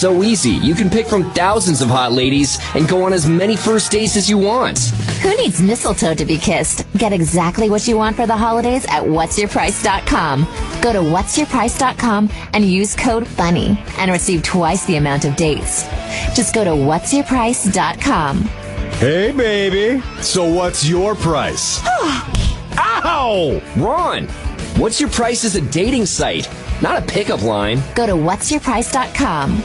so easy. You can pick from thousands of hot ladies and go on as many first dates as you want. Who needs mistletoe to be kissed? Get exactly what you want for the holidays at whatsyourprice.com. Go to whatsyourprice.com and use code FUNNY and receive twice the amount of dates. Just go to whatsyourprice.com. Hey, baby. So what's your price? Ow! Ron, What's Your Price is a dating site, not a pickup line. Go to whatsyourprice.com.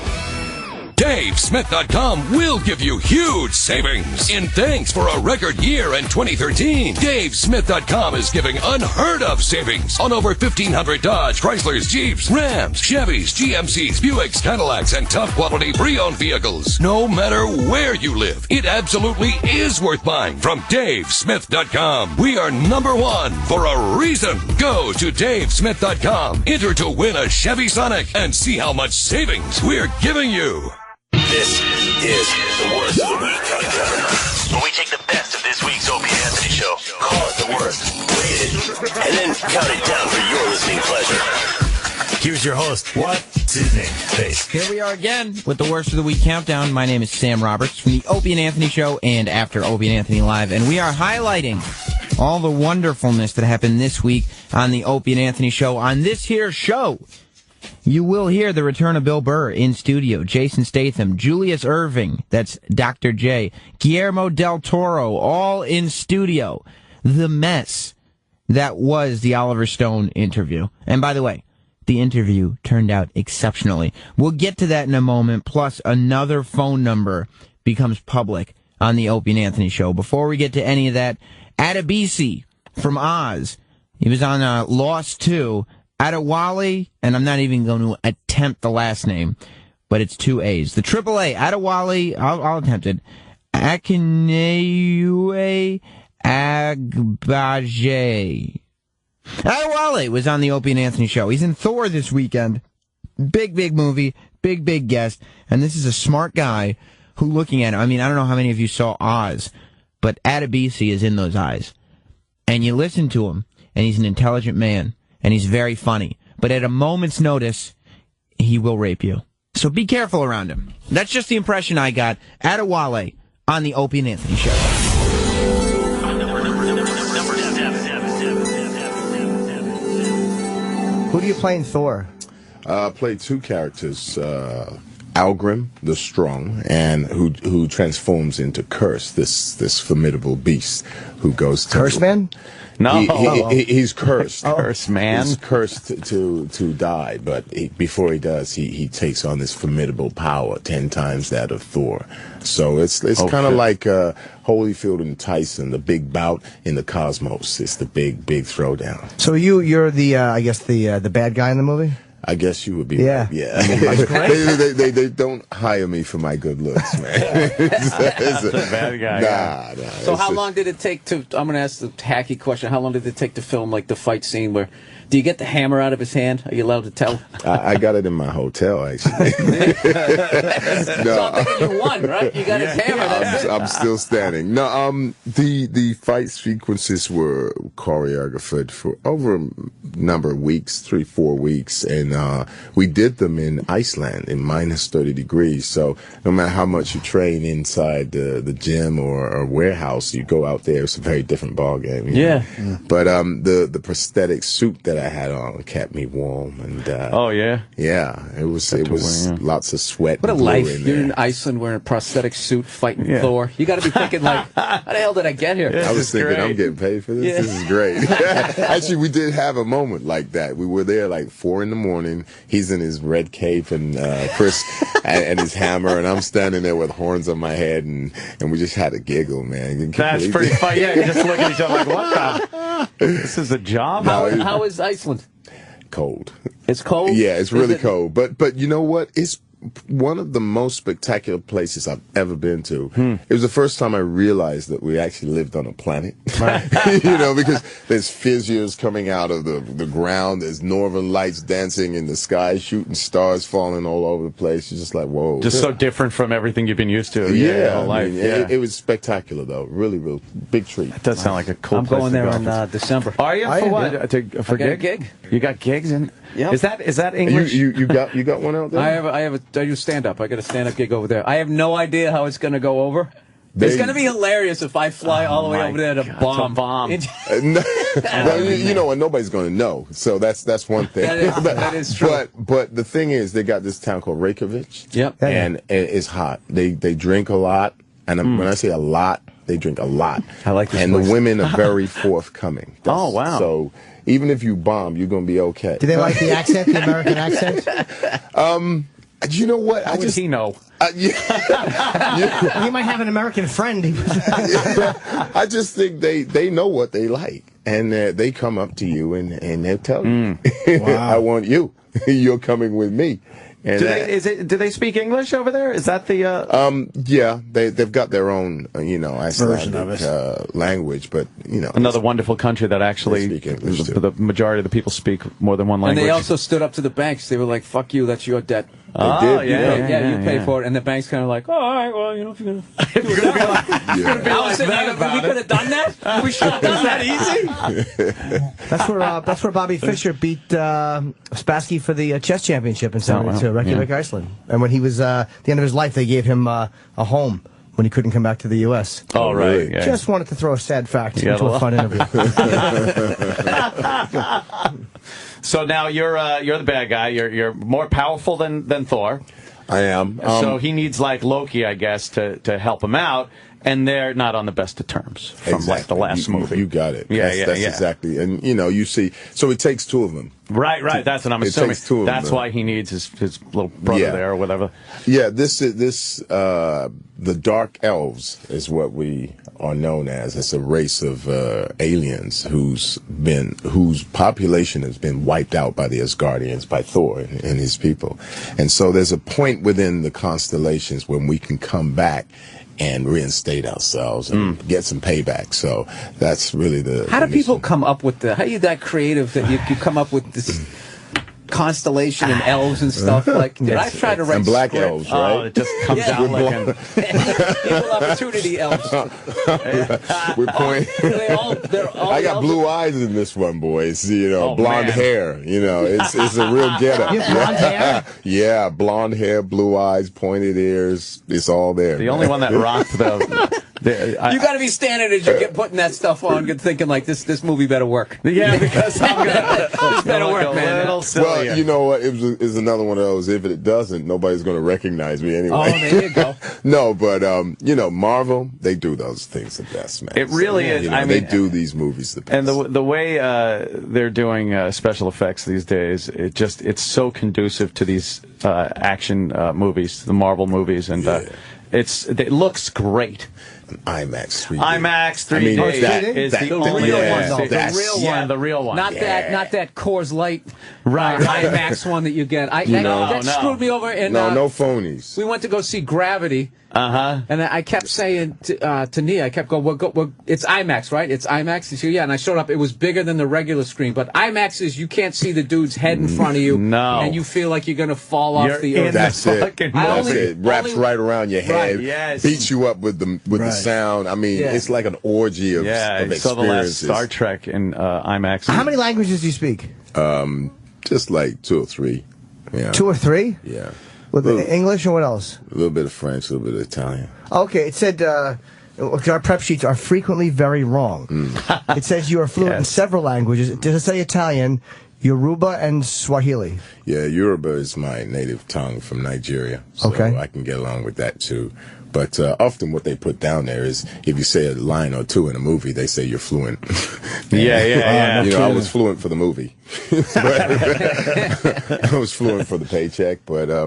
DaveSmith.com will give you huge savings in thanks for a record year in 2013. DaveSmith.com is giving unheard of savings on over 1,500 Dodge, Chryslers, Jeeps, Rams, Chevys, GMCs, Buicks, Cadillacs, and top quality pre-owned vehicles. No matter where you live, it absolutely is worth buying from DaveSmith.com. We are #1 for a reason. Go to DaveSmith.com, enter to win a Chevy Sonic, and see how much savings we're giving you. This is the Worst of the Week countdown, where we take the best of this week's Opie Anthony show, call it the worst, rate it, and then count it down for your listening pleasure. Here's your host. What's his name? Face. Here we are again with the Worst of the Week countdown. My name is Sam Roberts from the Opie and Anthony show and After Opie and Anthony Live, and we are highlighting all the wonderfulness that happened this week on the Opie and Anthony show. On this here show, you will hear the return of Bill Burr in studio, Jason Statham, Julius Erving, that's Dr. J, Guillermo del Toro, all in studio. The mess that was the Oliver Stone interview. And by the way, the interview turned out exceptionally. We'll get to that in a moment, plus another phone number becomes public on the Opie and Anthony show. Before we get to any of that, Adewale from Oz, he was on Lost 2, Adewale, and I'm not even going to attempt the last name, but it's 2 A's. The triple A, Adewale, I'll attempt it. Akinnuoye-Agbaje. Adewale was on the Opie and Anthony show. He's in Thor this weekend. Big movie, big guest. And this is a smart guy who, looking at it, I mean, I don't know how many of you saw Oz, but Adewale is in those eyes. And you listen to him, and he's an intelligent man. And he's very funny. But at a moment's notice, he will rape you. So be careful around him. That's just the impression I got. Adewale on the Opie and Anthony show. Who do you play in Thor? Played 2 characters. Algrim, the Strong, and who transforms into Curse, this formidable beast who goes to... Curse Man? No, he's cursed. Curse man. He's cursed to die, but before he does, he takes on this formidable power, 10 times that of Thor. So it's kind of like Holyfield and Tyson, the big bout in the cosmos. It's the big throwdown. So you're the I guess the bad guy in the movie? I guess you would be. Yeah. Right. Yeah. They don't hire me for my good looks, man. It's a bad guy. Nah. So how long did it take to, I'm going to ask the hacky question, how long did it take to film like the fight scene where, do you get the hammer out of his hand? Are you allowed to tell? I got it in my hotel, actually. So I'm thinking you won, right? You got his hammer. I'm still standing. No, the fight sequences were choreographed for over a number of weeks, 3-4 weeks, and we did them in Iceland in minus 30 degrees. So no matter how much you train inside the gym or warehouse, you go out there, it's a very different ballgame. Yeah. But the prosthetic suit that I had on kept me warm, and it was lots of sweat. What a and life! in You're there. in Iceland wearing a prosthetic suit fighting Thor. You got to be thinking like, how the hell did I get here? I was thinking, I'm getting paid for this. Yeah. This is great. Actually, we did have a moment like that. We were there like 4 a.m. He's in his red cape and Chris and his hammer, and I'm standing there with horns on my head, and we just had a giggle, man. That's pretty funny. Yeah, you just look at each other like, what the? This is a job? How is Iceland? Cold. It's cold? Yeah, it's really cold. But you know what? It's one of the most spectacular places I've ever been to. It was the first time I realized that we actually lived on a planet. Because there's fissures coming out of the ground. There's northern lights dancing in the sky, shooting stars falling all over the place. You're just like, whoa. Just so different from everything you've been used to. Your whole life. It was spectacular, though. Really, real big treat. That does sound like a cool I'm place going to there go. in December. Are you? For what? For I got a gig. You got gigs? Yep. Is that English? You got one out there? I do stand up. I got a stand up gig over there. I have no idea how it's going to go over. It's going to be hilarious if I fly all the way over there to bomb. Well, and nobody's going to know. So that's one thing. That is true. But the thing is, they got this town called Reykjavik. Yep. And it's hot. They drink a lot. And when I say a lot, they drink a lot. I like this And place. the women are very forthcoming. Oh, wow. So even if you bomb, you're going to be okay. Do they like the accent, the American accent? You know what? How would he know? He might have an American friend. I just think they know what they like, and they come up to you and they tell you, "I want you. You're coming with me." And do they speak English over there? Is that the? Yeah, they've got their own Icelandic language, but another wonderful country that actually they speak English too. The majority of the people speak more than one language. And they also stood up to the banks. They were like, "Fuck you, that's your debt." Oh, did, Yeah, you pay for it. And the bank's kind of like, "Oh, all right, well, if you're going to do it that way." We could have done that? We should have done that easy. That's where Bobby Fischer beat Spassky for the chess championship in Reykjavik, Iceland. And when he was at the end of his life, they gave him a home when he couldn't come back to the U.S. Oh, right. Yeah. Just wanted to throw a sad fact into a fun interview. So now you're the bad guy. You're more powerful than Thor. I am. So he needs like Loki, I guess, to help him out. And they're not on the best of terms from like the last movie. You got it. Yeah, that's exactly. And you see, so it takes two of them. Right. That's what I'm assuming. Takes two of that's them. why he needs his little brother there or whatever. Yeah, the Dark Elves is what we are known as. It's a race of aliens whose population has been wiped out by the Asgardians, by Thor and his people. And so there's a point within the constellations when we can come back and reinstate ourselves and get some payback. So that's really the. How do people come up with how are you that creative that you come up with this constellation and elves and stuff? Like, did I try to write and black script? elves, right? Oh, it just comes out like an Equal opportunity elves. We're pointing. They're all I got elves. blue eyes in this one, boys. Blonde man. hair. It's a real getup. You have blonde hair? Yeah, blonde hair, blue eyes, pointed ears. It's all there. the only one that rocked You got to be standing as you get putting that stuff on, thinking like this movie better work. Yeah, because I'm gonna This better work, a man. little silly. Well, you know what? It's another one of those. If it doesn't, nobody's going to recognize me anyway. Oh, there you go. No, but Marvel, they do those things the best, man. It really is. I mean, they do these movies the best. And the way they're doing special effects these days, it's so conducive to these action movies, the Marvel movies, and it looks great. IMAX 3D. IMAX 3D. I mean, is the only one. The real one. Not that Coors Light IMAX one that you get. That screwed me over. And, no phonies. We went to go see Gravity. And I kept saying to Nia, I kept going, it's IMAX, right? It's IMAX. And she, yeah. And I showed up. It was bigger than the regular screen. But IMAX is you can't see the dude's head in front of you. No. And you feel like you're going to fall off the earth. That's it. Wraps right around your head. Right. Yes. Beats you up with the sound. I mean, it's like an orgy of experiences. So the last Star Trek in IMAX. How many languages do you speak? Just like 2 or 3. Yeah. 2 or 3? Yeah. With English or what else? A little bit of French, a little bit of Italian. Okay, it said our prep sheets are frequently very wrong. It says you are fluent in several languages. Does it say Italian, Yoruba, and Swahili? Yeah, Yoruba is my native tongue from Nigeria, so I can get along with that too. But often what they put down there is if you say a line or two in a movie, they say you're fluent. Yeah. I was fluent for the movie. I was fluent for the paycheck, but I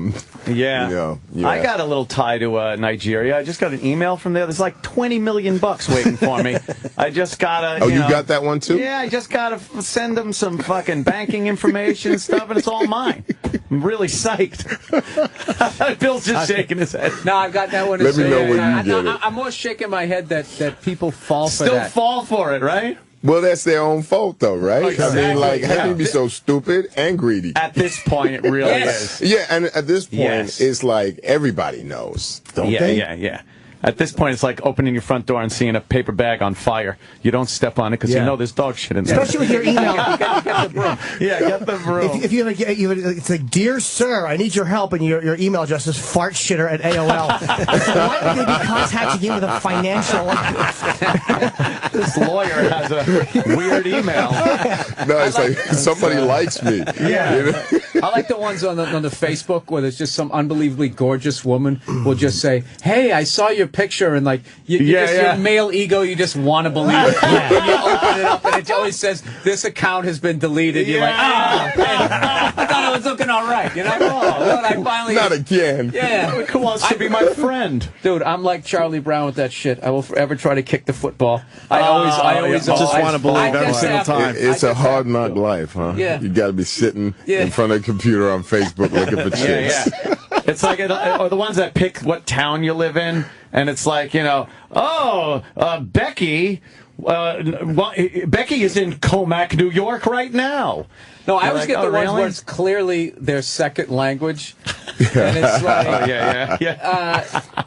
got a little tie to Nigeria. I just got an email from there. There's like $20 million waiting for me. I just gotta. You got that one too? Yeah, I just gotta send them some fucking banking information and stuff, and it's all mine. I'm really psyched. Bill's just shaking his head. No, I've got that one. Let me know when you get it. I'm more shaking my head that people fall for Still that. fall for it, right? Well, that's their own fault, though, right? Exactly. I mean, like, how can you be so stupid and greedy? At this point, it really is. Yeah, and at this point, it's like everybody knows, don't they? Yeah. At this point, it's like opening your front door and seeing a paper bag on fire. You don't step on it because you know there's dog shit in there. Especially with your email. Get the broom. Yeah, get the broom. If you ever get, it's like, dear sir, I need your help, and your email address is fartshitter@AOL. Why would they be contacting you with a financial? This lawyer has a weird email. No, it's like somebody likes me. Yeah. You know? I like the ones on the Facebook where there's just some unbelievably gorgeous woman will just say, "Hey, I saw your picture," and like your male ego, you just want to believe it. And you open it up and it always says, "This account has been deleted." You're like, "Ah, I thought I was looking all right." You know, I finally Not again. Yeah, Who wants to be my friend? dude. I'm like Charlie Brown with that shit. I will forever try to kick the football. I always just want to believe every single time. It's a hard knock life, huh? Yeah. You got to be sitting in front of a computer on Facebook looking for chicks. Yeah. It's like, or the ones that pick what town you live in, and it's like, Becky. Becky is in Comac, New York right now. No, I always get the ones really? where it's clearly their second language. And it's like,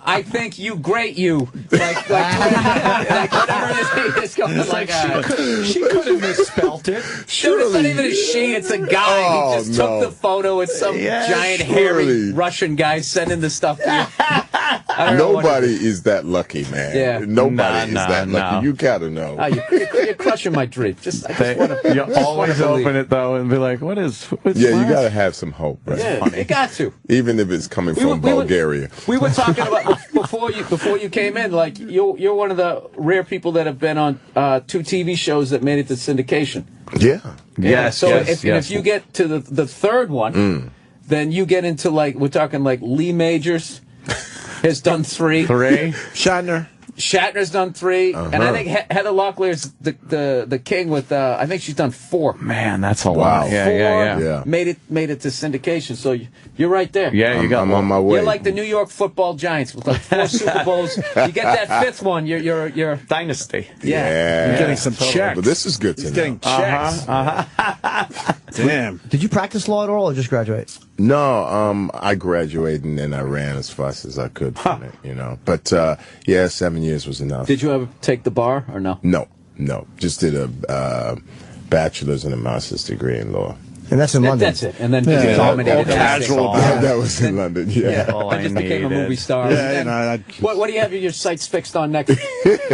I think you great you. Like whatever it is going like she could have misspelt it. Dude, it's not even a she, it's a guy. He just took the photo. It's some giant, hairy Russian guy sending the stuff to you. Nobody is that lucky, man. Yeah. Nobody is that lucky. You gotta know. Oh, you're crushing my dream. You always open it, though, and be like, what is... You gotta have some hope, right? Yeah, you got to. Even if it's coming from Bulgaria. We were talking about before you came in. Like you're one of the rare people that have been on 2 TV shows that made it to syndication. Yeah. Yes. So if you get to the third one, then you get into we're talking like Lee Majors has done 3. Shatner's done 3, and I think Heather Locklear's the king with I think she's done 4. Man, that's a lot. Yeah. Made it to syndication. So you're right there. Yeah, I'm on my way. You're like the New York Football Giants with like 4 Super Bowls. You get that 5th one, you're dynasty. Yeah. You're getting some checks. But this is good to know. Getting checks. Damn. Did you practice law at all, or just graduate? No, I graduated and then I ran as fast as I could from it, But 7 years was enough. Did you ever take the bar or no? No. Just did a bachelor's and a master's degree in law. And that's in London. That's it. And then dominated. That was in London, I just became a movie star. What do you have your sights fixed on next?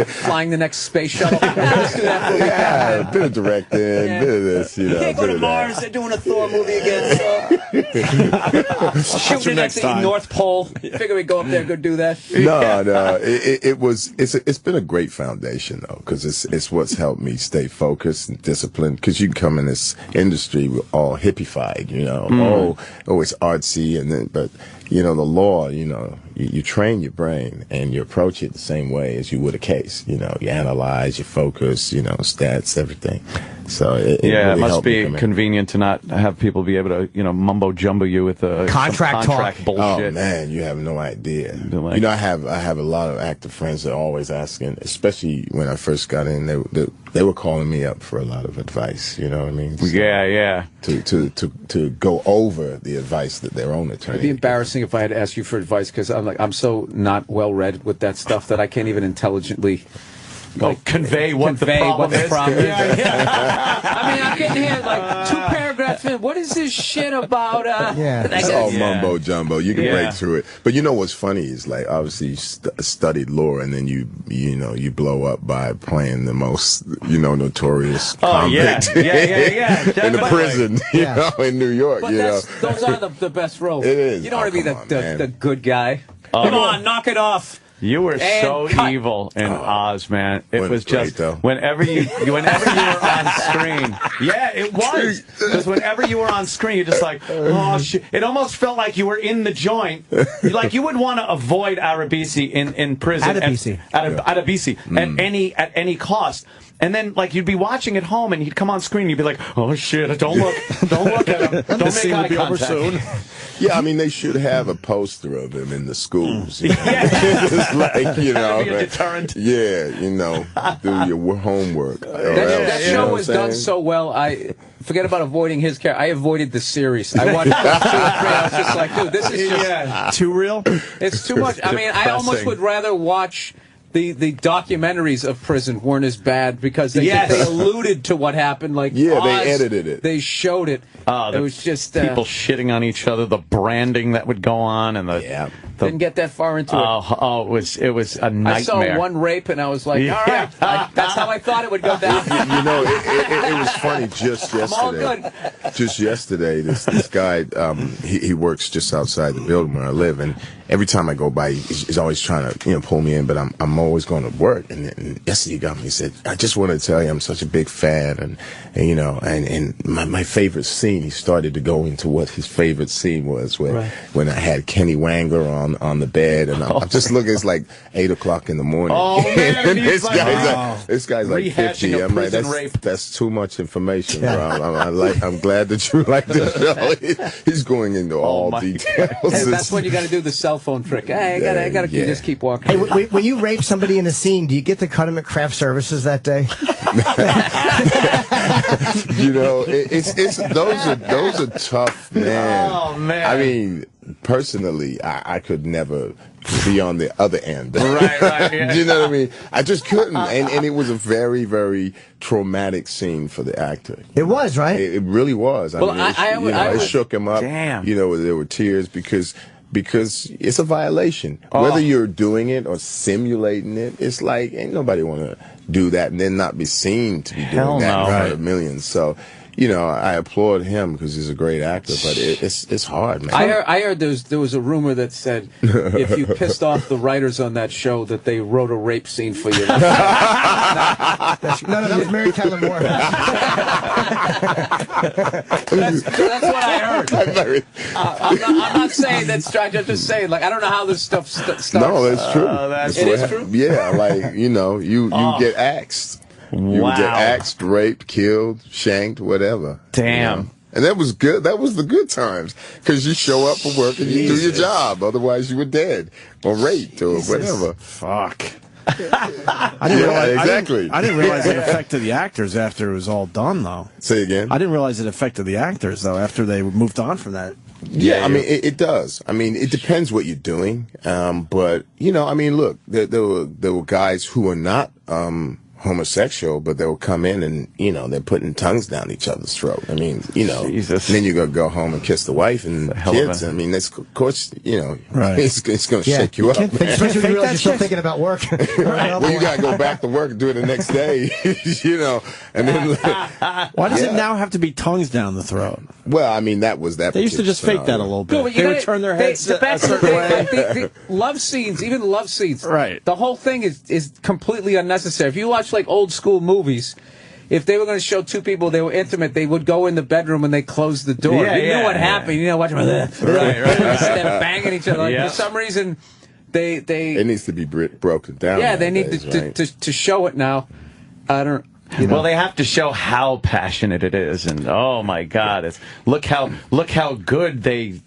Flying the next space shuttle? Let's do that for a weekend. A bit of directing, bit of this, Can't go to Mars. They're doing a Thor movie again. So. Shooting at the North Pole. Figure we'd go up there and go do that. No. It's been a great foundation though, because it's what's helped me stay focused and disciplined. Because you can come in this industry with all hippified, it's artsy, but the law, you train your brain and you approach it the same way as you would a case. You analyze, you focus, stats, everything. So it really must be convenient to not have people be able to, mumbo jumbo you with a contract talk bullshit. Oh man, you have no idea. I have a lot of actor friends that are always asking, especially when I first got in, they were calling me up for a lot of advice. You know what I mean? So to go over the advice that their own attorney. It'd be embarrassing if I had to ask you for advice because I'm so not well read with that stuff that I can't even intelligently convey what the problem is. I mean, I'm getting here like 2 paragraphs in. What is this shit about? It's all mumbo jumbo. You can break through it. But what's funny is like obviously you studied law and then you blow up by playing the most notorious convict in the prison. In New York. But those are the best roles. It is. You don't want to be the good guy. Come on, knock it off. You were so evil in Oz, man. It was just whenever you were on screen. Yeah, it was. Because whenever you were on screen, you're just like, oh shit. It almost felt like you were in the joint. Like you would want to avoid Arabisi in prison. Adebisi at any cost. And then, you'd be watching at home, and he'd come on screen, and you'd be like, "Oh shit! Don't look at him. Don't make eye contact." Over soon. Yeah, I mean, they should have a poster of him in the schools. It's like, be a deterrent. Yeah, do your homework. That show was done so well. forget about avoiding his character. I avoided the series. I watched 2 or 3. I was just like, dude, this is just too real. It's too much. I mean, I almost would rather watch the documentaries of prison weren't as bad because they alluded to what happened. Like they Oz, edited it. They showed it. It was just people shitting on each other, the branding that would go on, and didn't get that far into it. It was a nightmare. I saw one rape, and I was like, all right, that's how I thought it would go down. You know, it was funny just yesterday. I'm all good. Just yesterday, this guy, he works just outside the building where I live, and every time I go by, he's always trying to pull me in, but I'm always going to work. And yesterday he got me. He said, "I just want to tell you, I'm such a big fan, and my favorite scene." He started to go into what his favorite scene was when I had Kenny Wangler on the bed, and I'm just looking. It's like 8 o'clock in the morning. Oh man, this guy's like 50. I'm like, that's too much information, bro. I'm glad that you like the show. He's going into all details. Hey, that's when you got to do the cell phone trick. Hey, I got to just keep walking. Hey, when you rape somebody in a scene, do you get to cut him at craft services that day? Those are tough, man. Oh man. I mean, personally, I could never be on the other end. Right. Yeah. Do you know what I mean? I just couldn't, and it was a very, very traumatic scene for the actor. It was, right? It really was. It shook him up. Damn. There were tears because it's a violation. Whether you're doing it or simulating it, it's like ain't nobody want to do that and then not be seen to be doing that in front of millions. So, I applaud him because he's a great actor, but it's hard, man. I heard there was a rumor that said if you pissed off the writers on that show that they wrote a rape scene for you. No, that was Mary Tyler Moore. That's what I heard. I'm not saying that's strange. I'm just saying, like, I don't know how this stuff starts. No, that's true. It is true? Yeah, like, you get axed. You would get axed, raped, killed, shanked, whatever. Damn. And that was good. That was the good times. Because you show up for work and you do your job. Otherwise, you were dead or raped or whatever. Fuck. I didn't realize, exactly. I didn't realize it affected the actors after it was all done, though. Say again? I didn't realize it affected the actors, though, after they moved on from that. Yeah, I mean, it does. I mean, it depends what you're doing. But, look, there were guys who were not homosexual, but they'll come in and, they're putting tongues down each other's throat. I mean, Jesus. And then you're going to go home and kiss the wife and kids. I mean, that's, of course, it's going to shake you up. Especially when you realize you're still thinking about work. Well, you got to go back to work and do it the next day, and then. Why does it now have to be tongues down the throat? Well, I mean, that was that. They used to just fake that a little bit. No, they would turn their heads a certain way. The love scenes, even love scenes. Right. The whole thing is completely unnecessary. If you watch like old school movies, if they were going to show two people they were intimate, they would go in the bedroom and they close the door. You knew what happened. Watch them instead banging each other. Like, for some reason, it needs to be broken down. Yeah, they need to show it now. I don't. Well, they have to show how passionate it is, and oh my God, look how good they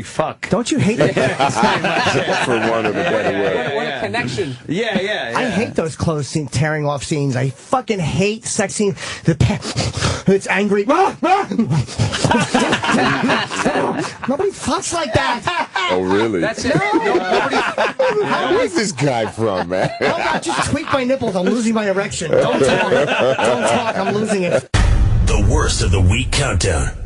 fuck. Don't you hate that? For one of a better word. What a connection. Yeah. I hate those clothes scene, tearing off scenes. I fucking hate sex scenes. It's angry. Nobody fucks like that. Oh, really? That's it. Where's this guy from, man? I just tweak my nipples. I'm losing my erection. Don't talk. Don't talk. I'm losing it. The worst of the week countdown.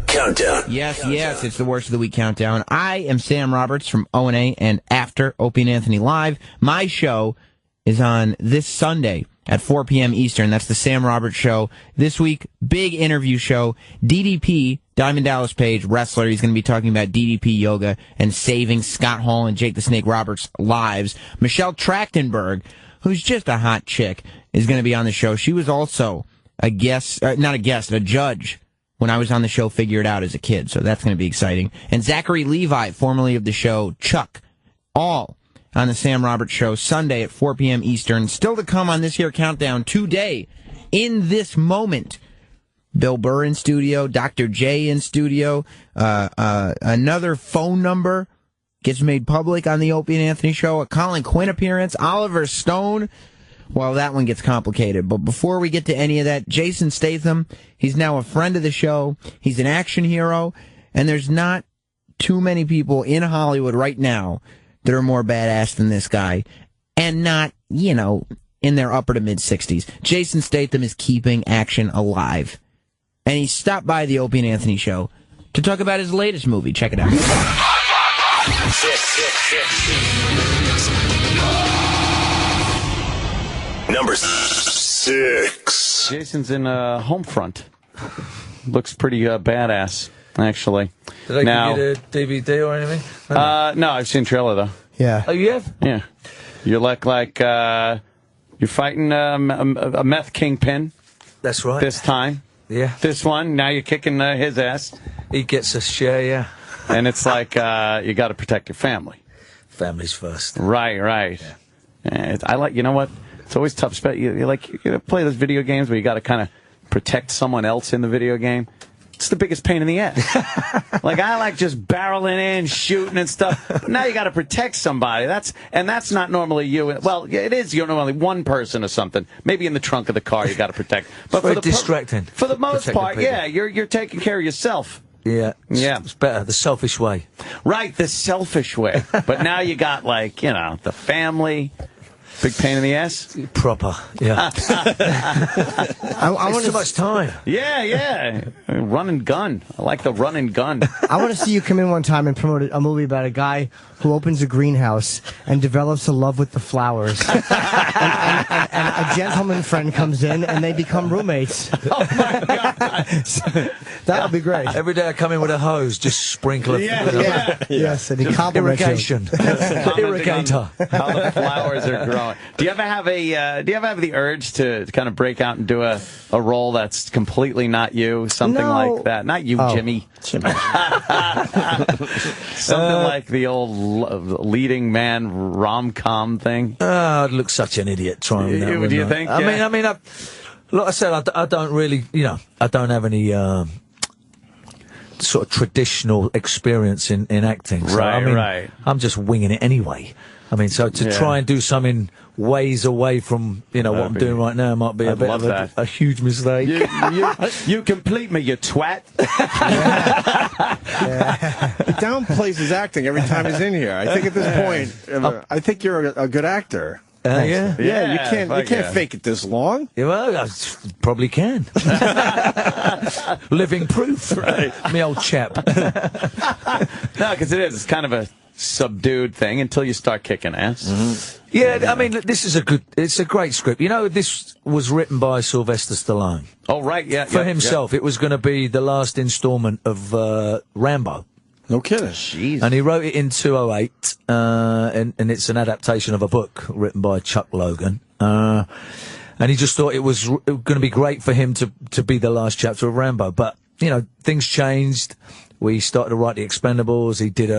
Yes, it's the worst of the week countdown. I am Sam Roberts from O&A and After Opie and Anthony Live. My show is on this Sunday at 4 p.m. Eastern. That's the Sam Roberts Show. This week, big interview show. DDP, Diamond Dallas Page, wrestler. He's going to be talking about DDP yoga and saving Scott Hall and Jake the Snake Roberts' lives. Michelle Trachtenberg, who's just a hot chick, is going to be on the show. She was also a judge when I was on the show Figure It Out as a kid, so that's going to be exciting. And Zachary Levi, formerly of the show Chuck, all on the Sam Roberts Show Sunday at 4 p.m. Eastern. Still to come on this here countdown today, in this moment. Bill Burr in studio, Dr. J in studio, another phone number gets made public on the Opie and Anthony Show, a Colin Quinn appearance, Oliver Stone. well, that one gets complicated. But before we get to any of that, Jason Statham, he's now a friend of the show. He's an action hero, and there's not too many people in Hollywood right now that are more badass than this guy, and not, in their upper to mid-60s. Jason Statham is keeping action alive. And he stopped by the Opie and Anthony show to talk about his latest movie. Check it out. Number 6. Jason's in Homefront. Looks pretty badass, actually. Did they give you the DVD or anything? No, I've seen trailer though. Yeah. Oh, you have? Yeah. You look like you're fighting a meth kingpin. That's right. This time. Yeah. This one. Now you're kicking his ass. He gets a share, yeah. And it's like you got to protect your family. Families first. Right. Yeah. And I like. You know what? It's always tough. You play those video games where you got to kind of protect someone else in the video game. It's the biggest pain in the ass. Like, I like just barreling in, shooting and stuff. But now you got to protect somebody. That's not normally you. Well, it is. You're normally one person or something. Maybe in the trunk of the car you got to protect. But it's very distracting. For the most part, people. yeah, you're taking care of yourself. Yeah. Yeah. It's better. The selfish way. Right, the selfish way. But now you got, the family. Big pain in the ass? Proper, yeah. I want too much time. Yeah. Run and gun. I like the run and gun. I want to see you come in one time and promote a movie about a guy who opens a greenhouse and develops a love with the flowers. and a gentleman friend comes in and they become roommates. Oh, my God. That would be great. Every day I come in with a hose, just sprinkle it. Yes, and he compliments irrigation. Irrigator. How the flowers are growing. Do you ever have the urge to kind of break out and do a role that's completely not you? Something like that. Not you, Jimmy. Something like the old leading man rom-com thing. I'd look such an idiot trying that. Do you think? I mean, like I said, I don't really, I don't have any sort of traditional experience in acting. So, Right. I'm just winging it anyway. I mean, so to try and do something ways away from, what I'm doing right now might be a bit of a huge mistake. You complete me, you twat. He downplays his acting every time he's in here. I think at this point, I think you're a good actor. Yeah, you can't fake it this long. Yeah, well, I probably can. Living proof, right? Me old chap. No, because it's kind of a subdued thing until you start kicking ass. Mm-hmm. Yeah, I mean, it's a great script. This was written by Sylvester Stallone. Oh, right, yeah. For himself. It was going to be the last installment of Rambo. No kidding. Jeez. And he wrote it in 2008, and it's an adaptation of a book written by Chuck Logan. And he just thought it was going to be great for him to be the last chapter of Rambo. But, things changed. We started to write the Expendables. He did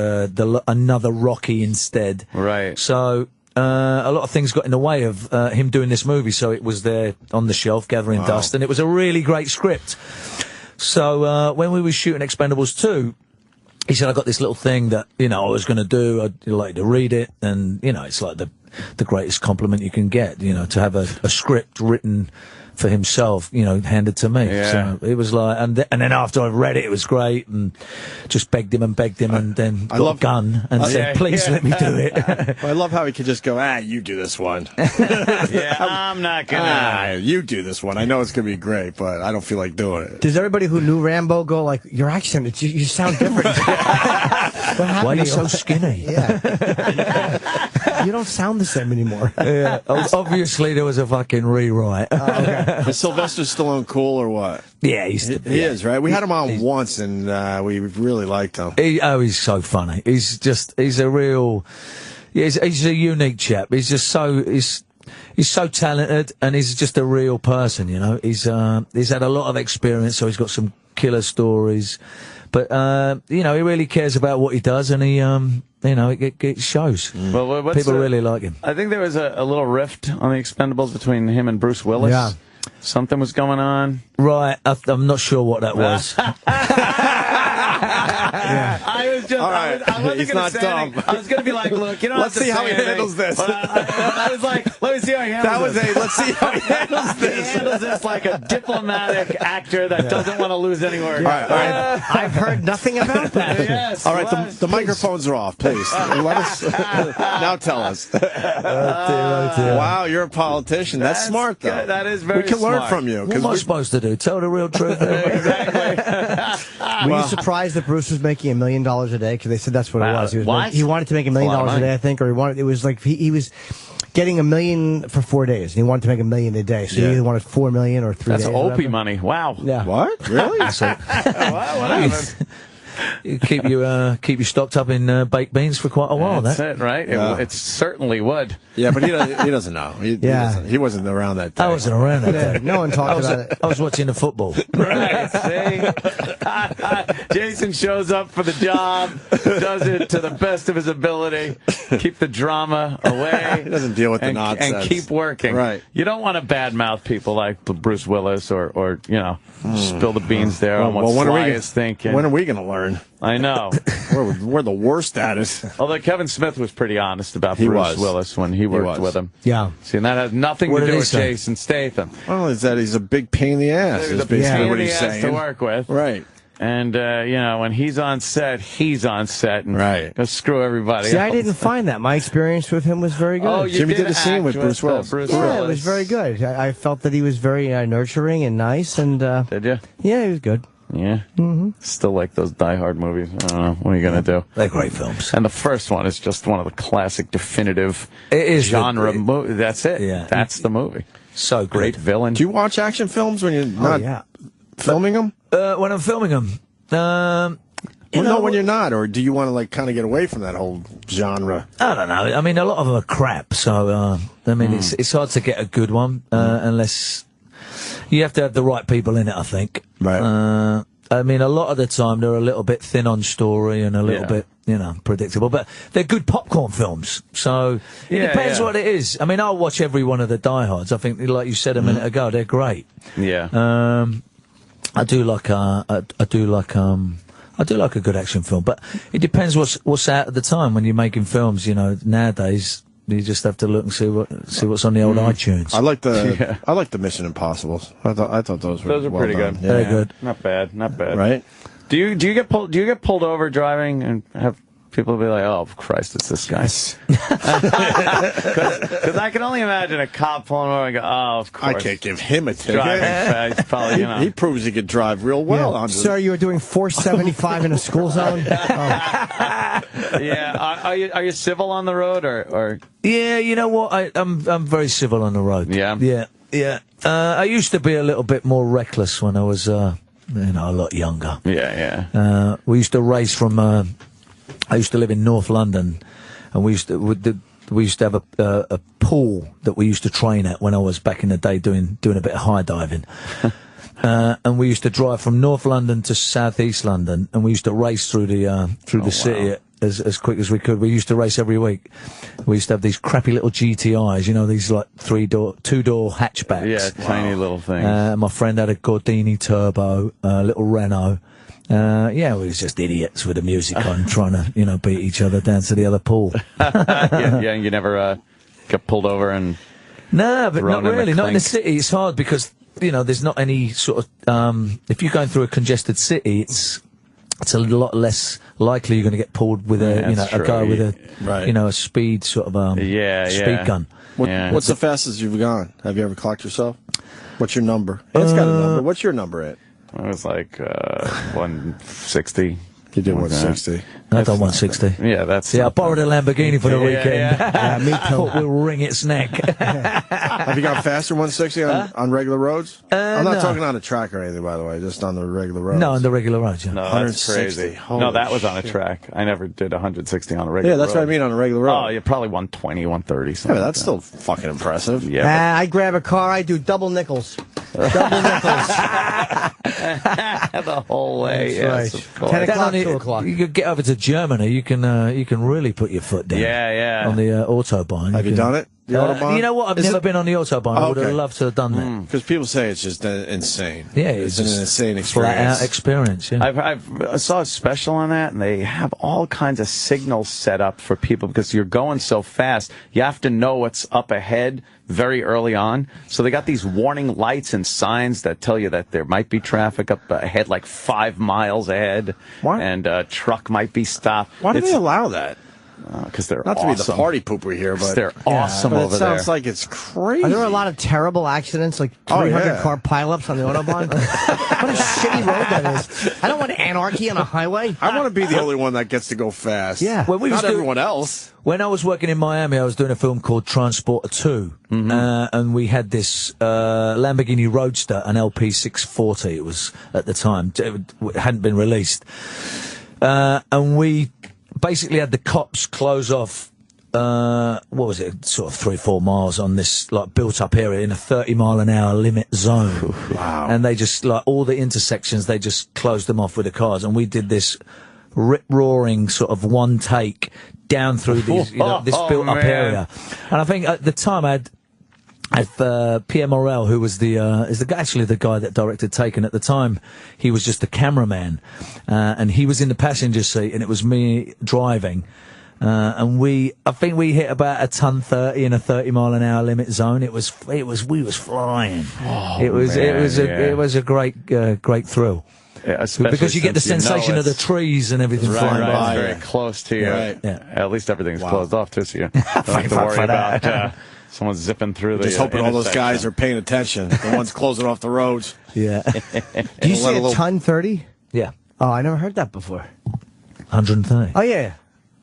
another Rocky instead. Right. So a lot of things got in the way of him doing this movie. So it was there on the shelf, gathering dust. And it was a really great script. So when we were shooting Expendables 2, he said, I got this little thing that, I was going to do. I'd like to read it. And, it's like the greatest compliment you can get, to have a script written for himself, handed to me. Yeah. So it was like, and then after I read it, it was great, and just begged him, and then got a gun and said, please let me do it. I love how he could just go, you do this one. I'm not gonna. You do this one. I know it's gonna be great, but I don't feel like doing it. Does everybody who knew Rambo go like, your accent, you sound different? Why are you so skinny? Yeah. You don't sound the same anymore. Yeah. Obviously, there was a fucking rewrite. Okay. Is Sylvester Stallone cool or what? Yeah, he is, right? We had him on once, and we really liked him. He's so funny. He's a real. He's a unique chap. He's just he's so talented, and he's just a real person. He's had a lot of experience, so he's got some killer stories. But he really cares about what he does, and he it shows. Well, people really like him. I think there was a little rift on the Expendables between him and Bruce Willis. Yeah. Something was going on. Right, I'm not sure what that was. I was was just. All right. I wasn't He's gonna not say dumb. anything. I was going to be like, look, you don't Let's have to see how say he anything. handles this. But I was like, let me see how he handles this. Let's see how he handles He this. handles this like a diplomatic actor that doesn't want to lose any work. All right. I've heard nothing about that. Yes. All right, yes. the microphones are off, please. Let us now tell us. Wow, you're a politician. That's smart, though. Good. That is very We can learn smart. from you. What am I supposed to do? Tell the real truth? Were you surprised that Bruce was making $1 million a day? Because they said that's what it was. What? He wanted to make $1 million a day, I think, or it was like he was getting $1 million for 4 days, and he wanted to make $1 million a day. So he either wanted $4 million or 3 days. That's or Opie whatever. money. Wow. Yeah. What? Really? What happened? keep you stocked up in baked beans for quite a while. That's that. it, right? It certainly would. Yeah, but he doesn't know. He wasn't around that day. I wasn't around that day. No one talked about it. I was watching the football. Right, see? Jason shows up for the job, does it to the best of his ability, keep the drama away. He doesn't deal with the nonsense. And keep working. Right. You don't want to badmouth people like Bruce Willis or spill the beans there on what Sly is thinking. When are we going to learn? I know. We're the worst at it. Although Kevin Smith was pretty honest about He Bruce was. Willis when he worked with him. Yeah. See, and that has nothing What to did do he with say? Jason Statham. Well, is that he's a big pain in the ass. He's Is a basically pain what in the he's ass saying. to work with. Right. And, when he's on set, he's on set. And Right. go screw everybody See, else. I didn't find that. My experience with him was very good. Oh, you Jimmy did a scene act with Bruce Willis. Bruce yeah, Willis. it was very good. I felt that he was very nurturing and nice, and Did you? yeah, he was good. Yeah. Mm-hmm. Still like those Die Hard movies. I don't know. What are you going to do? They're great films. And the first one is just one of the classic, definitive It is genre movie. That's it. Yeah. That's the movie. So Great good. villain. Do you watch action films when you're not filming them? When I'm filming them, No, when you're not, or do you want to kind of get away from that whole genre? I don't know. I mean, a lot of them are crap. So it's hard to get a good one unless you have to have the right people in it. I think. Right. I mean, a lot of the time they're a little bit thin on story and a little bit, predictable. But they're good popcorn films. So it depends what it is. I mean, I'll watch every one of the Die Hards. I think, like you said a minute ago, they're great. Yeah. I do like a good action film, but it depends what's out at the time when you're making films. Nowadays you just have to look and see what's on the old iTunes. I like the Mission Impossibles. I thought those were well pretty done. good. Yeah. Very good. Not bad. Right? Do you get pulled over driving and have people be like, "Oh Christ, it's this guy"? Because I can only imagine a cop pulling over and go, "Oh, of course." I can't give him a ticket. Driving fast, probably, He proves he could drive real well. Sir, you were doing 475 in a school zone? Yeah. Are you civil on the road or? Yeah, you know what? I'm very civil on the road. Yeah. Yeah. I used to be a little bit more reckless when I was, a lot younger. Yeah. We used to race from. I used to live in North London, and we used to have a pool that we used to train at when I was back in the day doing a bit of high diving. And we used to drive from North London to South East London, and we used to race through the city as quick as we could. We used to race every week. We used to have these crappy little GTIs, these like two-door hatchbacks. Yeah, tiny little things. My friend had a Gordini Turbo, little Renault. We were just idiots with the music on, trying to, beat each other down to the other pool. Yeah, and you never get pulled over and. No, but not really. Not in the clink. city. It's hard because there's not any sort of. If you're going through a congested city, it's a lot less likely you're going to get pulled with a guy with a a speed sort of speed gun. What's the fastest you've gone? Have you ever clocked yourself? What's your number? It's got a number. What's your number at? It was like 160. You did 160. I done 160. Yeah, that's. I borrowed a Lamborghini for the weekend. Yeah, me too. We'll wring its neck. Have you gone faster 160 on regular roads? I'm not no. talking on a track or anything, by the way, just on the regular roads. No, on the regular roads. Yeah. No, that's 160. crazy. Holy No, that was on a shit. track. I never did 160 on a regular. Yeah, that's road. what I mean on a regular road. Oh, yeah, probably 120, 130. Yeah, Something but that's like still fucking impressive. that. Yeah. I grab a car, I do double nickels. Double nickels. The whole way. That's Yes, right. of course. 10 o'clock, Then 2 o'clock. You could get over to Germany. You can really put your foot down. Yeah. On the Autobahn. Have you done it? The Autobahn? You know what? I've never been on the Autobahn. I would have okay. loved to have done that. Because people say it's just insane. Yeah, it's an just insane experience. Flat-out experience, yeah. I saw a special on that, and they have all kinds of signals set up for people because you're going so fast. You have to know what's up ahead very early on. So they got these warning lights and signs that tell you that there might be traffic up ahead, like 5 miles ahead, and a truck might be stopped. Why do they allow that? Because they're not awesome. to be the party pooper here, but they're awesome but over it there. sounds like it's crazy. Are there a lot of terrible accidents, like 300 car pileups on the Autobahn? What a shitty road that is. I don't want anarchy on a highway. I want to be the only one that gets to go fast. Yeah. Well, not everyone else. When I was working in Miami, I was doing a film called Transporter 2, and we had this Lamborghini Roadster, an LP 640. It was at the time; it hadn't been released, and we basically had the cops close off. What was it? Sort of 3-4 miles on this like built-up area in a 30-mile-an-hour limit zone. Wow! And they just like all the intersections, they just closed them off with the cars, and we did this rip-roaring sort of one take down through these, this built-up area. And I think at the time I had Pierre Morel, who was actually the guy that directed Taken at the time. He was just the cameraman, and he was in the passenger seat, and it was me driving. And I think we hit about a ton 30 in a 30-mile-an-hour limit zone. We was flying. It was a great thrill. Yeah, because you get the sensation of the trees and everything flying by. It's very close to you. Right. Yeah. At least everything's closed off, too, so you don't have to worry about someone zipping through the Just hoping all those guys are paying attention. The ones closing off the roads. Yeah. Do you see a ton 30? Yeah. Oh, I never heard that before. 130. Oh, yeah.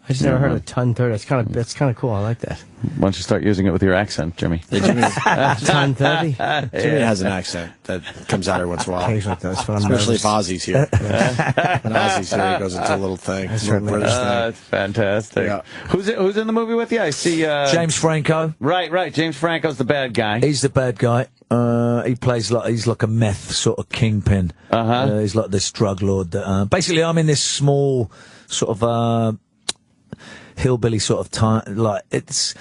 I just never heard of a ton 30. That's kind of cool. I like that. Why don't you start using it with your accent, Jimmy? Ton 30. Jimmy has an accent that comes out every once in a while. Occasionally does, Especially if Ozzy's here. When Ozzy's here, he goes into a little thing. That's Little British thing. That's fantastic. Yeah. Who's in the movie with you? I see James Franco. Right. James Franco's the bad guy. He's the bad guy. He plays he's like a meth sort of kingpin. He's like this drug lord. That, basically, I'm in this small sort of hillbilly sort of time. It's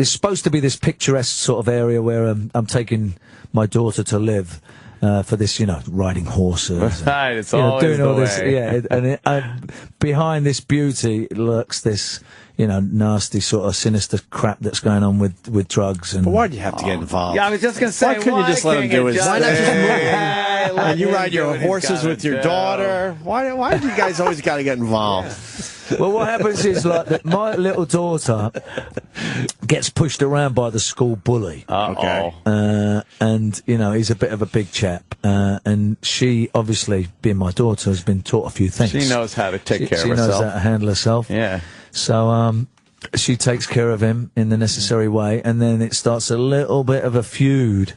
supposed to be this picturesque sort of area where I'm taking my daughter to live. For this, riding horses. Right, it's always doing all the this. way. Yeah, and behind this beauty lurks this, nasty sort of sinister crap that's going on with drugs. And But why do you have to get involved? Yeah, I was just going to say, why couldn't you just let him do his Why not just move? And you ride your horses with your daughter. Why do you guys always got to get involved? Well, what happens is my little daughter gets pushed around by the school bully. Okay. And he's a bit of a big chap, and she, obviously, being my daughter, has been taught a few things. She knows how to take care of She herself. knows how to handle herself. Yeah. So she takes care of him in the necessary way, and then it starts a little bit of a feud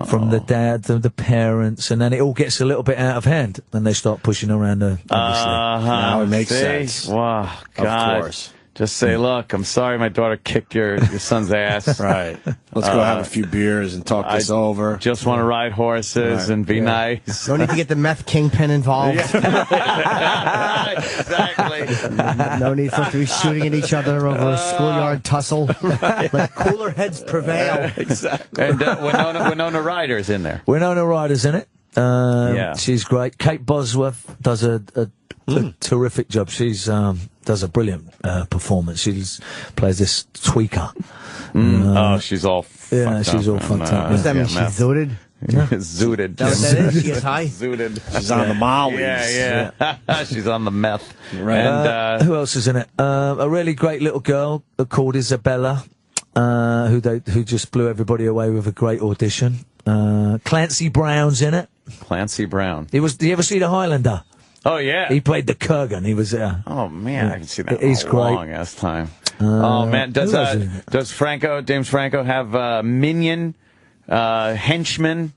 from the dad to the parents, and then it all gets a little bit out of hand, and they start pushing around her, obviously. Now it makes sense. Wow, God. Of course. Just say, look, I'm sorry my daughter kicked your son's ass. Right. Let's go have a few beers and talk this over. Just want to ride horses and be nice. No need to get the meth kingpin involved. Exactly. No need for us to be shooting at each other over a schoolyard tussle. Let cooler heads prevail. Exactly. And Winona Ryder's in there. Winona Ryder's in it. She's great. Kate Bosworth does a terrific job. She's does a brilliant performance. She plays this tweaker. She's all fucked up. She's all fucked up. Does that mean she's zooted? Zooted. That is? She gets high? Zooted. She's on the Mollies. Yeah. She's on the meth. Right. And, who else is in it? A really great little girl called Isabella, who just blew everybody away with a great audition. Clancy Brown's in it. Clancy Brown. Do you ever see The Highlander? Oh, yeah. He played the Kurgan. He was Oh, man, I can see that He's in a great. long-ass time. Oh, man, does James Franco have minion, henchmen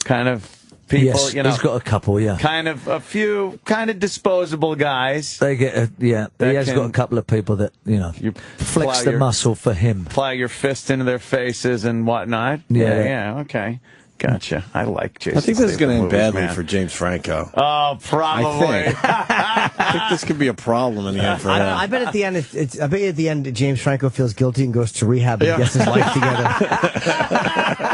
kind of people? Yes, he's got a couple, yeah. Kind of a few kind of disposable guys. They get he has got a couple of people that, You flex plow the your- muscle for him. Plow your fist into their faces and whatnot. Yeah. Yeah, okay. Gotcha. I like Jason. I think this is going to end badly man. for James Franco. Oh, probably. I think this could be a problem in the end for him. I bet at the end, I bet at the end, James Franco feels guilty and goes to rehab and gets his life together.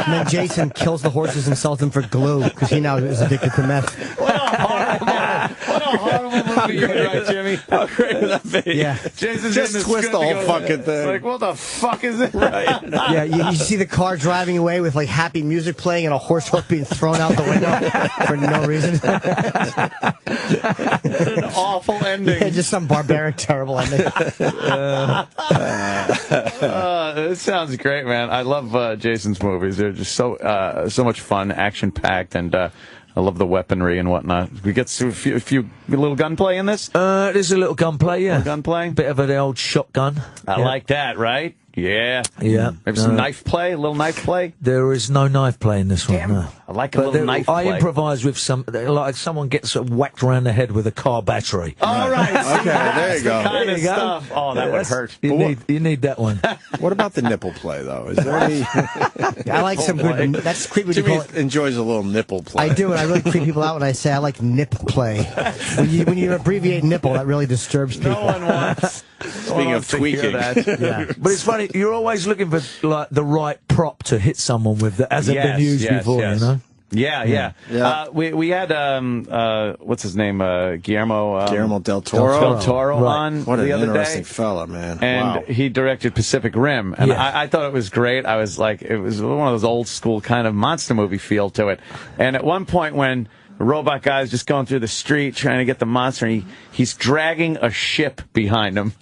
And then Jason kills the horses and sells them for glue because he now is addicted to meth. What a horrible movie you're right, Jimmy. How great would that be? Yeah. Jason's Just in the twist the whole fucking thing. It's like, what the fuck is it? Right. Yeah, you see the car driving away with like happy music playing and a horse hook being thrown out the window for no reason. An awful ending. Yeah, just some barbaric, terrible ending. It sounds great, man. I love Jason's movies. They're just so much fun, action-packed, and I love the weaponry and whatnot. We get to a few little gunplay in this? There's a little gunplay, yeah. Gunplay? Bit of an old shotgun. I like that, right? Yeah. Yeah. Maybe some knife play, a little knife play? There is no knife play in this one, no. I like a little knife play. I improvise with like someone gets whacked around the head with a car battery. All right. Okay, there you go. Kind There of you go. stuff. Oh, that would hurt. You need that one. What about the nipple play, though? Is there any... I like some good. That's creepy. When you Jimmy call it. enjoys a little nipple play. I do, and I really creep people out when I say I like nip play. When you abbreviate nipple, that really disturbs people. No one wants. Speaking of tweaking. Yeah. But it's funny, you're always looking for like the right prop to hit someone with that hasn't been used before, you know? Yeah. We had what's his name, Guillermo del Toro. Del Toro on What an the other interesting day. fella, man. And wow. he directed Pacific Rim, and I thought it was great. I was like, it was one of those old school kind of monster movie feel to it. And at one point when the robot guy's just going through the street trying to get the monster, and he's dragging a ship behind him.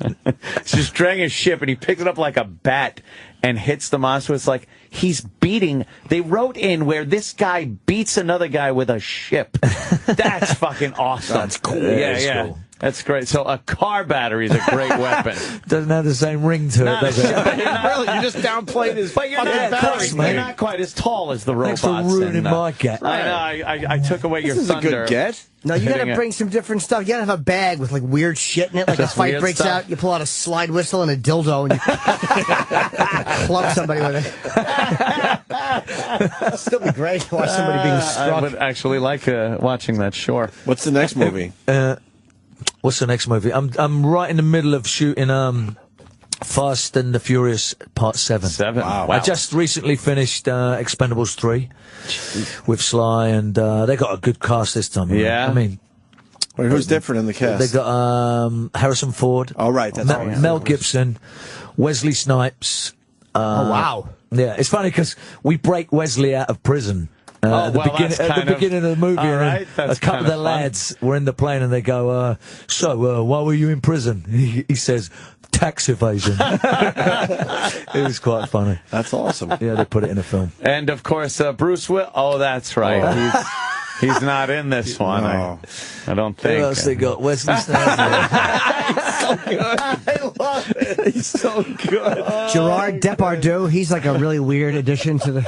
He's just dragging a ship, and he picks it up like a bat and hits the monster. It's like he's beating. They wrote in where this guy beats another guy with a ship. That's fucking awesome. That's cool. Yeah. Cool. That's great. So a car battery is a great weapon. Doesn't have the same ring to it, does it? Really, you just downplayed his But you're fucking not, battery. you're not quite as tall as the robots. Thanks for ruining and, my get. I know. I took away your This is a thunder. good get. No, you gotta Hitting it. bring some different stuff. You gotta have a bag with like weird shit in it. Like a Just fight weird breaks stuff. out, you pull out a slide whistle and a dildo and you club somebody with it. It'd still be great to watch somebody being I struck. would actually like watching that. Sure. What's the next movie? What's the next movie? I'm right in the middle of shooting Fast and the Furious Part 7. Wow. I just recently finished Expendables 3 with Sly, and they got a good cast this time. Yeah. I mean, Wait, who's different in the cast? they got Harrison Ford. Oh, right. That's right. Mel Gibson, Wesley Snipes. Oh, wow. Yeah, it's funny because we break Wesley out of prison. At the beginning of the movie, all right, and a couple of the lads were in the plane, and they go, "So, why were you in prison?" He says, "Tax evasion." It was quite funny. That's awesome. Yeah, they put it in a film. And of course, Bruce Willis. Oh, that's right. He's not in this one. No. I don't think. Who else they got? Wesley Snipes. So good. I love it. He's so good. Gerard Depardieu, he's like a really weird addition to the...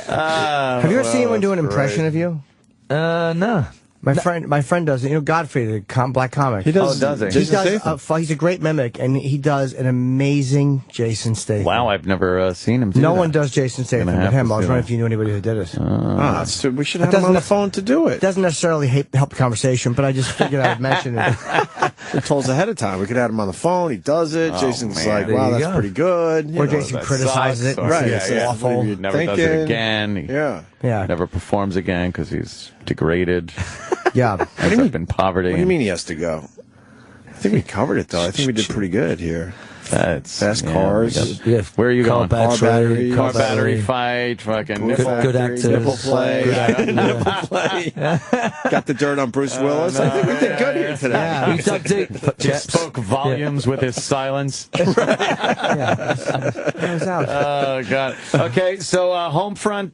Have you ever seen anyone do an impression of you? No. My friend does it. You know Godfrey, the black comic. He does. does he? He Jason does. Statham. He's a great mimic, and he does an amazing Jason Statham. Wow, I've never seen him do No that. one does Jason Statham Gonna but have him. to I was see wondering that. if you knew anybody who did it. So we should have him on the phone to do It it. doesn't necessarily help the conversation, but I just figured I would mention it. He told us ahead of time. We could have him on the phone. He does it. Jason's man. like, There wow, you that's go. pretty good. Or Jason that criticizes sucks, it. or- Right, It's yeah. awful. He never does Thinking. it again. He Yeah. Yeah. never performs again because he's degraded. Yeah. Ends up in poverty. What do you mean he has to go? I think we covered it, though. I think we did pretty good here. That's Fast cars. Yeah, Where are you car going? battery, Car battery fight, fucking nipple. Good actors. Nipple play. Nipple play. Got the dirt on Bruce Willis. I think we did good here today. Yeah. We dug deep. He spoke volumes with his silence. It was out. Oh, God. Okay, so Homefront,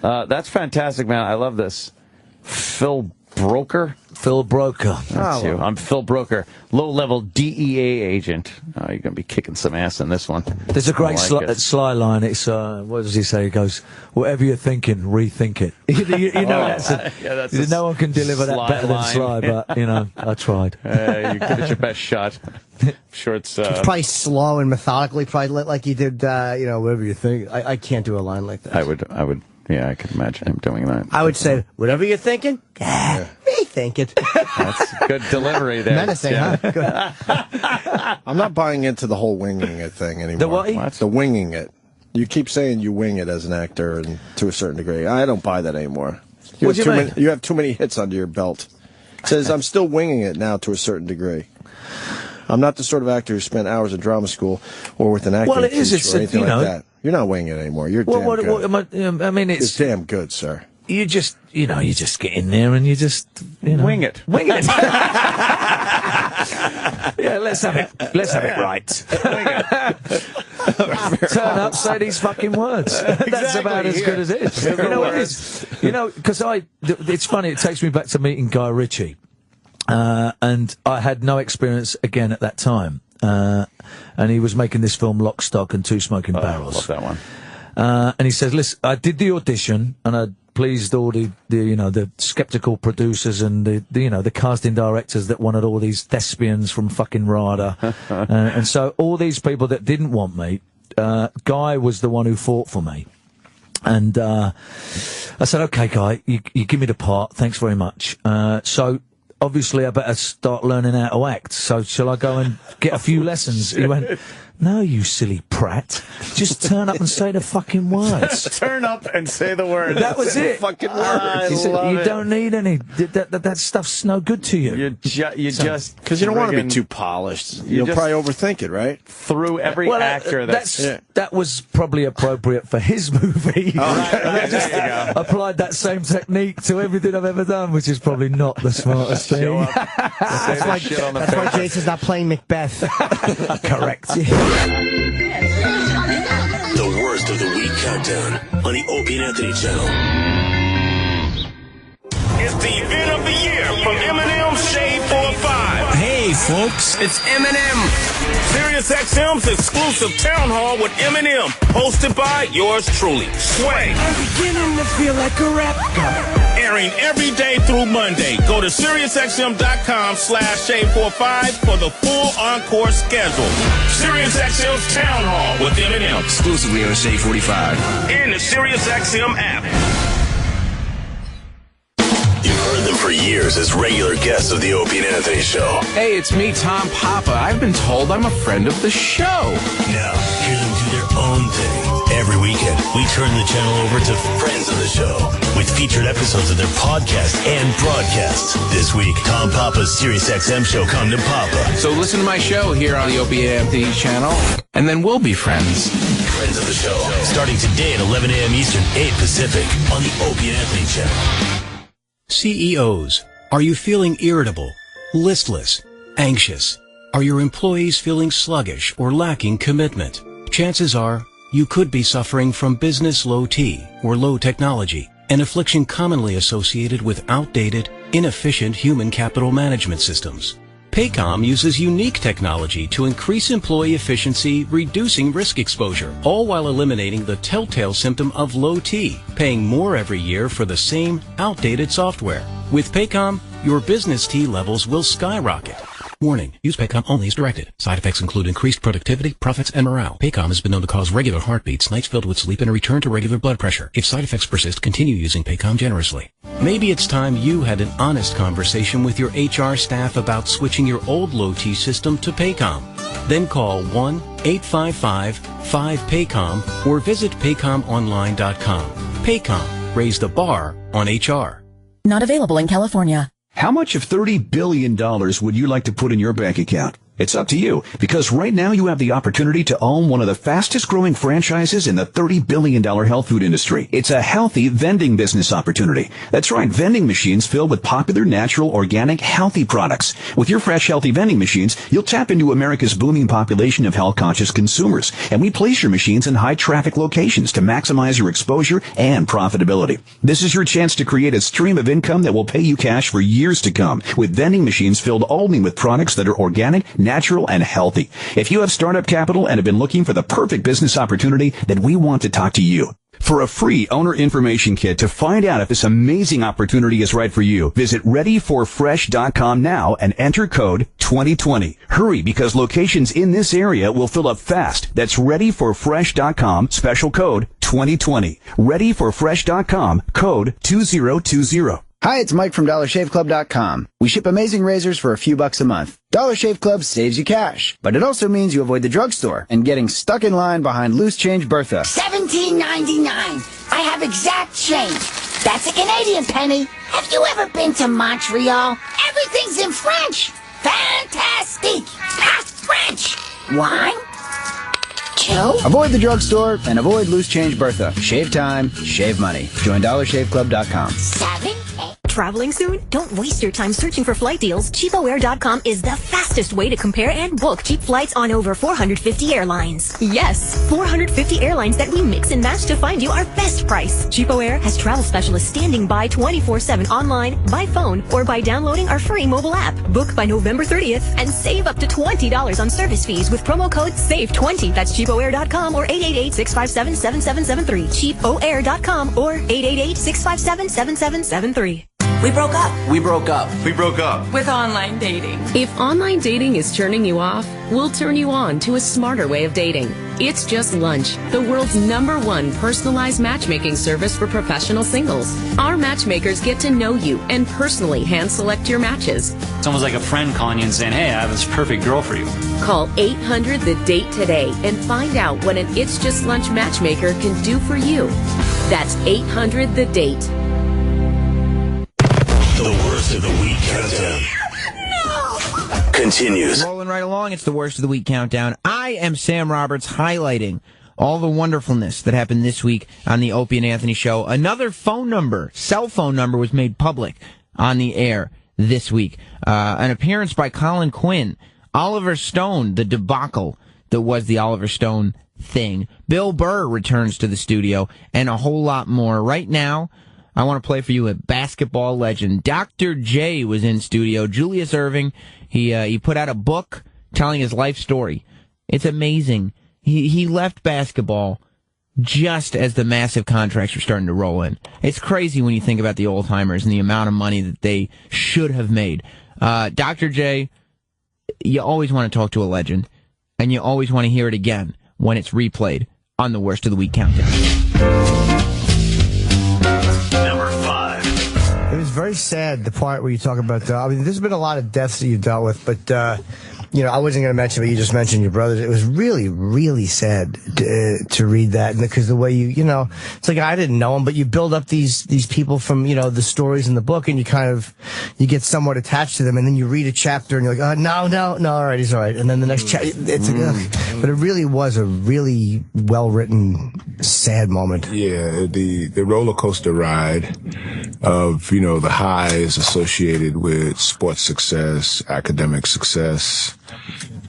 that's fantastic, man. I love this. Phil Broker? Phil Broker. That's you. I'm Phil Broker, low-level DEA agent. Oh, you're going to be kicking some ass in this one. There's a great Sly line. It's, what does he say? He goes, whatever you're thinking, rethink it. you know, no one can deliver that better than Sly, but, you know, I tried. You give it your best shot. I'm sure it's probably slow and methodically, probably like you did, you know, whatever you think. I can't do a line like that. I would. Yeah, I could imagine him doing that. I would say, whatever you're thinking, rethink it. That's good delivery there. Menacing, yeah. huh? Good. I'm not buying into the whole winging it thing anymore. The what? What? The winging it. You keep saying you wing it as an actor, and to a certain degree. I don't buy that anymore. You have too many hits under your belt. It says, I'm still winging it now to a certain degree. I'm not the sort of actor who spent hours at drama school or with an acting teacher or anything like that. You're not winging it anymore. You're damn good. I mean, it's damn good, sir. You just get in there and you just, wing it. Wing it. Yeah, let's have it right. Wing it. Turn up, say these fucking words. That's about as good as it is. You know what it is? You know, because it's funny, it takes me back to meeting Guy Ritchie. And I had no experience again at that time. And he was making this film Lock, Stock and Two Smoking Barrels. Love that one. And he says, listen, I did the audition and I pleased all the skeptical producers and the casting directors that wanted all these thespians from fucking RADA. And so all these people that didn't want me, Guy was the one who fought for me. And, I said, okay, Guy, you give me the part. Thanks very much. So, obviously, I better start learning how to act. So, shall I go and get a few lessons? He went, no, you silly prat. Just turn up and say the fucking words. Turn up and say the words. That was it. Fucking words. He said, you don't need any. That stuff's no good to you. Just because you don't want to be too polished. You'll probably overthink it, right? Through every actor that was probably appropriate for his movie. Right, there you go. Applied that same technique to everything I've ever done, which is probably not the smartest thing. That's why Jason's not playing Macbeth. Correct. The worst of the week countdown on the Opie and Anthony channel. It's the event of the year from Eminem's Shade 4-5. Hey, folks, it's Eminem. SiriusXM's exclusive town hall with Eminem, hosted by yours truly, Sway. I'm beginning to feel like a rap guy. Airing every day through Monday. Go to SiriusXM.com/Shade45 for the full encore schedule. SiriusXM's Town Hall with Eminem. Exclusively on Shade 45. And the SiriusXM app. You've heard them for years as regular guests of the Opie and Anthony Show. Hey, it's me, Tom Papa. I've been told I'm a friend of the show. Now, hear them do their own thing. Every weekend, we turn the channel over to friends of the show with featured episodes of their podcast and broadcasts. This week, Tom Papa's SiriusXM show, Come to Papa. So listen to my show here on the Opie and Anthony channel, and then we'll be friends. Friends of the show, starting today at 11 a.m. Eastern, 8 Pacific, on the Opie and Anthony channel. CEOs, are you feeling irritable, listless, anxious? Are your employees feeling sluggish or lacking commitment? Chances are you could be suffering from business low T or low technology, an affliction commonly associated with outdated, inefficient human capital management systems. Paycom uses unique technology to increase employee efficiency, reducing risk exposure, all while eliminating the telltale symptom of low T, paying more every year for the same outdated software. With Paycom, your business T levels will skyrocket. Warning, use Paycom only as directed. Side effects include increased productivity, profits, and morale. Paycom has been known to cause regular heartbeats, nights filled with sleep, and a return to regular blood pressure. If side effects persist, continue using Paycom generously. Maybe it's time you had an honest conversation with your HR staff about switching your old low-T system to Paycom. Then call 1-855-5-PAYCOM or visit paycomonline.com. Paycom, raise the bar on HR. Not available in California. How much of $30 billion would you like to put in your bank account? It's up to you, because right now you have the opportunity to own one of the fastest growing franchises in the $30 billion health food industry. It's a healthy vending business opportunity. That's right, vending machines filled with popular, natural, organic, healthy products. With your fresh, healthy vending machines, you'll tap into America's booming population of health-conscious consumers, and we place your machines in high-traffic locations to maximize your exposure and profitability. This is your chance to create a stream of income that will pay you cash for years to come, with vending machines filled only with products that are organic, natural, and healthy. If you have startup capital and have been looking for the perfect business opportunity, then we want to talk to you. For a free owner information kit to find out if this amazing opportunity is right for you, visit readyforfresh.com now and enter code 2020. Hurry, because locations in this area will fill up fast. That's readyforfresh.com, special code 2020. Readyforfresh.com, code 2020. Hi, it's Mike from DollarShaveClub.com. We ship amazing razors for a few bucks a month. Dollar Shave Club saves you cash, but it also means you avoid the drugstore and getting stuck in line behind loose change Bertha. $17.99. I have exact change. That's a Canadian penny. Have you ever been to Montreal? Everything's in French. Fantastique. Ah, French. Wine? Two? Avoid the drugstore and avoid loose change Bertha. Shave time, shave money. Join DollarShaveClub.com. 7, 8. Traveling soon? Don't waste your time searching for flight deals. CheapOair.com is the fastest way to compare and book cheap flights on over 450 airlines. Yes, 450 airlines that we mix and match to find you our best price. CheapOair has travel specialists standing by 24/7 online, by phone, or by downloading our free mobile app. Book by November 30th and save up to $20 on service fees with promo code SAVE20. That's CheapOair.com or 888-657-7773. CheapOair.com or 888-657-7773. We broke up. We broke up. We broke up. With online dating. If online dating is turning you off, we'll turn you on to a smarter way of dating. It's Just Lunch, the world's #1 personalized matchmaking service for professional singles. Our matchmakers get to know you and personally hand-select your matches. It's almost like a friend calling you and saying, hey, I have this perfect girl for you. Call 800-THE-DATE today and find out what an It's Just Lunch matchmaker can do for you. That's 800-THE-DATE. The worst of the week countdown continues. Rolling right along, it's the worst of the week countdown. I am Sam Roberts, highlighting all the wonderfulness that happened this week on the Opie and Anthony show. Another phone number, cell phone number, was made public on the air this week. An appearance by Colin Quinn, Oliver Stone, the debacle that was the Oliver Stone thing. Bill Burr returns to the studio, and a whole lot more. Right now, I want to play for you a basketball legend. Dr. J was in studio. Julius Erving, he put out a book telling his life story. It's amazing. He left basketball just as the massive contracts were starting to roll in. It's crazy when you think about the old timers and the amount of money that they should have made. Dr. J, you always want to talk to a legend, and you always want to hear it again when it's replayed on the Worst of the Week countdown. It was very sad, the part where you talk about, I mean, there's been a lot of deaths that you've dealt with, but, I wasn't going to mention, but you just mentioned your brothers. It was really, really sad to read that, because the way it's like I didn't know them, but you build up these people from, the stories in the book, and you get somewhat attached to them, and then you read a chapter, and you're like, oh, no, all right, he's all right. And then the next chapter, it's but it really was a really well-written, sad moment. Yeah, the roller coaster ride of, the highs associated with sports success, academic success,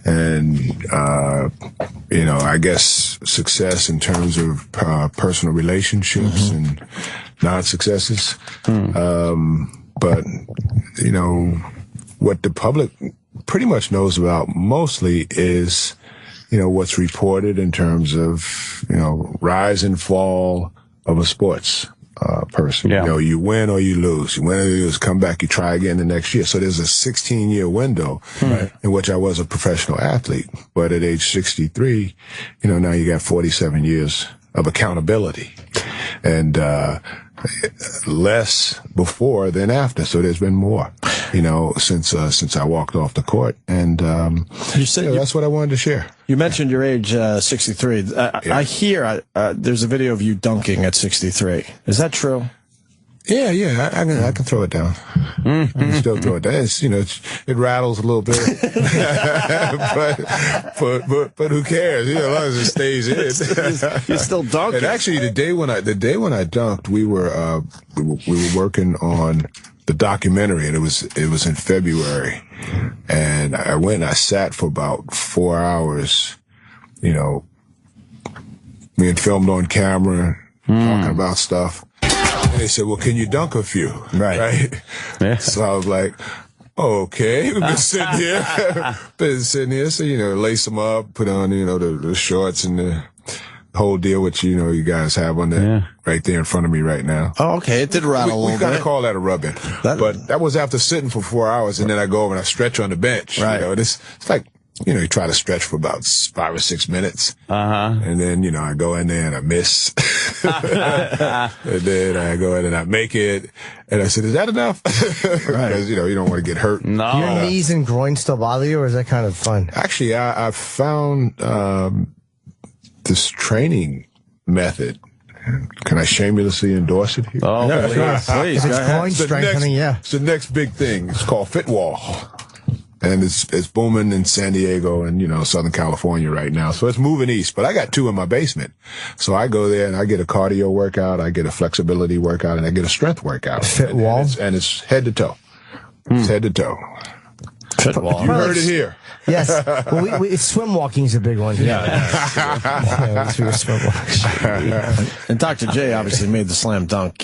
and, I guess success in terms of personal relationships and non-successes. But, what the public pretty much knows about mostly is, what's reported in terms of, rise and fall of a sports person. Yeah. You win or you lose. You win or you lose, come back, you try again the next year. So there's a 16-year window in which I was a professional athlete. But at age 63, now you got 47 years of accountability. And less before than after. So there's been more, since I walked off the court. And you said that's what I wanted to share. You mentioned your age, 63. I hear there's a video of you dunking at 63. Is that true? Yeah, I can throw it down. I can still throw it down. It's, it rattles a little bit, but who cares? As long as it stays in. You're still dunking. And actually, the day when I dunked, we were working on the documentary, and it was in February, and I went and I sat for about 4 hours, being filmed on camera, talking about stuff. And they said, well, can you dunk a few? Right? Yeah. So I was like, oh, okay. We've been sitting here. So, lace them up, put on, the shorts and the whole deal, which, you guys have on there, right there in front of me right now. Oh, okay. It did rattle a little bit. We kind of call that a rub-in. But that was after sitting for 4 hours, and then I go over and I stretch on the bench. Right. It's like, you try to stretch for about 5 or 6 minutes. And then, I go in there and I miss. And then I go in and I make it. And I said, is that enough? Because, you don't want to get hurt. No. Do your knees and groin still bother you, or is that kind of fun? Actually, I found this training method. Can I shamelessly endorse it here? Oh, please. It's groin strengthening, It's the next big thing. It's called Fitwall. And it's booming in San Diego and, Southern California right now. So it's moving east. But I got 2 in my basement. So I go there and I get a cardio workout, I get a flexibility workout, and I get a strength workout. Fitwall? And it's head to toe. It's head to toe. Fitwall. You heard it here. Yes. Well, swim walking is a big one. Swim walking. And Dr. J obviously made the slam dunk,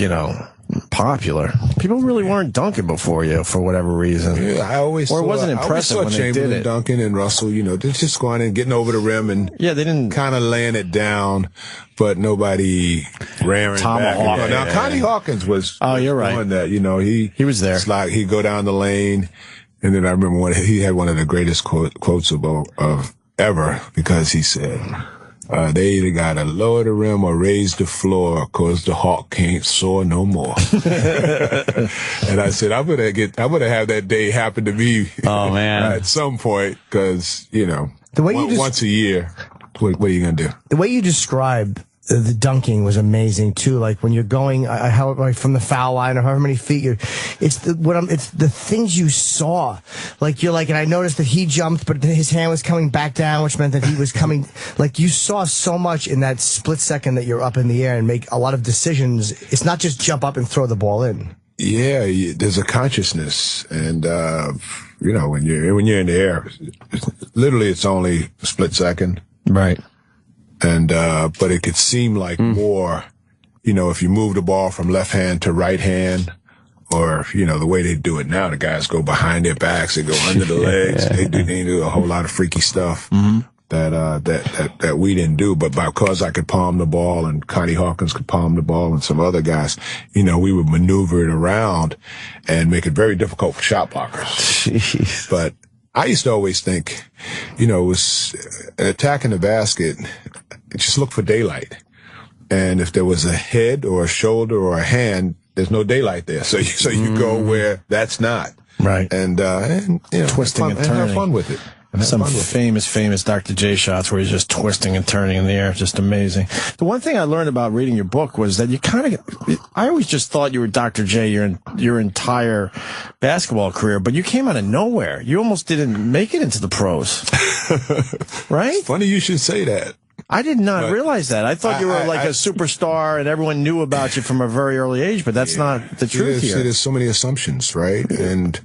popular. People really weren't dunking before you for whatever reason. Yeah, I always saw, it wasn't impressive when they did it. Dunking and Russell, they're just going and getting over the rim and they didn't kind of laying it down, but nobody ran back. Now Connie Hawkins was you're right. doing that. He was there. It's like he'd go down the lane, and then I remember he had one of the greatest quotes of ever, because he said, they either got to lower the rim or raise the floor, cause the hawk can't soar no more. And I said, I'm gonna have that day happen to me. Oh man, at some point, cause once a year. What are you gonna do? The way you describe the dunking was amazing too. Like when you're going, from the foul line or however many feet it's the things you saw. Like and I noticed that he jumped, but his hand was coming back down, which meant that he was coming. Like you saw so much in that split second that you're up in the air and make a lot of decisions. It's not just jump up and throw the ball in. Yeah, there's a consciousness, and when you're in the air, literally it's only a split second. Right. And, but it could seem like more, if you move the ball from left hand to right hand, or, the way they do it now, the guys go behind their backs, they go under the legs, they do a whole lot of freaky stuff that we didn't do. But because I could palm the ball and Connie Hawkins could palm the ball and some other guys, we would maneuver it around and make it very difficult for shot blockers. Jeez. But I used to always think, it was attacking the basket, just look for daylight. And if there was a head or a shoulder or a hand, there's no daylight there. So you go where that's not. Right. And twisting and turning. Have fun with it. Some famous Dr. J shots where he's just twisting and turning in the air. Just amazing. The one thing I learned about reading your book was that I always just thought you were Dr. J your entire basketball career, but you came out of nowhere. You almost didn't make it into the pros. Right? It's funny you should say that. I did not realize that. I thought you were like a superstar and everyone knew about you from a very early age, but that's not the truth here. There's so many assumptions, right? And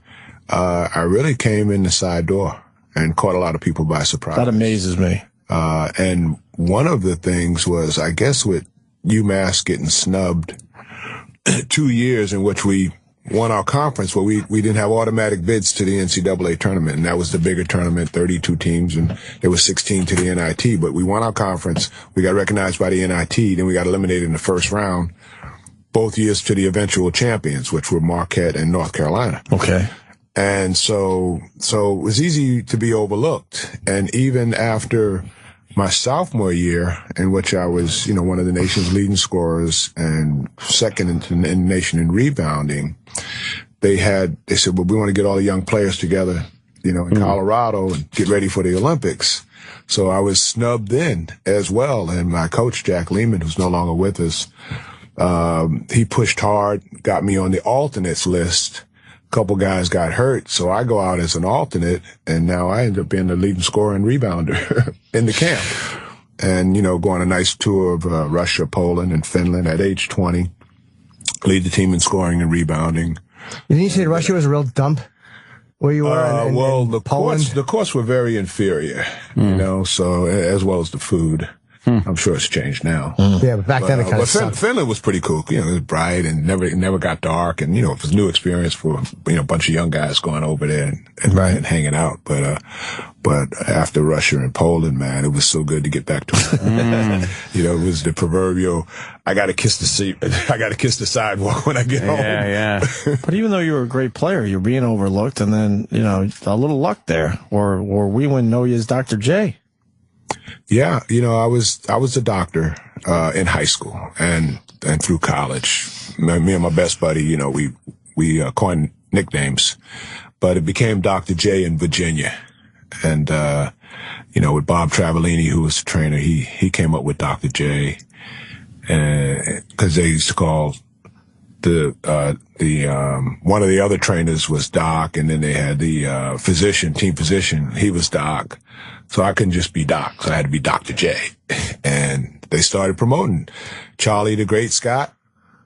I really came in the side door and caught a lot of people by surprise. That amazes me. And one of the things was, I guess, with UMass getting snubbed 2 years in which we won our conference, where we didn't have automatic bids to the NCAA tournament, and that was the bigger tournament, 32 teams, and there was 16 to the NIT. But we won our conference, we got recognized by the NIT, then we got eliminated in the first round, both years to the eventual champions, which were Marquette and North Carolina. Okay. And so it was easy to be overlooked. And even after my sophomore year, in which I was, one of the nation's leading scorers and second in the nation in rebounding, they said, well, we want to get all the young players together, in Colorado and get ready for the Olympics. So I was snubbed in as well. And my coach, Jack Lehman, who's no longer with us, He pushed hard, got me on the alternates list. A couple guys got hurt, so I go out as an alternate, and now I end up being the leading scorer and rebounder in the camp. And, go on a nice tour of Russia, Poland, and Finland at age 20. Lead the team in scoring and rebounding. Didn't you say Russia was a real dump? Where you were? The courts were very inferior, so as well as the food. I'm sure it's changed now. Yeah, but back then it kind of sucked. Finland was pretty cool. It was bright and never got dark, and it was a new experience for a bunch of young guys going over there and hanging out. But after Russia and Poland, man, it was so good to get back to it. It was the proverbial, I got to kiss the seat, I got to kiss the sidewalk when I get home. Yeah. But even though you were a great player, you're being overlooked, and then a little luck there, or we wouldn't know you as Dr. J. Yeah, I was a doctor in high school and through college. Me and my best buddy, we coined nicknames, but it became Dr. J in Virginia. And with Bob Travellini, who was the trainer, he came up with Dr. J, because they used to call the one of the other trainers was Doc, and then they had the team physician, he was Doc. So I couldn't just be Doc, so I had to be Dr. J. And they started promoting Charlie the Great Scott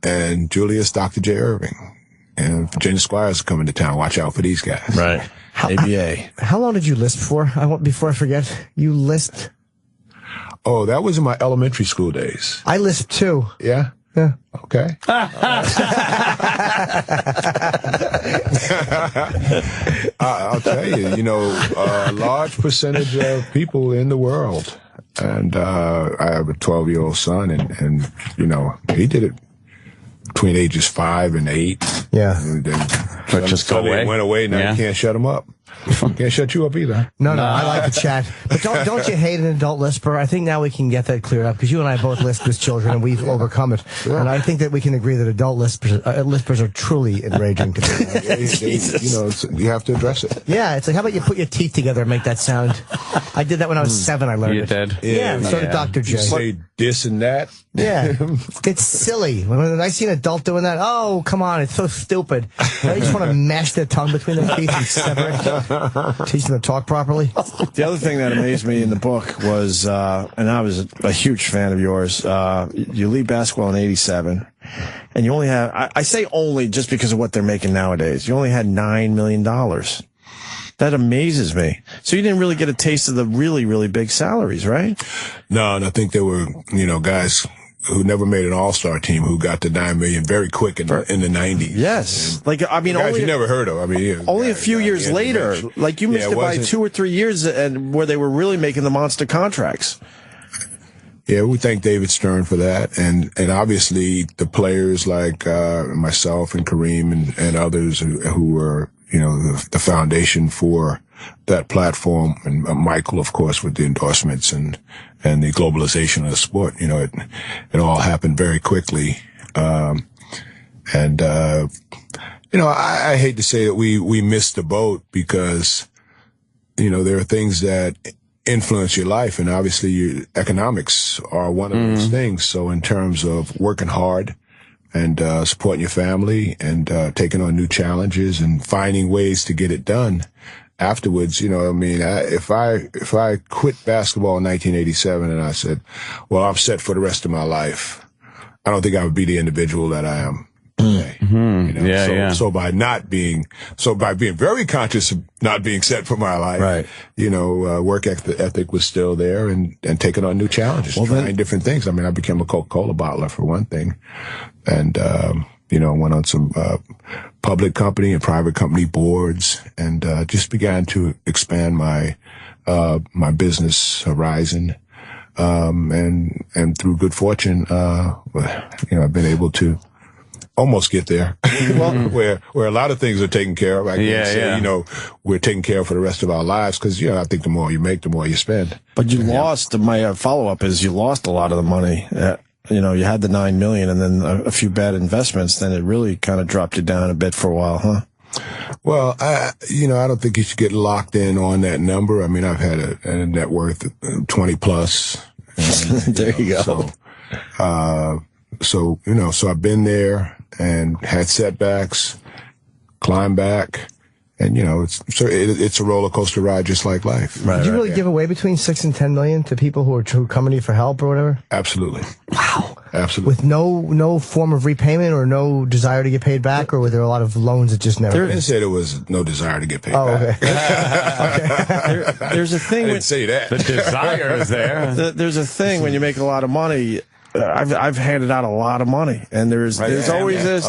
and Julius Dr. J. Erving. And Virginia Squires are coming to town. Watch out for these guys. Right. ABA. How long did you lisp for? Before I forget, you lisped? Oh, that was in my elementary school days. I lisped too. Yeah? Yeah. Okay. I'll tell you, a large percentage of people in the world, and I have a 12-year-old son, and he did it between ages 5 and 8. Yeah. And then just go away. It went away. Now you can't shut him up. Can't shut you up either. No, I like to chat. But don't you hate an adult lisper? I think now we can get that cleared up, because you and I both lisp as children, and we've overcome it. Yeah. And I think that we can agree that adult lispers are truly enraging to me. You have to address it. Yeah, it's like, how about you put your teeth together and make that sound? I did that when I was 7. I learned you it. Did? Yeah, so did Dr. J. You say this and that. Yeah, it's silly. When I see an adult doing that, oh, come on, it's so stupid. I just want to mash their tongue between their teeth and sever it. Teach them to talk properly. The other thing that amazed me in the book was, and I was a huge fan of yours, you leave basketball in 87, and you only have, I say only just because of what they're making nowadays, you only had $9 million. That amazes me. So you didn't really get a taste of the really, really big salaries, right? No, and I think there were, guys who never made an all-star team who got to $9 million very quick in the 90s. Yes. And guys only you never heard of. Only a few years later. Like, you missed it by 2 or 3 years, and where they were really making the monster contracts. Yeah, we thank David Stern for that. And obviously the players like myself and Kareem and others who were, the foundation for that platform, and Michael, of course, with the endorsements and the globalization of the sport. It all happened very quickly. I hate to say that we missed the boat, because, there are things that influence your life, and obviously your economics are one of those things. So in terms of working hard and supporting your family and taking on new challenges and finding ways to get it done afterwards, if I quit basketball in 1987 and I said, well, I'm set for the rest of my life, I don't think I would be the individual that I am today. So by being very conscious of not being set for my life, right. Work ethic was still there, and taking on new challenges, trying different things. I became a Coca-Cola bottler for one thing, and went on some public company and private company boards, and just began to expand my business horizon. And through good fortune, I've been able to almost get there. where a lot of things are taken care of. I can't say, we're taken care of for the rest of our lives, because, I think the more you make, the more you spend. But you lost, my follow-up is you lost a lot of the money. You had the $9 million and then a few bad investments, then it really kind of dropped you down a bit for a while, huh? Well, I don't think you should get locked in on that number. I've had a net worth of 20 plus. There you go. So, so I've been there and had setbacks, climbed back. And, it's a roller coaster ride just like life. Did you really give away between $6 and $10 million to people who are coming to you for help or whatever? Absolutely. Wow. Absolutely. With no form of repayment or no desire to get paid back, or were there a lot of loans that just never... I didn't say there was no desire to get paid back. Okay. There's a thing... I didn't say that. The desire is there. There's a thing when you make a lot of money... I've handed out a lot of money, and there's always this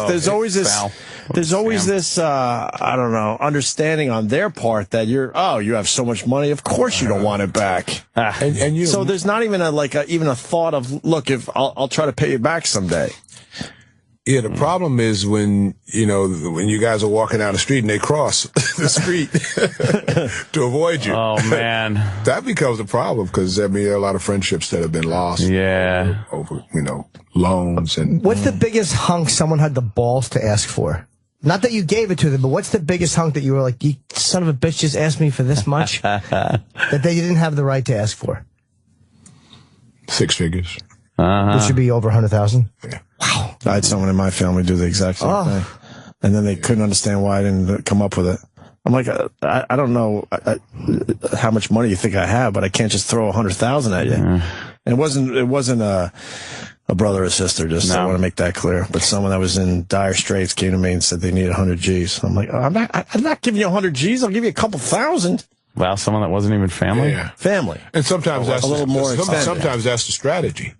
I don't know, understanding on their part that you have so much money, of course you don't want it back. And so there's not even even a thought of, look, if I'll try to pay you back someday. Yeah, the problem is when you guys are walking down the street and they cross the street to avoid you. Oh, man. That becomes a problem because, there are a lot of friendships that have been lost. Yeah. Over loans and... What's the biggest hunk someone had the balls to ask for? Not that you gave it to them, but what's the biggest hunk that you were like, you son of a bitch just asked me for this much? that they didn't have the right to ask for? 6 figures. Which should be over 100,000. Yeah. Wow. I had someone in my family do the exact same thing. And then they couldn't understand why I didn't come up with it. I'm like, I don't know how much money you think I have, but I can't just throw 100,000 at you. And it wasn't a brother or sister, I want to make that clear. But someone that was in dire straits came to me and said they need 100 G's. I'm like, I'm not giving you 100 G's. I'll give you a couple thousand. Wow, someone that wasn't even family? Yeah. Family. And sometimes that's a little more extended. Sometimes that's the strategy.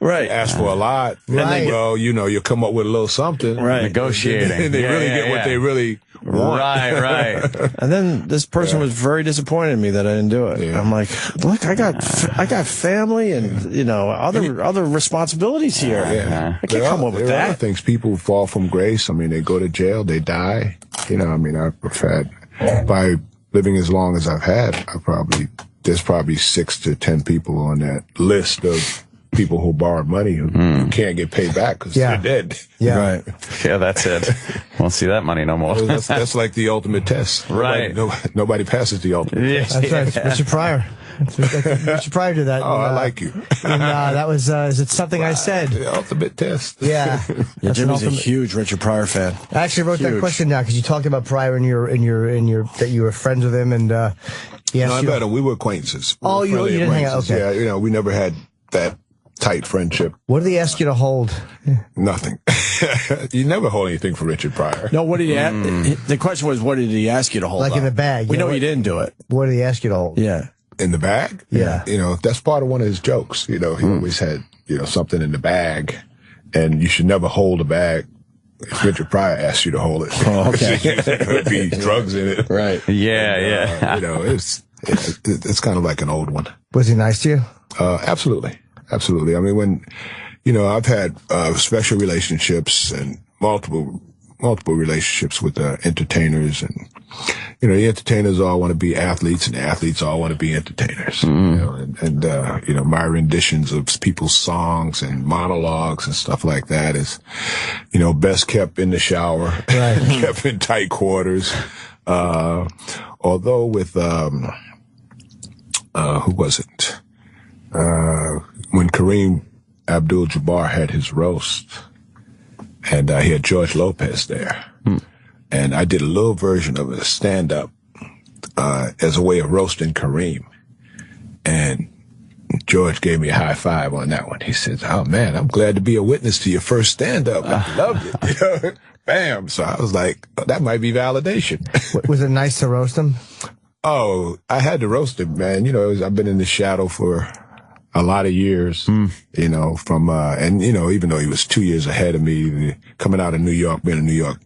Right. Ask for a lot. Right. And then, you'll come up with a little something. Right. Negotiating. And they really get what they really want. Right. And then this person was very disappointed in me that I didn't do it. Yeah. I'm like, look, I got family and, other responsibilities here. Yeah. I can't come up with there that. Are other things. People fall from grace. They go to jail, they die. I've had, by living as long as I've had, there's probably 6 to 10 people on that list of people who borrowed money who can't get paid back because they're dead. Yeah. Right. Yeah, that's it. Won't see that money no more. That's like the ultimate test. Right. Nobody passes the ultimate test. That's right. Richard Pryor. Richard Pryor did that. Oh, I like you. And that was, is it something I said? The ultimate test. Yeah. Jimmy's a huge Richard Pryor fan. I actually wrote that question down because you talked about Pryor in your that you were friends with him and yes. No, I met him. We were acquaintances. You didn't hang out. Okay. Yeah, we never had that tight friendship. What did he ask you to hold? Nothing. You never hold anything for Richard Pryor. No, what did he ask? The question was, what did he ask you to hold? Like in the bag. We know you didn't do it. What did he ask you to hold? Yeah. In the bag? Yeah. That's part of one of his jokes. He always had, something in the bag, and you should never hold a bag if Richard Pryor asks you to hold it. Oh, okay. There would be drugs in it. Right. Yeah. It's kind of like an old one. Was he nice to you? Absolutely. Absolutely. When, I've had special relationships and multiple relationships with entertainers, and the entertainers all want to be athletes, and the athletes all want to be entertainers. My renditions of people's songs and monologues and stuff like that is, best kept in the shower, right. Kept in tight quarters. Although with who was it? When Kareem Abdul-Jabbar had his roast, and he had George Lopez there. And I did a little version of a stand-up as a way of roasting Kareem. And George gave me a high five on that one. He said, "Oh, man, I'm glad to be a witness to your first stand-up. I loved it." Bam. So I was like, that might be validation. Was it nice to roast him? Oh, I had to roast him, man. I've been in the shadow for a lot of years, from, even though he was 2 years ahead of me, coming out of New York, being a New York,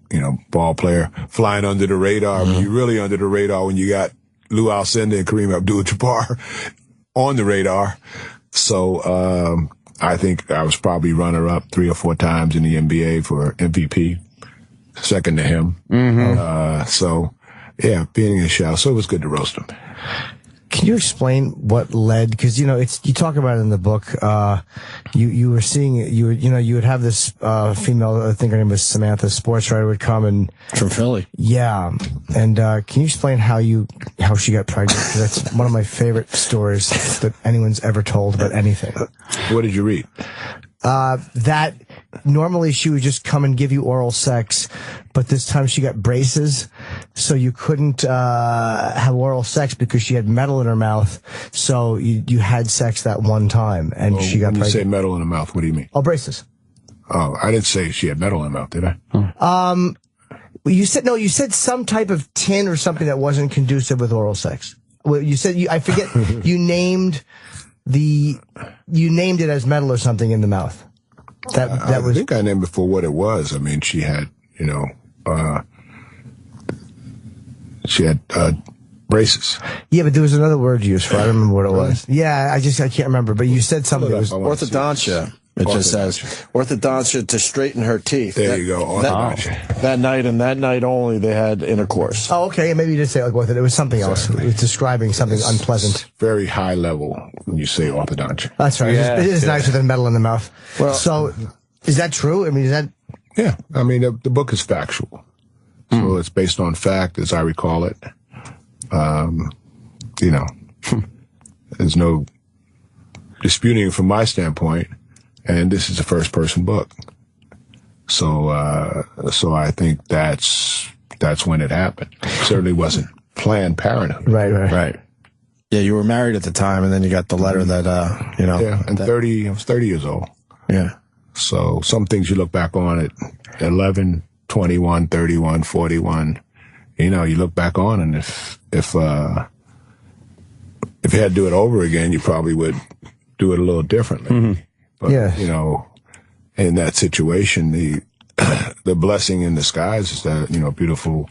ball player, flying under the radar. Mm-hmm. You're really under the radar when you got Lou Alcindor and Kareem Abdul-Jabbar on the radar. So, I think I was probably runner-up 3 or 4 times in the NBA for MVP, second to him. Mm-hmm. Being in the shadow. So it was good to roast him. Can you explain what led? Because you talk about it in the book. You were seeing you would have this female, I think her name was Samantha, sports writer, would come and from Philly. Yeah, and can you explain how she got pregnant? Because that's one of my favorite stories that anyone's ever told about anything. What did you read? That normally she would just come and give you oral sex, but this time she got braces, so you couldn't have oral sex because she had metal in her mouth. So you had sex that one time, and she got When you pregnant. say metal in the mouth, what do you mean? Oh, braces. Oh, I didn't say she had metal in her mouth, did I? You said some type of tin or something that wasn't conducive with oral sex. Well, you said I forget. you named it as metal or something in the mouth. I think I named it for what it was. I mean, she had, braces. Yeah, but there was another word used for it. I don't remember what it was. Yeah, I can't remember. But you said something. It was orthodontia. It just says orthodontia to straighten her teeth. There you go. Orthodontia. That night and that night only, they had intercourse. Oh, okay. Maybe you did say it was something else. It was describing something unpleasant. Very high level when you say orthodontia. That's right. It is nicer than metal in the mouth. Well, so is that true? I mean, is that? Yeah. I mean, the book is factual, so it's based on fact, as I recall it. There's no disputing from my standpoint. And this is a first-person book, so I think that's when it happened. It certainly wasn't Planned Parenthood. Right. Yeah, you were married at the time, and then you got the letter that Yeah, and I was 30 years old. Yeah. So some things you look back on at 11, 21, 31, 41. You look back on, and if you had to do it over again, you probably would do it a little differently. Mm-hmm. But, in that situation, the blessing in disguise is that, beautiful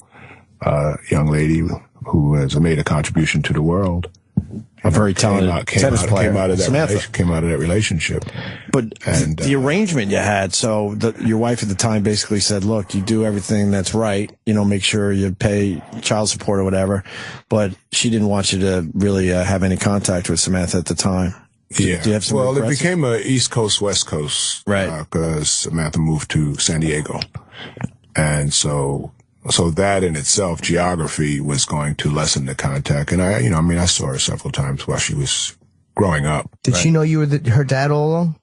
young lady who has made a contribution to the world. A very talented tennis player. Samantha. Came out of that relationship. But the arrangement you had, so your wife at the time basically said, look, you do everything that's right, make sure you pay child support or whatever, but she didn't want you to really have any contact with Samantha at the time. Yeah. Do you have some regrets? It became a East Coast, West Coast. Right. Because Samantha moved to San Diego. And so that in itself, geography was going to lessen the contact. And I saw her several times while she was growing up. Did she know you were her dad all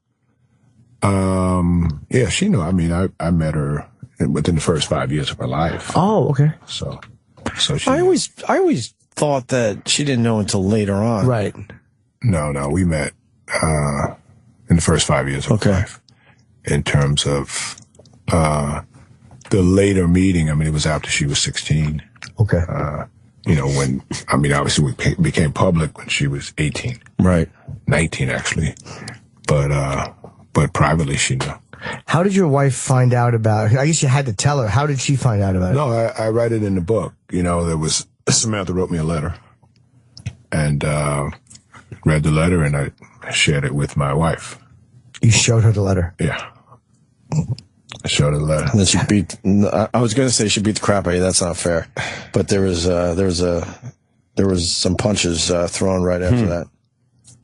along? Yeah, she knew. I mean, I met her within the first 5 years of her life. Oh, okay. So she. I always thought that she didn't know until later on. Right. No, we met in the first 5 years of her life. In terms of the later meeting, I mean, it was after she was 16. Okay. Obviously we became public when she was 18. Right. 19, actually. But privately she knew. How did your wife find out about it? I guess you had to tell her. How did she find out about it? No, I write it in the book. Samantha wrote me a letter. And read the letter, and I shared it with my wife. You showed her the letter? Yeah. I showed her the letter. And then she I was going to say she beat the crap out of you. That's not fair. But there was some punches thrown right after that.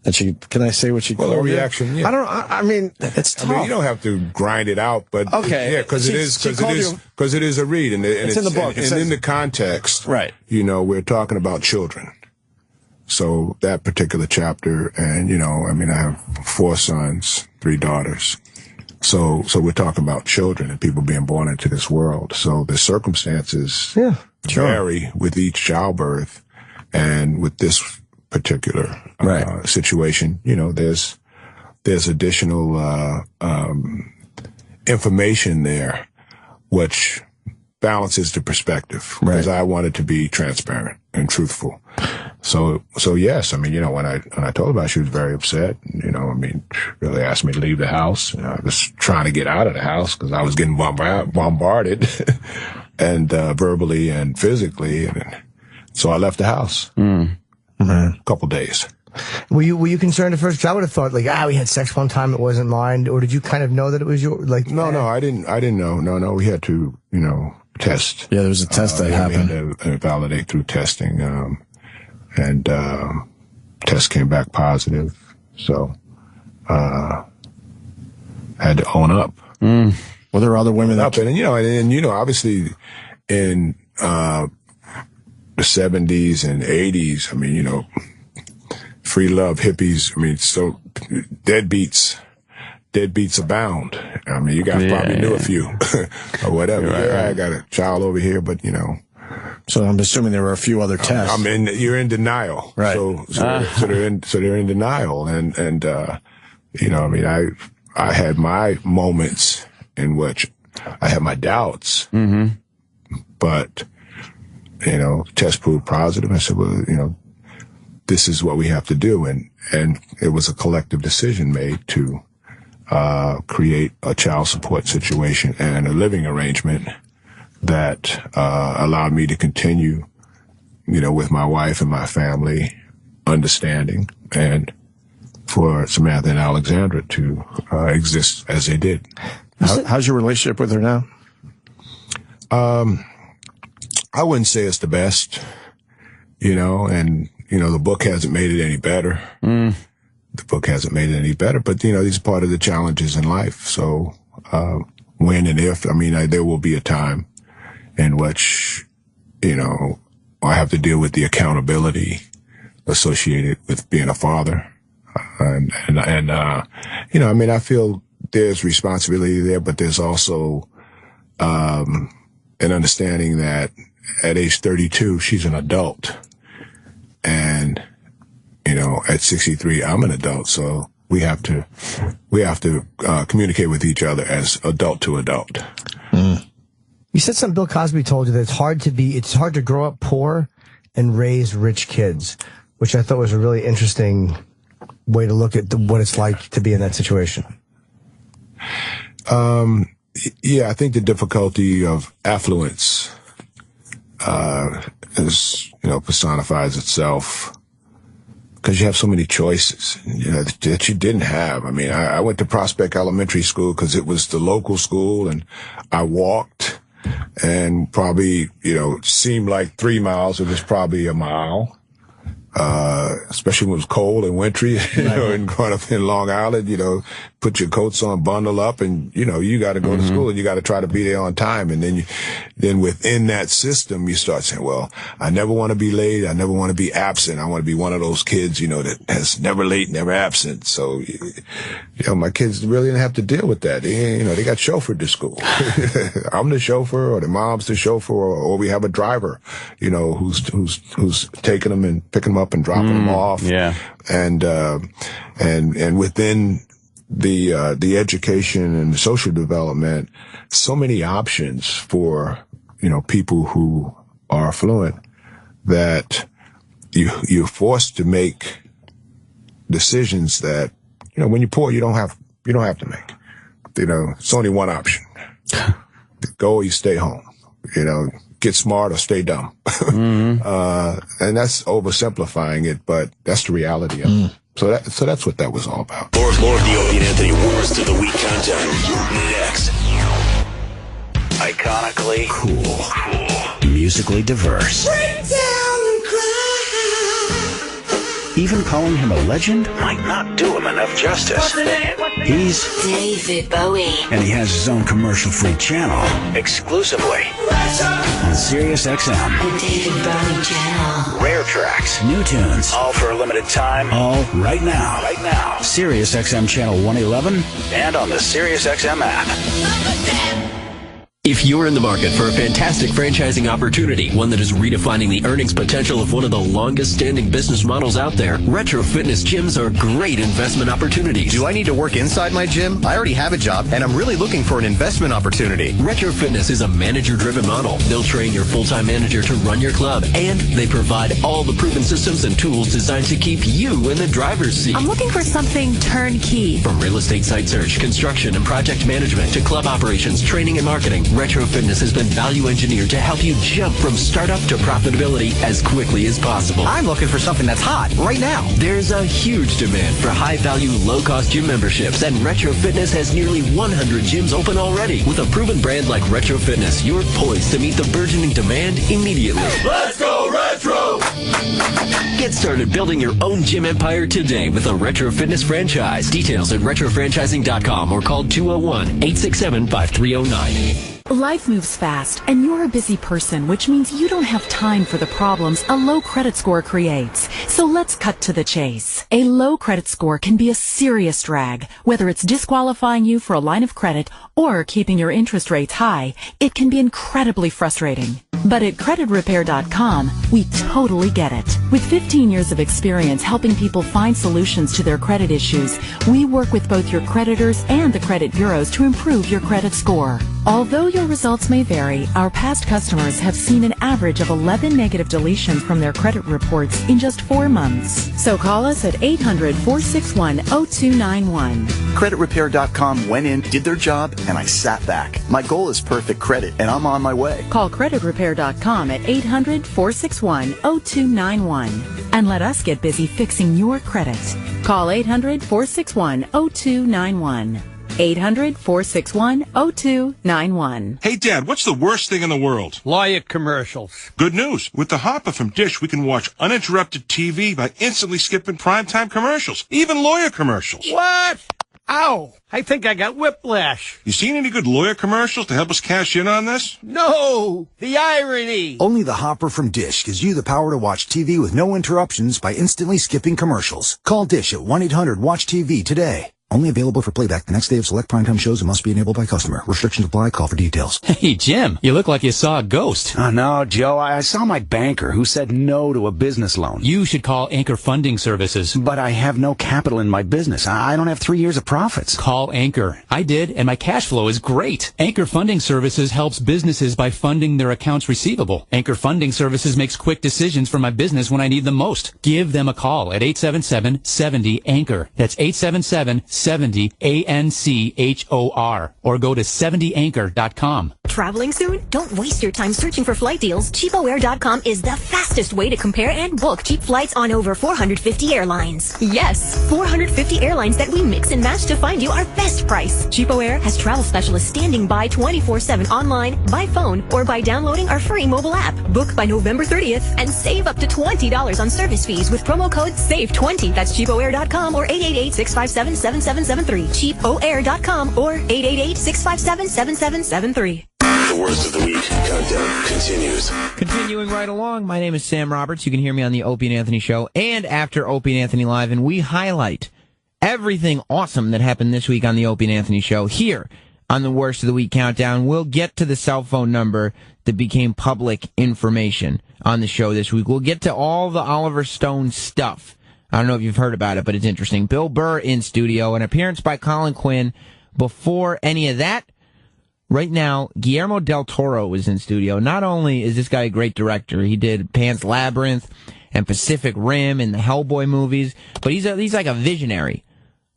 And can I say what she called a reaction, yeah. I mean, it's tough. I mean, you don't have to grind it out, but okay. Yeah, because it is a read, and it's in the book. And in the context, right. We're talking about children. So that particular chapter, and I have 4 sons, 3 daughters. So we're talking about children and people being born into this world. So the circumstances vary with each childbirth, and with this particular situation, there's additional information there, which balances the perspective, because I wanted to be transparent and truthful. So yes, I mean, when I told her about it, she was very upset. Really asked me to leave the house. I was trying to get out of the house because I was getting bombarded, and verbally and physically. And so I left the house. A couple days. Were you concerned at first? I would have thought we had sex one time, it wasn't mine, or did you kind of know that it was your No, I didn't know. No, we had to test. Yeah, there was a test that happened. We had to validate through testing, and test came back positive. So I had to own up. Well, there were other women that and obviously in the 70s and 80s, I mean, free love, hippies, I mean, so deadbeats abound. I mean, you guys probably knew a few or whatever. Right. I got a child over here, but So I'm assuming there were a few other tests. You're in denial, right? So they're in denial, and I had my moments in which I had my doubts, but test proved positive. I said, well, this is what we have to do, and it was a collective decision made to create a child support situation and a living arrangement that allowed me to continue, with my wife and my family, understanding, and for Samantha and Alexandra to exist as they did. How's your relationship with her now? I wouldn't say it's the best, and the book hasn't made it any better. The book hasn't made it any better, but these are part of the challenges in life. So when and if, there will be a time in which, I have to deal with the accountability associated with being a father. I feel there's responsibility there, but there's also an understanding that at age 32, she's an adult. And, at 63, I'm an adult. So we have to communicate with each other as adult to adult. You said something Bill Cosby told you that it's hard to grow up poor and raise rich kids, which I thought was a really interesting way to look at what it's like to be in that situation. Yeah, I think the difficulty of affluence personifies itself because you have so many choices that you didn't have. I went to Prospect Elementary School because it was the local school, and I walked, and probably, seemed like 3 miles. It was probably a mile. Especially when it was cold and wintry, and growing up in Long Island, put your coats on, bundle up, and, you got to go to school and you got to try to be there on time. And then within that system, you start saying, well, I never want to be late. I never want to be absent. I want to be one of those kids, that has never late, never absent. So, my kids really didn't have to deal with that. They got chauffeured to school. I'm the chauffeur, or the mom's the chauffeur, or we have a driver, who's taking them and picking them up and dropping them off. Yeah. And within the education and social development, so many options for, people who are affluent that you're forced to make decisions that, when you're poor, you don't have to make. It's only one option. Go or you stay home. Get smart or stay dumb. And that's oversimplifying it, but that's the reality of it. So that's what that was all about. More of the Opie and Anthony Worst of the Week countdown. Next. Iconically cool. Musically diverse. Break down and cry. Even calling him a legend might not do him enough justice. He's David Bowie. And he has his own commercial-free channel exclusively on Sirius XM. The David Bowie Channel. Rare tracks, new tunes, all for a limited time, all right now. Right now. Sirius XM Channel 111 and on the Sirius XM app. If you're in the market for a fantastic franchising opportunity, one that is redefining the earnings potential of one of the longest-standing business models out there, Retro Fitness gyms are great investment opportunities. Do I need to work inside my gym? I already have a job, and I'm really looking for an investment opportunity. Retro Fitness is a manager-driven model. They'll train your full-time manager to run your club, and they provide all the proven systems and tools designed to keep you in the driver's seat. I'm looking for something turnkey. From real estate site search, construction, and project management to club operations, training, and marketing, Retro Fitness has been value engineered to help you jump from startup to profitability as quickly as possible. I'm looking for something that's hot right now. There's a huge demand for high-value, low-cost gym memberships, and Retro Fitness has nearly 100 gyms open already. With a proven brand like Retro Fitness, you're poised to meet the burgeoning demand immediately. Let's go Retro! Get started building your own gym empire today with a Retro Fitness franchise. Details at retrofranchising.com or call 201-867-5309. Life moves fast, and you're a busy person, which means you don't have time for the problems a low credit score creates. So let's cut to the chase. A low credit score can be a serious drag. Whether it's disqualifying you for a line of credit or keeping your interest rates high, it can be incredibly frustrating. But at CreditRepair.com, we totally get it. With 15 years of experience helping people find solutions to their credit issues, we work with both your creditors and the credit bureaus to improve your credit score. Although your results may vary, our past customers have seen an average of 11 negative deletions from their credit reports in just 4 months. So call us at 800-461-0291. CreditRepair.com went in, did their job, and I sat back. My goal is perfect credit, and I'm on my way. Call CreditRepair.com at 800-461-0291 and let us get busy fixing your credit. Call 800-461-0291. 800-461-0291. Hey, Dad, what's the worst thing in the world? Lawyer commercials. Good news. With the Hopper from Dish, we can watch uninterrupted TV by instantly skipping primetime commercials, even lawyer commercials. What? Ow! I think I got whiplash. You seen any good lawyer commercials to help us cash in on this? No! The irony! Only the Hopper from Dish gives you the power to watch TV with no interruptions by instantly skipping commercials. Call Dish at 1-800-WATCH-TV today. Only available for playback the next day of select primetime shows and must be enabled by customer. Restrictions apply. Call for details. Hey, Jim, you look like you saw a ghost. Oh, no, Joe. I saw my banker who said no to a business loan. You should call Anchor Funding Services. But I have no capital in my business. I don't have 3 years of profits. Call Anchor. I did, and my cash flow is great. Anchor Funding Services helps businesses by funding their accounts receivable. Anchor Funding Services makes quick decisions for my business when I need them most. Give them a call at 877-70-ANCHOR. That's 877-70-ANCHOR, or go to 70anchor.com. Traveling soon? Don't waste your time searching for flight deals. CheapOair.com is the fastest way to compare and book cheap flights on over 450 airlines. Yes, 450 airlines that we mix and match to find you our best price. CheapOair has travel specialists standing by 24/7 online, by phone, or by downloading our free mobile app. Book by November 30th and save up to $20 on service fees with promo code SAVE20. That's CheapOair.com or 888-657-7773. CheapOair.com or 888-657-7773. The worst of the week countdown continues. Continuing right along, my name is Sam Roberts. You can hear me on the Opie and Anthony Show and after Opie and Anthony Live, and we highlight everything awesome that happened this week on the Opie and Anthony Show here on the worst of the week countdown. We'll get to the cell phone number that became public information on the show this week. We'll get to all the Oliver Stone stuff. I don't know if you've heard about it, but it's interesting. Bill Burr in studio, an appearance by Colin Quinn. Before any of that, right now, Guillermo del Toro is in studio. Not only is this guy a great director, he did Pan's Labyrinth and Pacific Rim and the Hellboy movies, but he's like a visionary.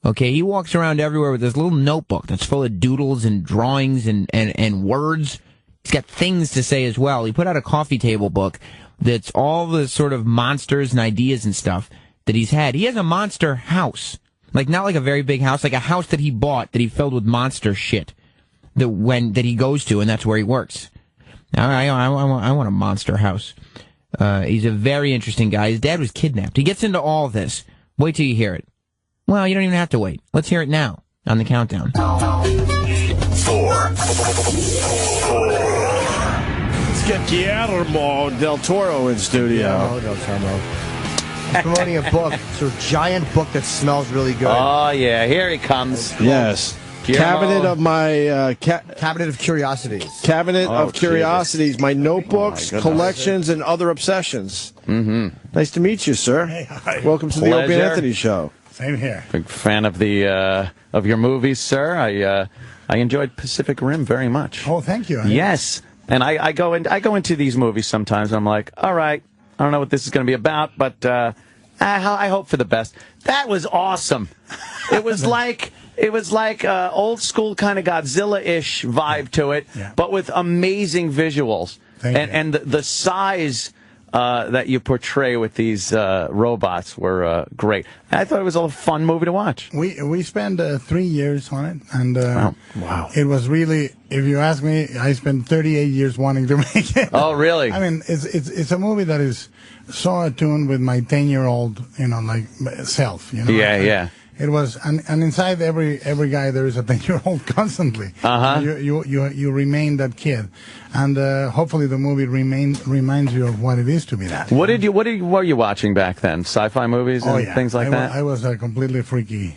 Okay, he walks around everywhere with this little notebook that's full of doodles and drawings and words. He's got things to say as well. He put out a coffee table book that's all the sort of monsters and ideas and stuff that he's had. He has a monster house. Like, not like a very big house, like a house that he bought that he filled with monster shit that he goes to, and that's where he works. I want a monster house. He's a very interesting guy. His dad was kidnapped. He gets into all this. Wait till you hear it. Well, you don't even have to wait. Let's hear it now on the countdown. 4. Let's get Guillermo del Toro in studio. Guillermo del Toro. Promoting a book. It's a giant book that smells really good. Oh, yeah. Here he comes. Yes. Guillermo. Cabinet of my... Cabinet of Curiosities. Cabinet of Curiosities. My notebooks, collections, and other obsessions. Mm-hmm. Nice to meet you, sir. Hey, hi. Welcome to the Opie and Anthony Show. Same here. Big fan of the of your movies, sir. I enjoyed Pacific Rim very much. Oh, thank you. Yes. And I go into these movies sometimes, and I'm like, all right, I don't know what this is going to be about, but I hope for the best. That was awesome. It was like old school kind of Godzilla-ish vibe to it, but with amazing visuals. And the size that you portray with these robots were great. I thought it was a fun movie to watch. We spent 3 years on it, and wow. It was really, if you ask me, I spent 38 years wanting to make it. Oh, really? I mean, it's a movie that is so attuned with my 10-year-old, self. Yeah. It was, and inside every guy there is a 10-year-old constantly. You remain that kid, and hopefully the movie reminds you of what it is to be that. What were you watching back then? Sci-fi movies and things like that. I was a completely freaky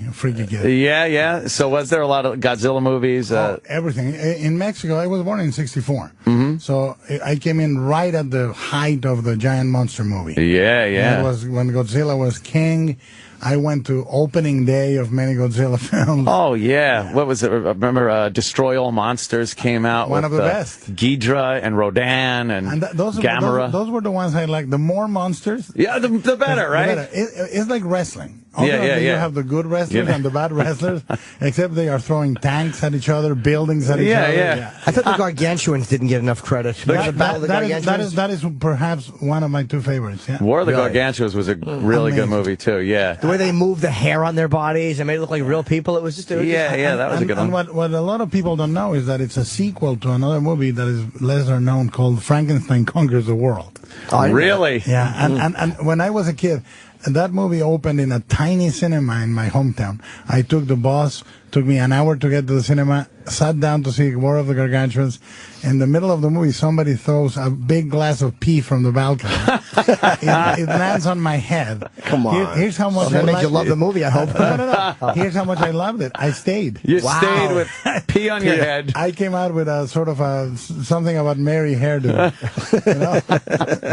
kid. Yeah. So was there a lot of Godzilla movies? Everything. In Mexico, I was born in '64, so I came in right at the height of the giant monster movie. Yeah. It was when Godzilla was king. I went to opening day of many Godzilla films. Oh, yeah. What was it? Remember Destroy All Monsters came out? One of the best. Ghidra and Rodan and Gamera. Those were the ones I liked. The more monsters. Yeah, the better, right? The better. It's like wrestling. Yeah. You have the good wrestlers and the bad wrestlers, except they are throwing tanks at each other, buildings at each other. Yeah. I thought the Gargantuans didn't get enough credit. That is perhaps one of my two favorites. Yeah. War of the Gargantuans was a really good movie, too, yeah. The way they moved the hair on their bodies and made it look like real people, it was just... that was a good one. And what a lot of people don't know is that it's a sequel to another movie that is lesser known called Frankenstein Conquers the World. Oh, really? Yeah, and when I was a kid... That movie opened in a tiny cinema in my hometown. I took the bus, took me an hour to get to the cinema, sat down to see War of the Gargantuans. In the middle of the movie, somebody throws a big glass of pee from the balcony. It lands on my head. Come on. Here's how much that makes you love the movie, I hope. No. Here's how much I loved it. I stayed. You stayed with pee on your head. I came out with a sort of something about Mary hairdo.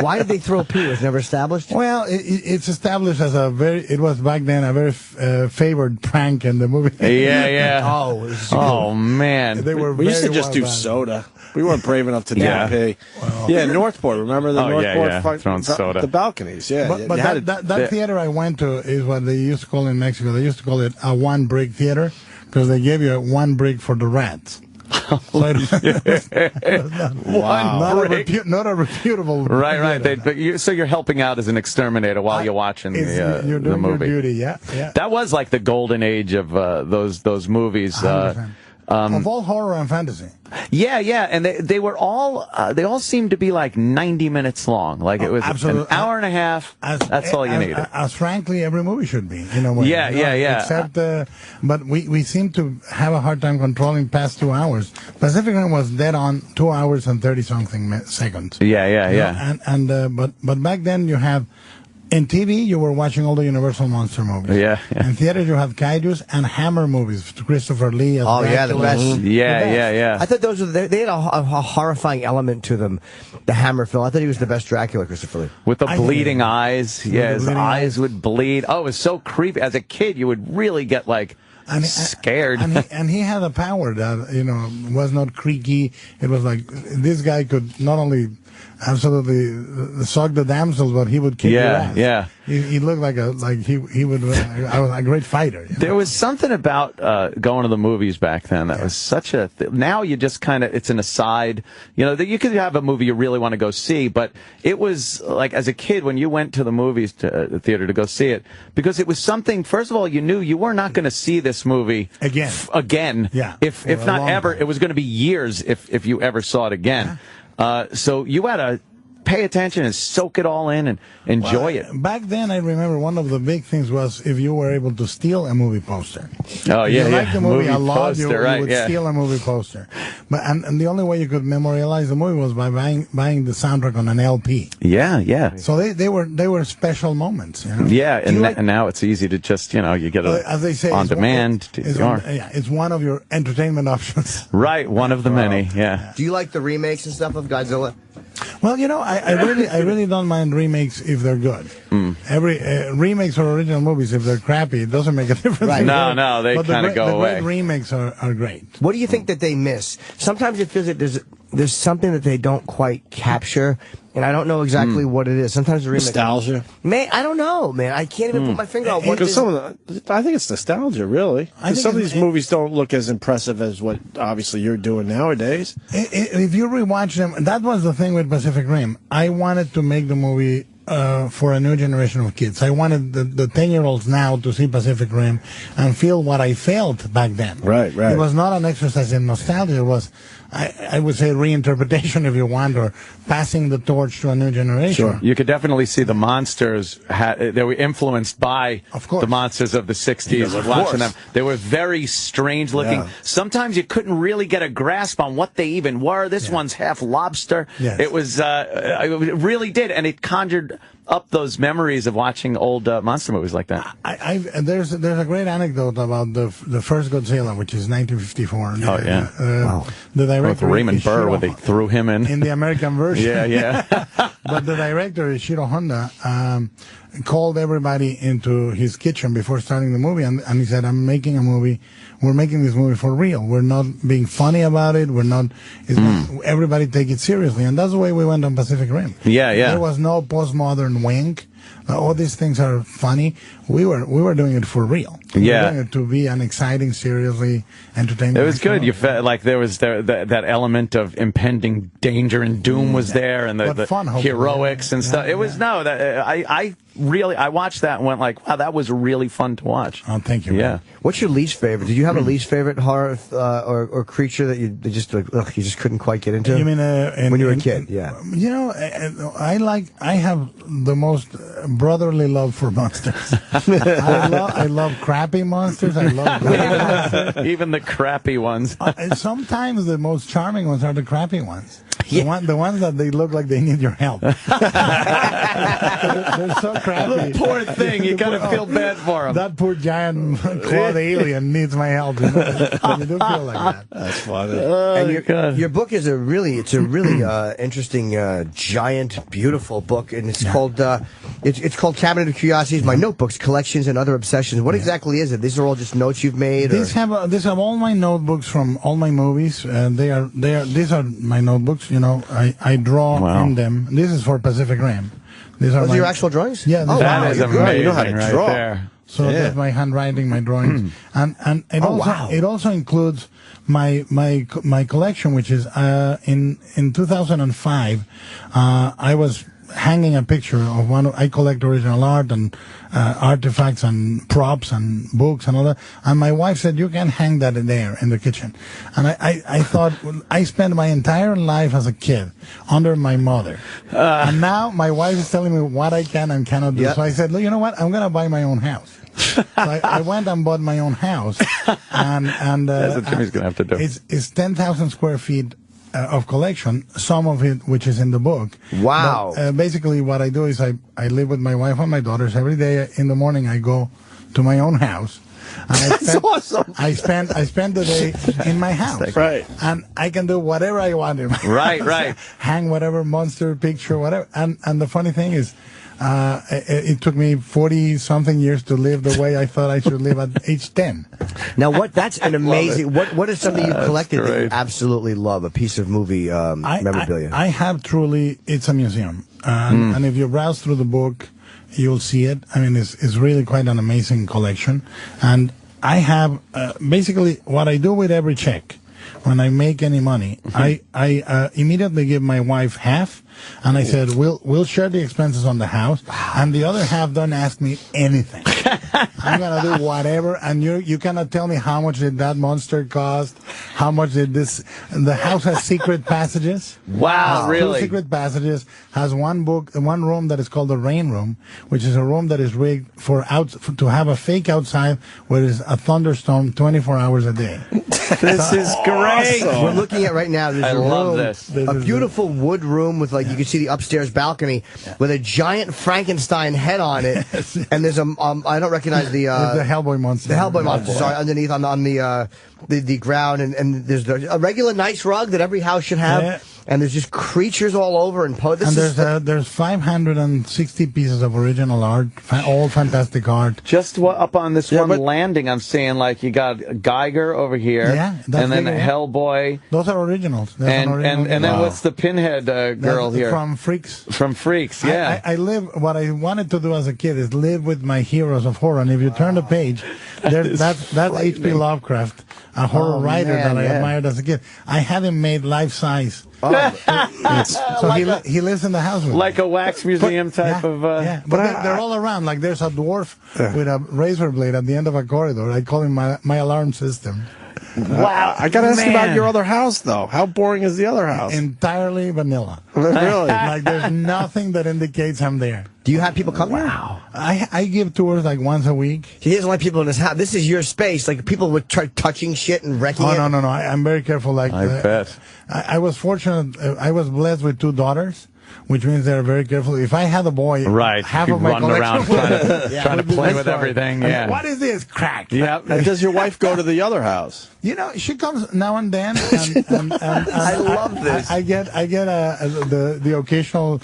Why did they throw pee? It was never established? Well, it's established as it was back then a very favored prank in the movie. Yeah. Oh, man. We used to just do soda. We weren't brave enough to do pee. Well, Northport. Remember the Northport throwing soda. The balconies, But that theater I went to is what they used to call in Mexico. They used to call it a one-brick theater because they gave you one brick for the rats. So Not a reputable. Right. So you're helping out as an exterminator while you're watching the you're doing movie. Your duty, yeah. That was like the golden age of those movies. Of all horror and fantasy. Yeah, and they were all they all seemed to be like 90 minutes long. Like it was an hour and a half. That's all you needed. As frankly, every movie should be. Yeah. Except, but we seem to have a hard time controlling past 2 hours. Pacific Rim was dead on 2 hours and 30-something seconds. Yeah. But back then you have. In TV, you were watching all the Universal monster movies. Yeah. In theater, you had kaijus and Hammer movies. Christopher Lee. As Dracula. The best. Yeah. I thought they had a horrifying element to them. The Hammer film. I thought he was the best Dracula, Christopher Lee. With the bleeding eyes. Yeah, his eyes would bleed. Oh, it was so creepy. As a kid, you would really get scared. And he had a power that was not creaky. It was like this guy could not only absolutely suck the damsels, but he would kick your ass. Yeah. He looked he would. I was a great fighter. There was something about going to the movies back then that was such a. Now you just kind of it's an aside. That you could have a movie you really want to go see, but it was like as a kid when you went to the movies to the theater to go see it because it was something. First of all, you knew you were not going to see this movie again. Yeah. If not ever, it was going to be years if you ever saw it again. Yeah. So you had to pay attention and soak it all in and enjoy it. Back then, I remember one of the big things was if you were able to steal a movie poster. Oh, yeah, if you liked the movie a lot, you would yeah. steal a movie poster. But and the only way you could memorialize the movie was by buying the soundtrack on an LP. Yeah, yeah. So they were special moments. You know? Yeah, and now it's easy to just, you get it as they say, on demand. It's one of your entertainment options. Right, one of the many, yeah. Do you like the remakes and stuff of Godzilla? Well, I really don't mind remakes if they're good. Every remakes or original movies, if they're crappy, it doesn't make a difference. Right. No, they kind of go away. The great remakes are great. What do you think that they miss? Sometimes it feels that there's there's something that they don't quite capture, and I don't know exactly what it is. Sometimes the remake, nostalgia. Man, I don't know, man. I can't even put my finger on what it is. I think it's nostalgia, really. Some of these movies don't look as impressive as what obviously you're doing nowadays. If you rewatch them, that was the thing with Pacific Rim. I wanted to make the movie for a new generation of kids. I wanted the 10-year-olds now to see Pacific Rim and feel what I felt back then. Right. It was not an exercise in nostalgia. It was, I would say, reinterpretation, if you want, or passing the torch to a new generation. Sure. You could definitely see the monsters, they were influenced by the monsters of the 60s. Of watching course. them. They were very strange looking. Yeah. Sometimes you couldn't really get a grasp on what they even were. This one's half lobster. Yes. It was, it really did, and it conjured up those memories of watching old monster movies like that. There's a great anecdote about the first Godzilla, which is 1954. Oh, yeah. Wow. The director With Raymond Burr, where they threw him in the American version. Yeah. But the director, Ishiro Honda, called everybody into his kitchen before starting the movie, and he said, "I'm making a movie. We're making this movie for real. We're not being funny about it. We're not. Everybody take it seriously." And that's the way we went on Pacific Rim. Yeah. There was no postmodern wink. All these things are funny. We were doing it for real. We were doing it to be an exciting, seriously entertaining. It was good. You felt like there was that element of impending danger and doom was there, and the fun, heroics and stuff. It was I watched that and went like, wow, that was really fun to watch. Oh, thank you. Yeah. What's your least favorite? Did you have a least favorite horror or creature that you just couldn't quite get into? You mean when you were a kid? Yeah. You know, I have the most brotherly love for monsters. I love crappy monsters. I love even the crappy ones. Sometimes the most charming ones are the crappy ones. The ones that they look like they need your help. They're so crappy. The poor thing. You kind of feel bad for them. That poor giant clawed alien needs my help. You do feel like that. That's funny. And your book is a really interesting, giant, beautiful book, and it's called Cabinet of Curiosities: My Notebooks, Collections, and Other Obsessions. What exactly is it? These are all just notes you've made. These have all my notebooks from all my movies. These are my notebooks. You know, I draw in them. This is for Pacific Rim. These are your actual drawings? Yeah. That is amazing. You know how to draw. There. So that's my handwriting, my drawings, and it also includes my collection, which is in 2005. I was hanging a picture of I collect original art and artifacts and props and books and all that. And my wife said, "You can hang that in there in the kitchen." And I thought, I spent my entire life as a kid under my mother. And now my wife is telling me what I can and cannot do. So I said, "You know what? I'm going to buy my own house." So I went and bought my own house. And that's what Jimmy's going to have to do. It's 10,000 square feet of collection, some of it which is in the book. Wow. But, basically what I do is I live with my wife and my daughters. Every day in the morning I go to my own house. And That's awesome. I spend the day in my house. Right. And I can do whatever I want in my house. Right. Hang whatever monster picture, whatever. And the funny thing is, it took me 40-something years to live the way I thought I should live at age 10. Now, that's an amazing... What is something you collected that you absolutely love? A piece of movie memorabilia? I have truly... It's a museum. And if you browse through the book, you'll see it. I mean, it's really quite an amazing collection. And I have... basically, what I do with every check, when I make any money, I immediately give my wife half, and I said, we'll share the expenses on the house, and the other half don't ask me anything. I'm gonna do whatever, and you cannot tell me how much did that monster cost, how much did this. The house has secret passages. Wow, really? 2 secret passages. Has one room that is called the rain room, which is a room that is rigged to have a fake outside where there's a thunderstorm 24 hours a day. This is great. We're looking at right now. There's a love room, this. a beautiful wood room with you can see the upstairs balcony with a giant Frankenstein head on it, and there's I don't recognize the Hellboy monster. The Hellboy monster. Sorry, underneath on the ground, and there's a regular nice rug that every house should have. And there's just creatures all over. And there's 560 pieces of original art, all fantastic art. Just up on this landing, I'm seeing like you got Geiger over here, and then Hellboy. Those are originals. And then what's the Pinhead girl here? From Freaks. From Freaks, yeah. I live. What I wanted to do as a kid is live with my heroes of horror. And if you turn the page, that's H.P. Lovecraft, a horror writer that I admired as a kid. I had him made life size. So he lives in the house with like a wax museum type of. But they're all around. Like there's a dwarf with a razor blade at the end of a corridor. I call him my alarm system. Wow. I got to ask you about your other house, though. How boring is the other house? Entirely vanilla. Really? Like there's nothing that indicates I'm there. Do you have people come here? I give tours like once a week. He doesn't like people in his house. This is your space. Like people would try touching shit and wrecking it. No. I'm very careful. Like I bet. I was fortunate. I was blessed with 2 daughters, which means they're very careful. If I had a boy, half of my collection trying to play with everything. Yeah. What is this crack? Yeah. And does your wife go to the other house? You know, she comes now and then. And I love this. I get the occasional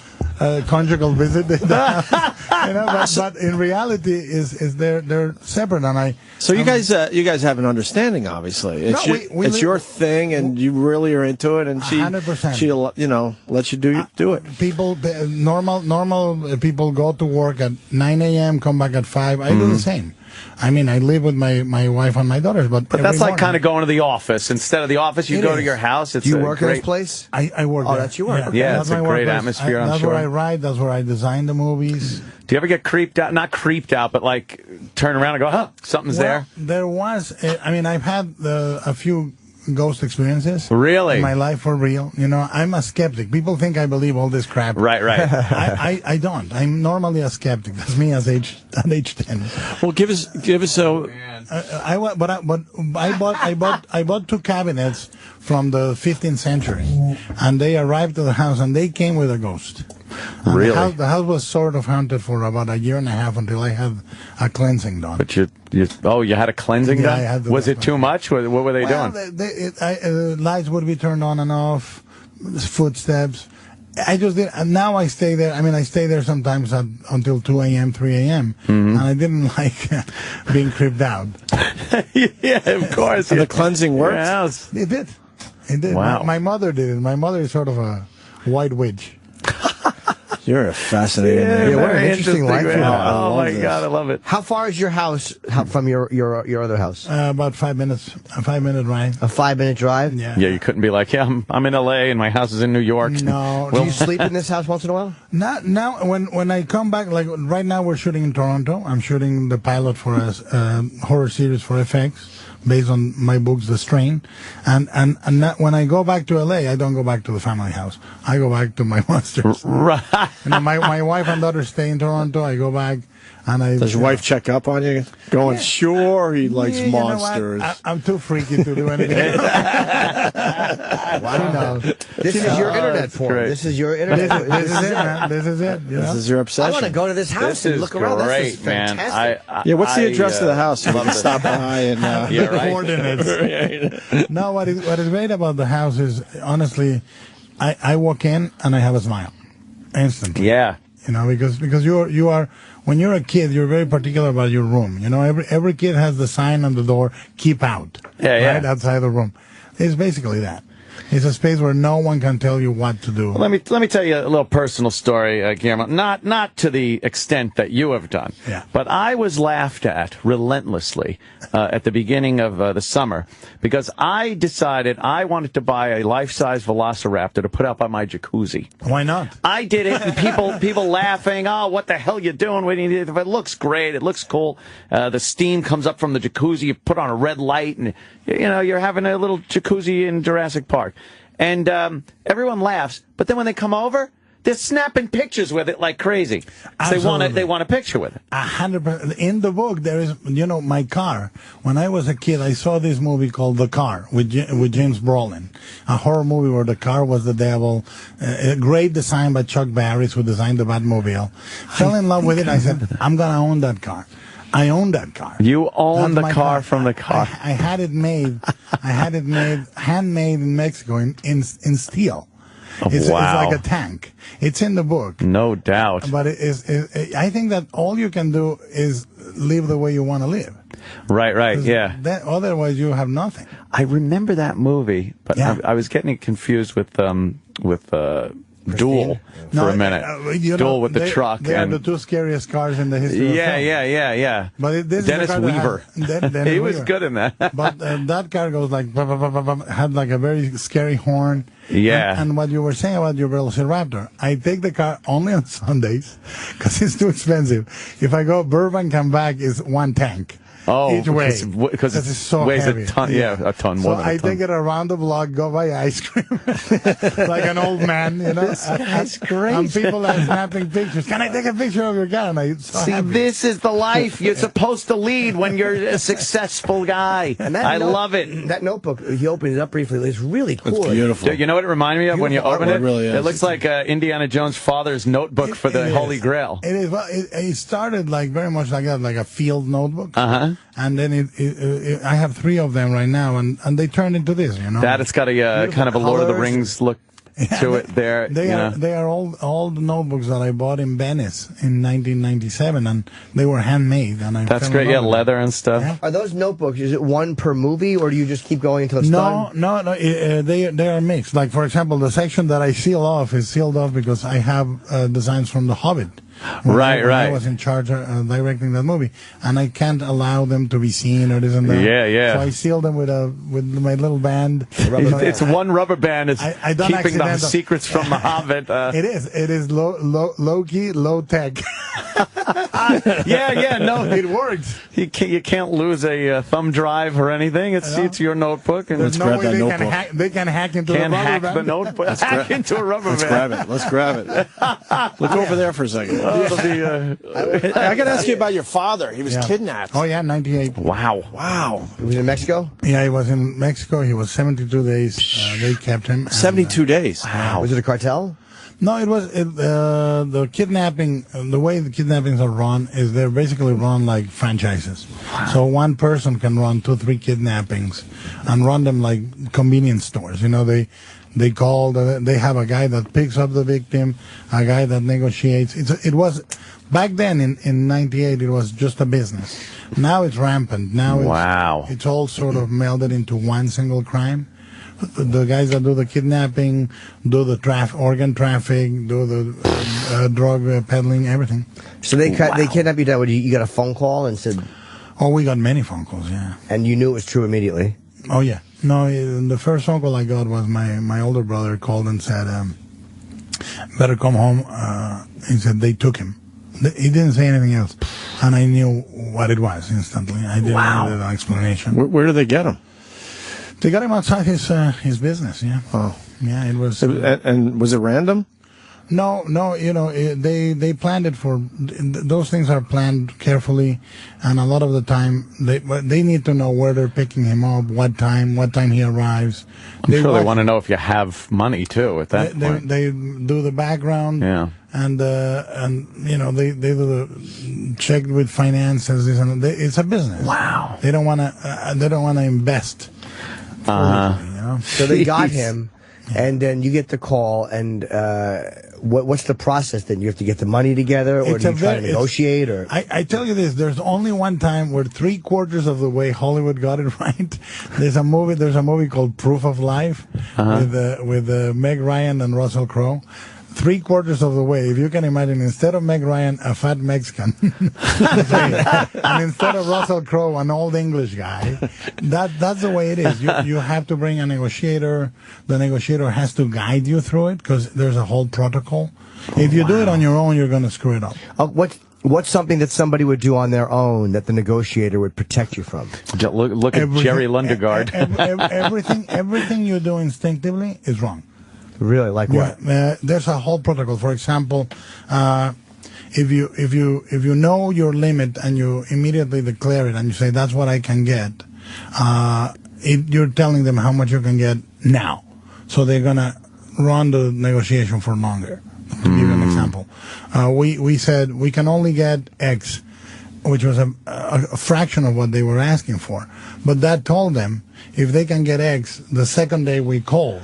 conjugal visit. But in reality, is they're separate, and So you guys have an understanding, obviously. It's your thing, and you really are into it, and she 100%. Lets you do it. People, normal people go to work at 9 a.m., come back at 5. I do the same. I mean, I live with my wife and my daughters, but that's like kind of going to the office. Instead of the office, you go to your house. Do you work in this place? I work there. Oh, that's your work. Yeah, it's a great atmosphere, I'm sure. That's where I write. That's where I design the movies. Do you ever get creeped out? Not creeped out, but like turn around and go, something's there? There was. I've had a few ghost experiences. Really? In my life, for real. I'm a skeptic. People think I believe all this crap. Right. I don't. I'm normally a skeptic. That's me at age 10. Well, give us a. I bought 2 cabinets from the 15th century, and they arrived to the house, and they came with a ghost. And really? The house was sort of haunted for about a year and a half until I had a cleansing done. But you had a cleansing done? I had Was it too much? What were they doing? Lights would be turned on and off, footsteps. I just did, and now I stay there. I mean, I stay there sometimes until 2 a.m., 3 a.m., and I didn't like being creeped out. Yeah, of course. And the cleansing worked? Yes. It did. Wow. My mother did it. My mother is sort of a white witch. You're a fascinating man. Yeah, what an interesting life you have. Oh my God, I love it. How far is your house from your other house? About 5 minutes. A 5-minute drive. A 5-minute drive? Yeah. Yeah, you couldn't be like, I'm in L.A. and my house is in New York. No. Do you sleep in this house once in a while? Not now. When I come back, like right now, we're shooting in Toronto. I'm shooting the pilot for a horror series for FX. Based on my books, The Strain, and when I go back to LA, I don't go back to the family house. I go back to my monsters. Right. My wife and daughter stay in Toronto. I go back, and Does your wife check up on you? Sure, he likes monsters. I'm too freaky to do anything. Wow. This is your internet porn. This is your internet. This is it, man. This is it. This is your obsession. I want to go to this house and look around. This is fantastic. What's the address of the house? So we can stop by and coordinates. No, what is great about the house is, honestly, I walk in and I have a smile instantly. Yeah. Because you are when you're a kid, you're very particular about your room. Every kid has the sign on the door, keep out. Right outside the room. It's basically that. It's a space where no one can tell you what to do. Well, let me tell you a little personal story, Guillermo. Not to the extent that you have done, but I was laughed at relentlessly at the beginning of the summer because I decided I wanted to buy a life-size Velociraptor to put out by my jacuzzi. Why not? I did it, and people laughing. Oh, what the hell you doing? It looks great. It looks cool. The steam comes up from the jacuzzi. You put on a red light, and you're having a little jacuzzi in Jurassic Park. And everyone laughs, but then when they come over, they're snapping pictures with it like crazy. They want a picture with it. 100%. In the book, there is, my car. When I was a kid, I saw this movie called The Car with James Brolin, a horror movie where the car was the devil. A great design by Chuck Barris, who designed the Batmobile. Fell in love with it. I said, I'm gonna own that car. I own that car. You own the car from the car. I had it made. I had it made, handmade in Mexico in steel. It's Wow. like a tank. It's in the book. No doubt. But I think that all you can do is live the way you want to live. Right, yeah. Otherwise, you have nothing. I remember that movie, but Yeah. I was getting it confused with Duel for a minute. Duel with the truck. They are and the two scariest cars in the history of film. Yeah. But this Dennis is the car Weaver. Dennis He was Weaver. good in that. But that car goes like, had like a very scary horn. Yeah. And what you were saying about your Velociraptor, I take the car only on Sundays because it's too expensive. If I go Burbank, come back, is one tank. Oh, each way. Because it's so weighs heavy. a ton. Yeah, a ton more so than a I ton. take it around the block, go buy ice cream, like an old man, you know. That's great. And people are snapping pictures. Can I take a picture of your car? And I See, this is the life you're supposed to lead when you're a successful guy. And I love it. That notebook, he opened it up briefly. It's really cool. It's beautiful. You know what it reminded me of when you open it? It really is. It looks like Indiana Jones' father's notebook for the Holy Grail. It is. Well, it started like very much like that, like a field notebook. And then I have 3 of them right now, and they turned into this, you know. That it's got a kind of a Lord of the colors. Rings look to it there. They are all the notebooks that I bought in Venice in 1997, and they were handmade. And That's great. Yeah, leather and stuff. Yeah. Are those notebooks, is it one per movie, or do you just keep going until it's done? No. They are mixed. Like, for example, the section that I seal off is sealed off because I have designs from The Hobbit. When I was in charge of directing that movie, and I can't allow them to be seen or this and that. Yeah. So I seal them with my little band. It's one rubber band. It's I don't keeping the accidental- secrets from the Hobbit. It is low key, low tech. No, it works. You can't lose a thumb drive or anything. It's your notebook, and There's no way they can hack into the rubber hack band. the notebook. Hack into a rubber band. Let's grab it. Look over there for a second. It'll be, I got to ask you about your father. He was kidnapped. Oh, yeah, 98. Wow. He was in Mexico? Yeah, he was in Mexico. He was 72 days. They kept him. 72 days. Wow. Was it a cartel? No, it was the kidnapping. The way the kidnappings are run is they're basically run like franchises. So one person can run 2-3 kidnappings and run them like convenience stores. You know, they call. They have a guy that picks up the victim, a guy that negotiates. It was back then in '98. It was just a business. Now it's rampant. Now it's all sort of melded into one single crime. The guys that do the kidnapping, do the organ traffic, do the drug peddling, everything. So they kidnapped you down. You got a phone call and said... Oh, we got many phone calls, yeah. And you knew it was true immediately? Oh, yeah. No, the first phone call I got was my older brother called and said, better come home. He said they took him. He didn't say anything else. And I knew what it was instantly. I didn't need an explanation. Where did they get him? They got him outside his business, yeah. Oh. Yeah, it was... and was it random? No, you know, they planned it for... Those things are planned carefully, and a lot of the time, they need to know where they're picking him up, what time he arrives. I'm sure they want to know if you have money, too, at that point. They do the background. Yeah. And you know, they do the check with finances. It's a business. Wow. They don't want to invest. You know? So they got him, and then you get the call, and what's the process then? You have to get the money together, or do you try to negotiate? Or I tell you this, there's only one time where 3/4 of the way Hollywood got it right. There's a movie called Proof of Life with Meg Ryan and Russell Crowe. 3/4 of the way, if you can imagine, instead of Meg Ryan, a fat Mexican, and instead of Russell Crowe, an old English guy, that's the way it is. You have to bring a negotiator. The negotiator has to guide you through it because there's a whole protocol. If you do it on your own, you're going to screw it up. What's something that somebody would do on their own that the negotiator would protect you from? Look at Jerry Lundegaard. Everything you do instinctively is wrong. Really, like what? There's a whole protocol. For example, if you know your limit and you immediately declare it and you say that's what I can get, you're telling them how much you can get now. So they're gonna run the negotiation for longer. To give you an example, we said we can only get X, which was a fraction of what they were asking for. But that told them if they can get X, the second day we called,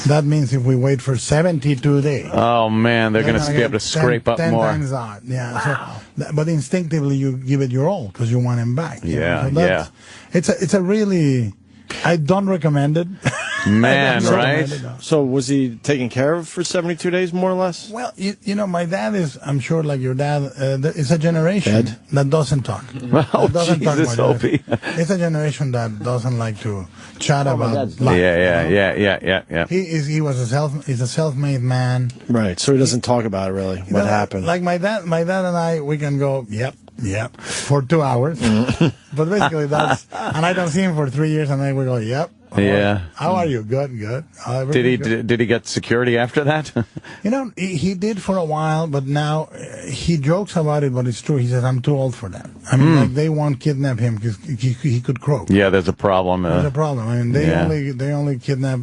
That means if we wait for 72 days. Oh, man, they're going to be able to scrape up 10 more. times out. Yeah. Wow. But instinctively, you give it your all because you want him back. Yeah, so It's a really... I don't recommend it. Man, right? So was he taken care of for 72 days, more or less? Well, you know, my dad is, I'm sure, like your dad, it's a generation that doesn't talk. Oh, Jesus, Opie. It's a generation that doesn't like to chat about life. Yeah. He's a self-made man. Right, so he doesn't talk about it, really, what happened. Like my dad and I, we can go, yep, for 2 hours. But basically that's, and I don't see him for 3 years, and then we go, yep. Yeah. How are you? Good. Did he get security after that? You know, he did for a while, but now he jokes about it, but it's true. He says, I'm too old for that. I mean, like, they won't kidnap him because he could croak. Yeah, there's a problem. There's a problem. I mean, they only kidnap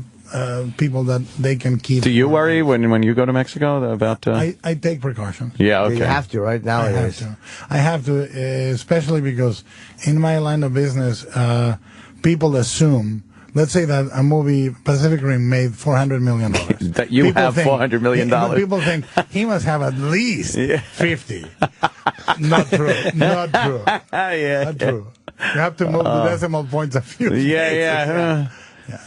people that they can keep. Do you worry when you go to Mexico about... I take precautions. Yeah, okay. You have to, right? Nowadays. I have to, especially because in my line of business, people assume... Let's say that a movie, Pacific Rim, made $400 million. That you have $400 million. People think he must have at least 50. Not true. Not true. Not true. You have to move the decimal points a few places. Yeah.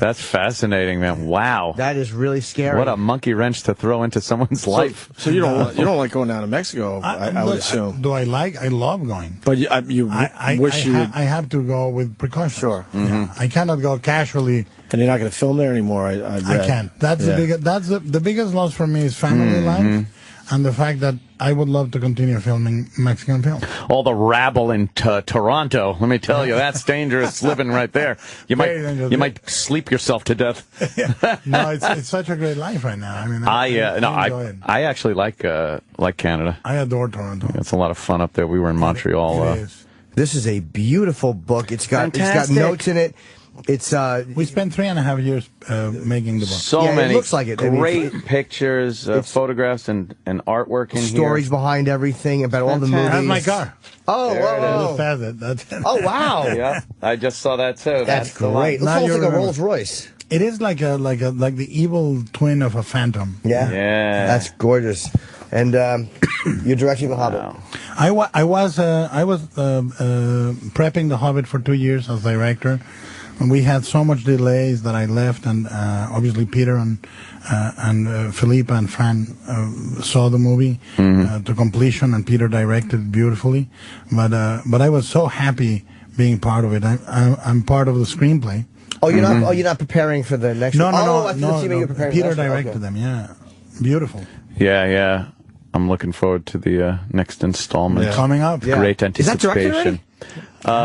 That's fascinating, man. Wow. That is really scary. What a monkey wrench to throw into someone's life. So you don't like going down to Mexico, I would assume. Do I like? I love going. But I have to go with precaution. Sure. Mm-hmm. I cannot go casually. And you're not going to film there anymore. I can't. That's the biggest loss for me is family life. And the fact that I would love to continue filming Mexican film. All the rabble in Toronto, let me tell you, that's dangerous living right there. You might sleep yourself to death. No, it's such a great life right now. I mean, I actually like Canada. I adore Toronto. It's a lot of fun up there. We were in Montreal. It is. This is a beautiful book. It's got notes in it. It's we spent 3.5 years making the book. So many it looks like it. Great pictures, photographs, and artwork in stories behind everything about all the movies. That's my car. Oh, wow. Oh, wow. Yeah, I just saw that too. That's great. Looks almost like a Rolls Royce. It is like the evil twin of a Phantom. Yeah. That's gorgeous. And you're directing The Hobbit. Wow. I was prepping The Hobbit for 2 years as director. And we had so much delays that I left, and obviously Peter and Philippa and Fran saw the movie to completion, and Peter directed it beautifully. But I was so happy being part of it. I'm part of the screenplay. Oh, you're not. Oh, you're not preparing for the next. No. You're preparing. Peter directed them. Yeah, beautiful. Yeah. I'm looking forward to the next installment. Coming up. Great anticipation. Is that directed already?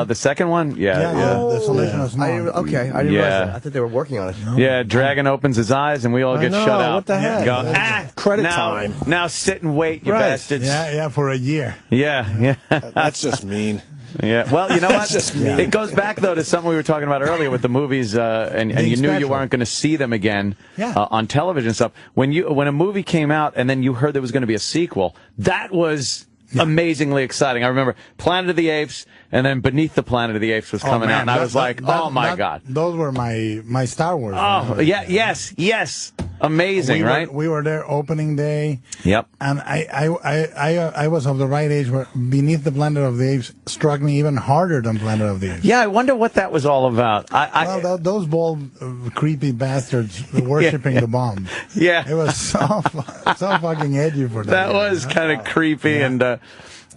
The second one? Yeah. The Solution of Smog. I didn't realize that. I thought they were working on it. Yeah, Dragon opens his eyes and we all get shut out. What the heck? Credit time. Now sit and wait, you bastards. Yeah, for a year. Yeah. That's just mean. Yeah, well, you know what? It goes back, though, to something we were talking about earlier with the movies, and you knew you weren't going to see them again on television and stuff. When a movie came out and then you heard there was going to be a sequel, that was amazingly exciting. I remember Planet of the Apes, and then Beneath the Planet of the Apes was coming out, and I was like, oh, my God. Those were my Star Wars. Oh, yes. Amazing, right? We were there opening day. Yep. And I was of the right age where Beneath the Planet of the Apes struck me even harder than Planet of the Apes. Yeah, I wonder what that was all about. Those bald, creepy bastards worshipping the bomb. Yeah. It was so fucking edgy for them. That was kind of creepy,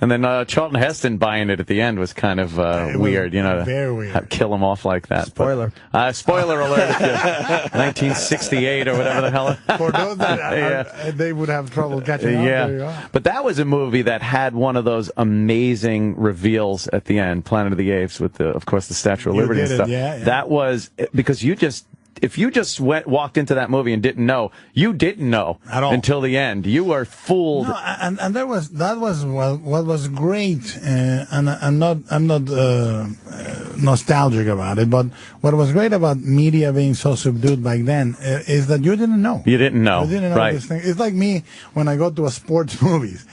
and then Charlton Heston buying it at the end was kind of weird, very weird. Kill him off like that. Spoiler. Spoiler alert, 1968 or whatever the hell. For those that they would have trouble catching up. Yeah, but that was a movie that had one of those amazing reveals at the end, Planet of the Apes, with, of course, the Statue of Liberty and stuff. Yeah. That was, because if you just walked into that movie and didn't know, you didn't know at all until the end. You were fooled. No, and that was what was great. And I'm not nostalgic about it, but what was great about media being so subdued back then is that you didn't know. You didn't know. You didn't know right. this thing. It's like me when I go to a sports movies.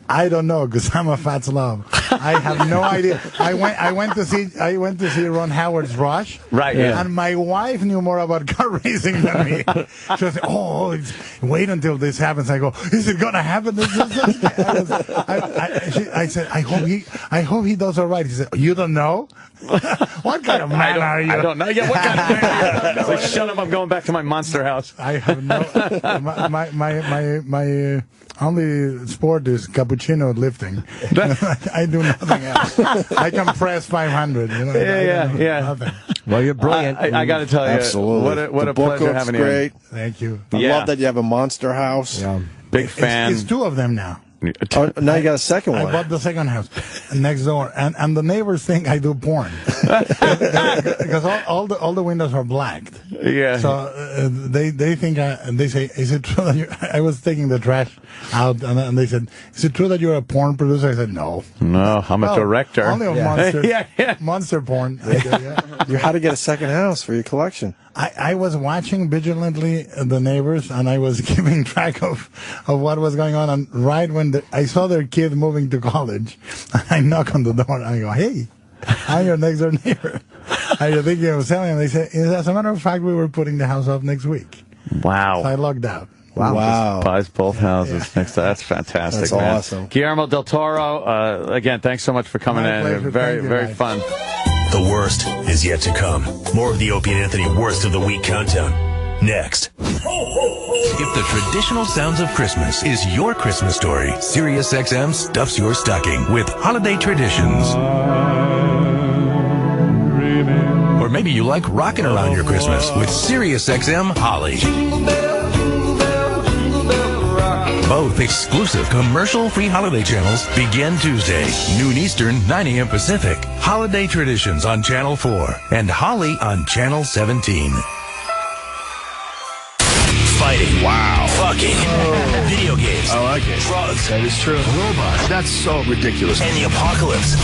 I don't know, because I'm a fat slob. I have no idea. I went to see Ron Howard's Rush. Right. Yeah. And my wife knew more about car racing than me. She was like, wait until this happens. I go, is it gonna happen? I said, I hope he does all right. He said, you don't know? What kind of man are you? I don't know. Yeah, what kind of man are you? Like, shut up! I'm going back to my monster house. I have no. My only sport is cappuccino lifting. I do nothing else. I can press 500. You know. Yeah. Nothing. Well, you're brilliant. I got to tell you, absolutely. what a pleasure having you. Great. Thank you. I love that you have a monster house. Yeah. Big fan. It's two of them now. Oh, now you got a second one. I bought the second house next door, and the neighbors think I do porn because all the windows are blacked. Yeah. So they think they say, is it true that I was taking the trash out, and they said, is it true that you're a porn producer? I said, no. No, I'm a director. Only a monster. Monster porn. You had to get a second house for your collection. I was watching vigilantly the neighbors, and I was keeping track of what was going on. And right when I saw their kid moving to college, I knock on the door, and I go, hey, I'm your next door neighbor. Are you thinking of selling? And they said, as a matter of fact, we were putting the house up next week. Wow. So I logged out. Wow. Just buys both houses next to that's fantastic. That's man. awesome. Guillermo del Toro, again, thanks so much for coming in. Pleasure. Very, very fun. The worst is yet to come. More of the Opie and Anthony Worst of the Week countdown. Next. If the traditional sounds of Christmas is your Christmas story, SiriusXM stuffs your stocking with holiday traditions. Or maybe you like rocking around your Christmas with SiriusXM Holly. Both exclusive commercial-free holiday channels begin Tuesday, noon Eastern, 9 a.m. Pacific. Holiday Traditions on Channel 4 and Holly on Channel 17. Fighting. Wow. Fucking. Video games. I like it. Drugs. That is true. Robots. That's so ridiculous. And the apocalypse.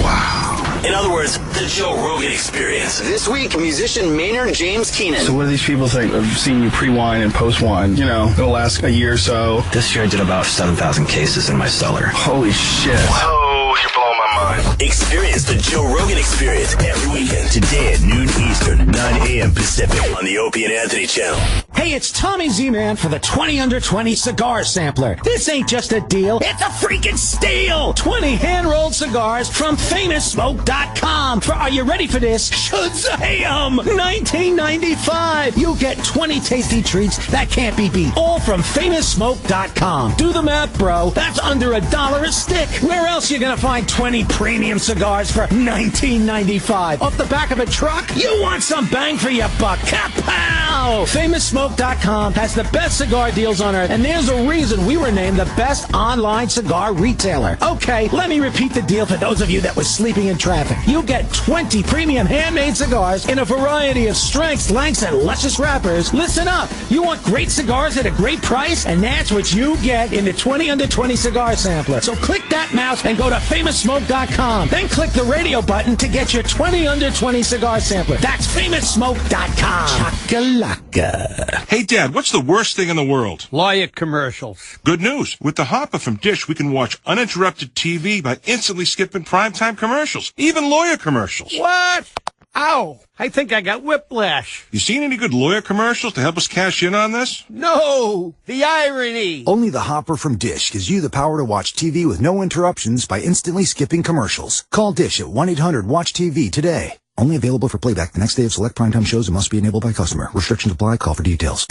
Wow. In other words, the Joe Rogan Experience. This week, musician Maynard James Keenan. So what do these people think of seeing you pre-wine and post-wine? You know, it'll last a year or so. This year I did about 7,000 cases in my cellar. Holy shit. Whoa, you're blowing my mind. Experience the Joe Rogan Experience every weekend. Today at noon Eastern, 9 a.m. Pacific on the Opie and Anthony channel. Hey, it's Tommy Z-Man for the 20 Under 20 Cigar Sampler. This ain't just a deal, it's a freaking steal! 20 hand-rolled cigars from FamousSmoke.com. Are you ready for this? Shazam! $19.95. You'll get 20 tasty treats that can't be beat. All from FamousSmoke.com. Do the math, bro. That's under $1 a stick. Where else you gonna find 20 premium cigars for $19.95? Off the back of a truck? You want some bang for your buck. Kapow! FamousSmoke.com has the best cigar deals on earth, and there's a reason we were named the best online cigar retailer. Okay, let me repeat the deal for those of you that were sleeping in traffic. You get 20 premium handmade cigars in a variety of strengths, lengths, and luscious wrappers. Listen up. You want great cigars at a great price? And that's what you get in the 20 Under 20 Cigar Sampler. So click that mouse and go to FamousSmoke.com. Then click the radio button to get your 20 Under 20 Cigar Sampler. That's FamousSmoke.com. Chakalaka. Hey, Dad, what's the worst thing in the world? Lawyer commercials. Good news. With the Hopper from Dish, we can watch uninterrupted TV by instantly skipping primetime commercials, even lawyer commercials. What? Ow! I think I got whiplash. You seen any good lawyer commercials to help us cash in on this? No! The irony! Only the Hopper from Dish gives you the power to watch TV with no interruptions by instantly skipping commercials. Call Dish at 1-800-WATCH-TV today. Only available for playback the next day of select primetime shows and must be enabled by customer. Restrictions apply. Call for details.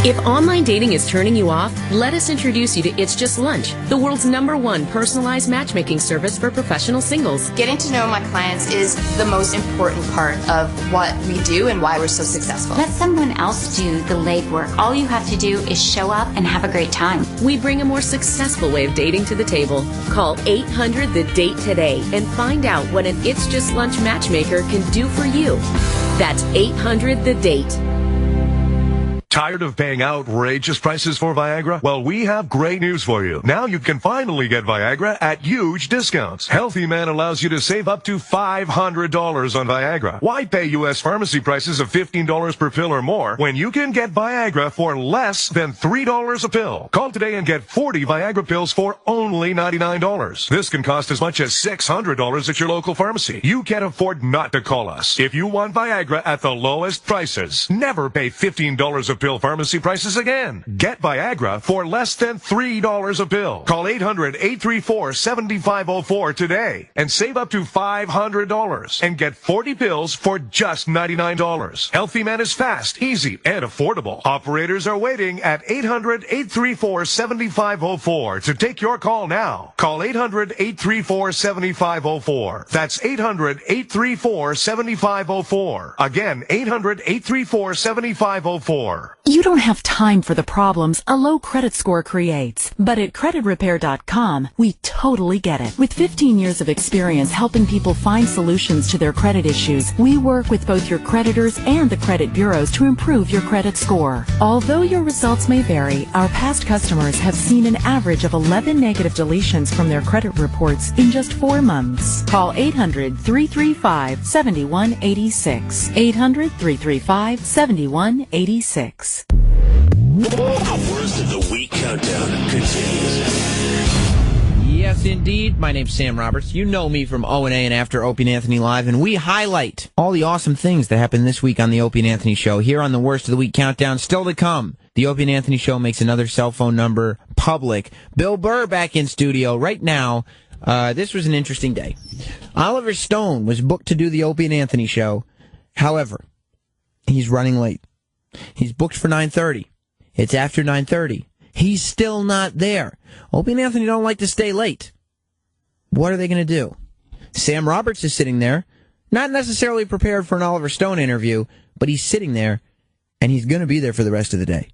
If online dating is turning you off, let us introduce you to It's Just Lunch, the world's #1 personalized matchmaking service for professional singles. Getting to know my clients is the most important part of what we do and why we're so successful. Let someone else do the legwork. All you have to do is show up and have a great time. We bring a more successful way of dating to the table. Call 800-THE-DATE today and find out what an It's Just Lunch matchmaker can do for you. That's 800-THE-DATE. Tired of paying outrageous prices for Viagra? Well, we have great news for you. Now you can finally get Viagra at huge discounts. Healthy Man allows you to save up to $500 on Viagra. Why pay U.S. pharmacy prices of $15 per pill or more when you can get Viagra for less than $3 a pill? Call today and get 40 Viagra pills for only $99. This can cost as much as $600 at your local pharmacy. You can't afford not to call us. If you want Viagra at the lowest prices, never pay $15 a pill pharmacy prices again. Get Viagra for less than $3 a pill. Call 800-834-7504 today and save up to $500 and get 40 pills for just $99. Healthy Man is fast, easy, and affordable. Operators are waiting at 800-834-7504 to take your call now. Call 800-834-7504. That's 800-834-7504. Again, 800-834-7504. You don't have time for the problems a low credit score creates. But at creditrepair.com, we totally get it. With 15 years of experience helping people find solutions to their credit issues, we work with both your creditors and the credit bureaus to improve your credit score. Although your results may vary, our past customers have seen an average of 11 negative deletions from their credit reports in just 4 months. Call 800-335-7186. 800-335-7186. The worst of the week countdown continues. Yes, indeed. My name's Sam Roberts. You know me from O&A and After Opie and Anthony Live, and we highlight all the awesome things that happened this week on the Opie and Anthony Show. Here on the Worst of the Week countdown, still to come. The Opie and Anthony Show makes another cell phone number public. Bill Burr back in studio right now. This was an interesting day. Oliver Stone was booked to do the Opie and Anthony Show. However, he's running late. He's booked for 9:30. It's after 9:30. He's still not there. Opie and Anthony don't like to stay late. What are they going to do? Sam Roberts is sitting there, not necessarily prepared for an Oliver Stone interview, but he's sitting there, and he's going to be there for the rest of the day.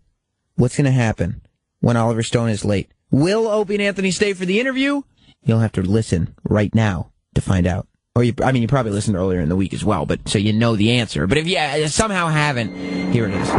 What's going to happen when Oliver Stone is late? Will Opie and Anthony stay for the interview? You'll have to listen right now to find out. Or you probably listened earlier in the week as well, but so you know the answer. But if you somehow haven't, here it is.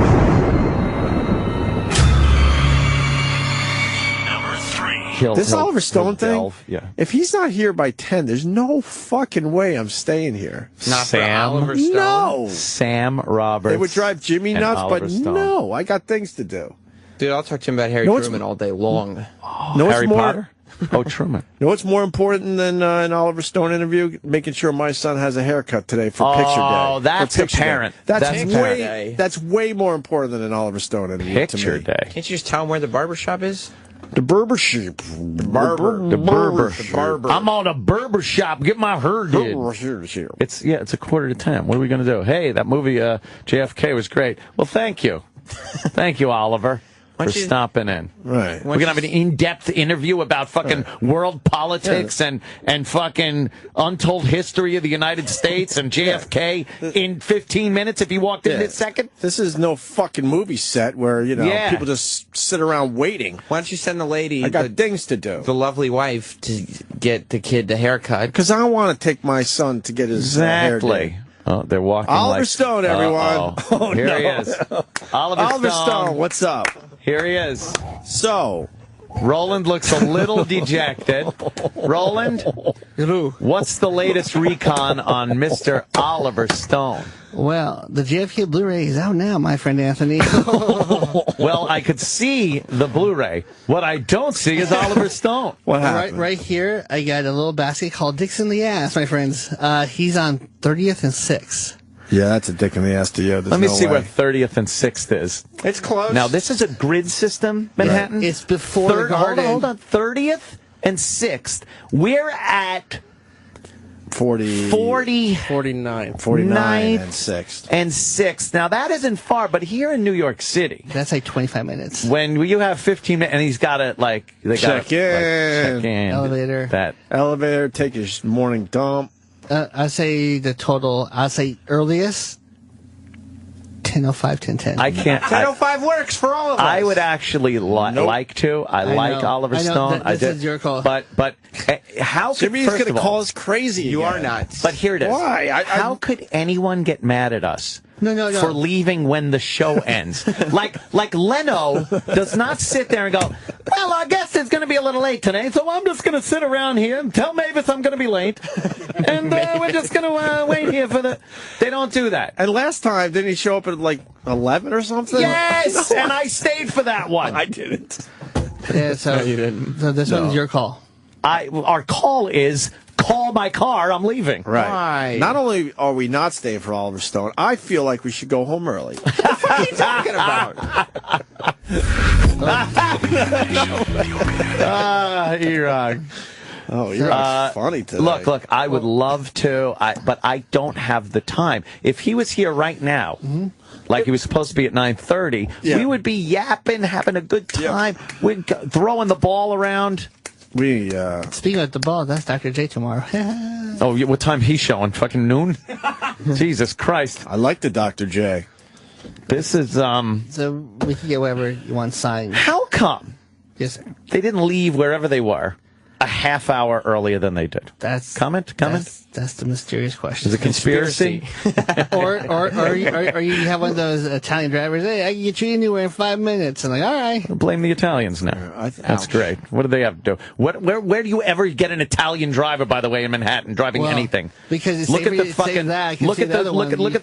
This Oliver Stone thing, if he's not here by 10, there's no fucking way I'm staying here. Not Sam, for Oliver Stone? No. Sam Roberts. They would drive Jimmy nuts, but Stone. No, I got things to do. Dude, I'll talk to him about Harry Truman all day long. Harry Potter? Oh, Truman. You know what's more important than an Oliver Stone interview? Making sure my son has a haircut today for picture day. Oh, that's a parent. That's way more important than an Oliver Stone interview Picture to me. day. Can't you just tell him where the barbershop is? The barbershop. The barber. I'm on a barber shop. Get my hair did. It's 9:45. What are we going to do? Hey, that movie JFK was great. Well, thank you. Thank you, Oliver, for stopping in. Right. We're going to have an in-depth interview about fucking world politics and fucking untold history of the United States and JFK in 15 minutes if he walked in this second. This is no fucking movie set where, people just sit around waiting. Why don't you send the lady... I got things to do. The lovely wife to get the kid the haircut. Because I want to take my son to get his hair done. Oh, they're walking Oliver Stone, everyone. Oh, here he is. Oliver Stone, what's up? Here he is. So, Roland looks a little dejected. Roland, what's the latest recon on Mr. Oliver Stone? Well, the JFK Blu-ray is out now, my friend Anthony. Well, I could see the Blu-ray. What I don't see is Oliver Stone. What happened? Right here, I got a little basket called Dicks in the Ass, my friends. He's on 30th and 6th. Yeah, that's a dick in the ass to you. Let me see where 30th and 6th is. It's close. Now, this is a grid system, Manhattan? Right. It's before the garden. Hold on. 30th and 6th. We're at... 49 and 6th. And 6th. Now, that isn't far, but here in New York City... That's like 25 minutes. When you have 15 minutes, and he's got to, check in. Elevator. That elevator, take his morning dump. I'd say the total, earliest, 10:05, 10:10. I can't. 10:05 works for all of us. I would actually like to. I like Oliver Stone. This is your call. But how could Jimmy's going to call us crazy? You are not. But here it is. Why? How could anyone get mad at us No. for leaving when the show ends. like Leno does not sit there and go, well, I guess it's going to be a little late today, so I'm just going to sit around here and tell Mavis I'm going to be late. And we're just going to wait here for the... They don't do that. And last time, didn't he show up at like 11 or something? Yes! And I stayed for that one. I didn't. Yeah, so, you didn't. So this one's your call. Our call is... Call my car, I'm leaving. Right. Why? Not only are we not staying for Oliver Stone, I feel like we should go home early. What are you talking about? Erog. Oh, you're funny today. Look, I would love to, but I don't have the time. If he was here right now, like he was supposed to be at 9:30, we would be yapping, having a good time, we'd throwing the ball around. Speaking of the ball, that's Dr. J tomorrow. Oh, what time he's showing? Fucking noon? Jesus Christ. I like the Dr. J. This is, So we can get whatever you want signed. How come? Yes, sir. They didn't leave wherever they were a half hour earlier than they did. Comment? That's the mysterious question. Is it conspiracy? or you have one of those Italian drivers, hey, I can get you anywhere in 5 minutes. And like, all right. Blame the Italians now. That's great. What do they have to do? Where do you ever get an Italian driver, by the way, in Manhattan driving anything? Because it's look at the fucking look at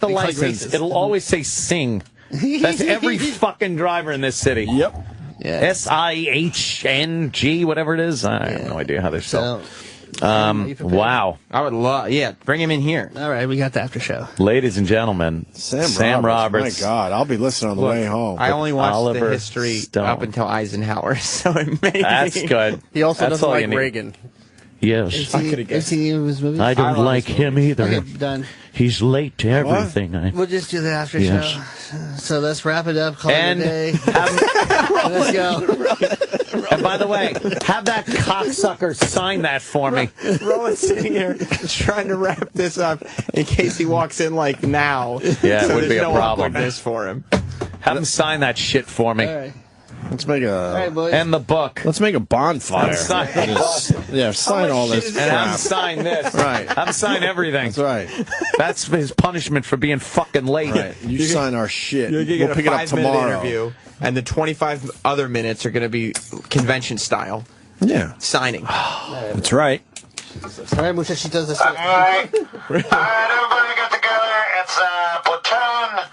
the license. It'll always say Sing. That's every fucking driver in this city. Yep. Yeah. SIHNG, whatever it is. I have no idea how they spell. Wow. I would love, bring him in here. All right, we got the after show. Ladies and gentlemen, Sam Roberts. My God, I'll be listening on the way home. I only watched Oliver the history Stone. up until Eisenhower, so it may That's be. good. He also That's doesn't all like you need. Reagan. Yes. Have you seen any of his movies? I don't like him either. Okay, done. He's late to everything. We'll just do the after Yes. show. So let's wrap it up. Call And it a day. Let's go. And by the way, have that cocksucker sign that for me. Roland's sitting here trying to wrap this up in case he walks in like now. Yeah, it so would be a no problem. awkwardness for him. Have him sign that shit for me. All right. Let's make All right, boys. And the book. Let's make a bonfire. Sign the book. Sign all this And have him crap. sign this. Right. Have him sign everything. That's right. That's his punishment for being fucking late. Right. You sign our shit. You're going to We'll get pick a it up 5-minute tomorrow. interview, and the 25 other minutes are going to be convention style. Yeah. Signing. That's right. All right, Muchachitos, let's go. All right, everybody got together. It's Platoon,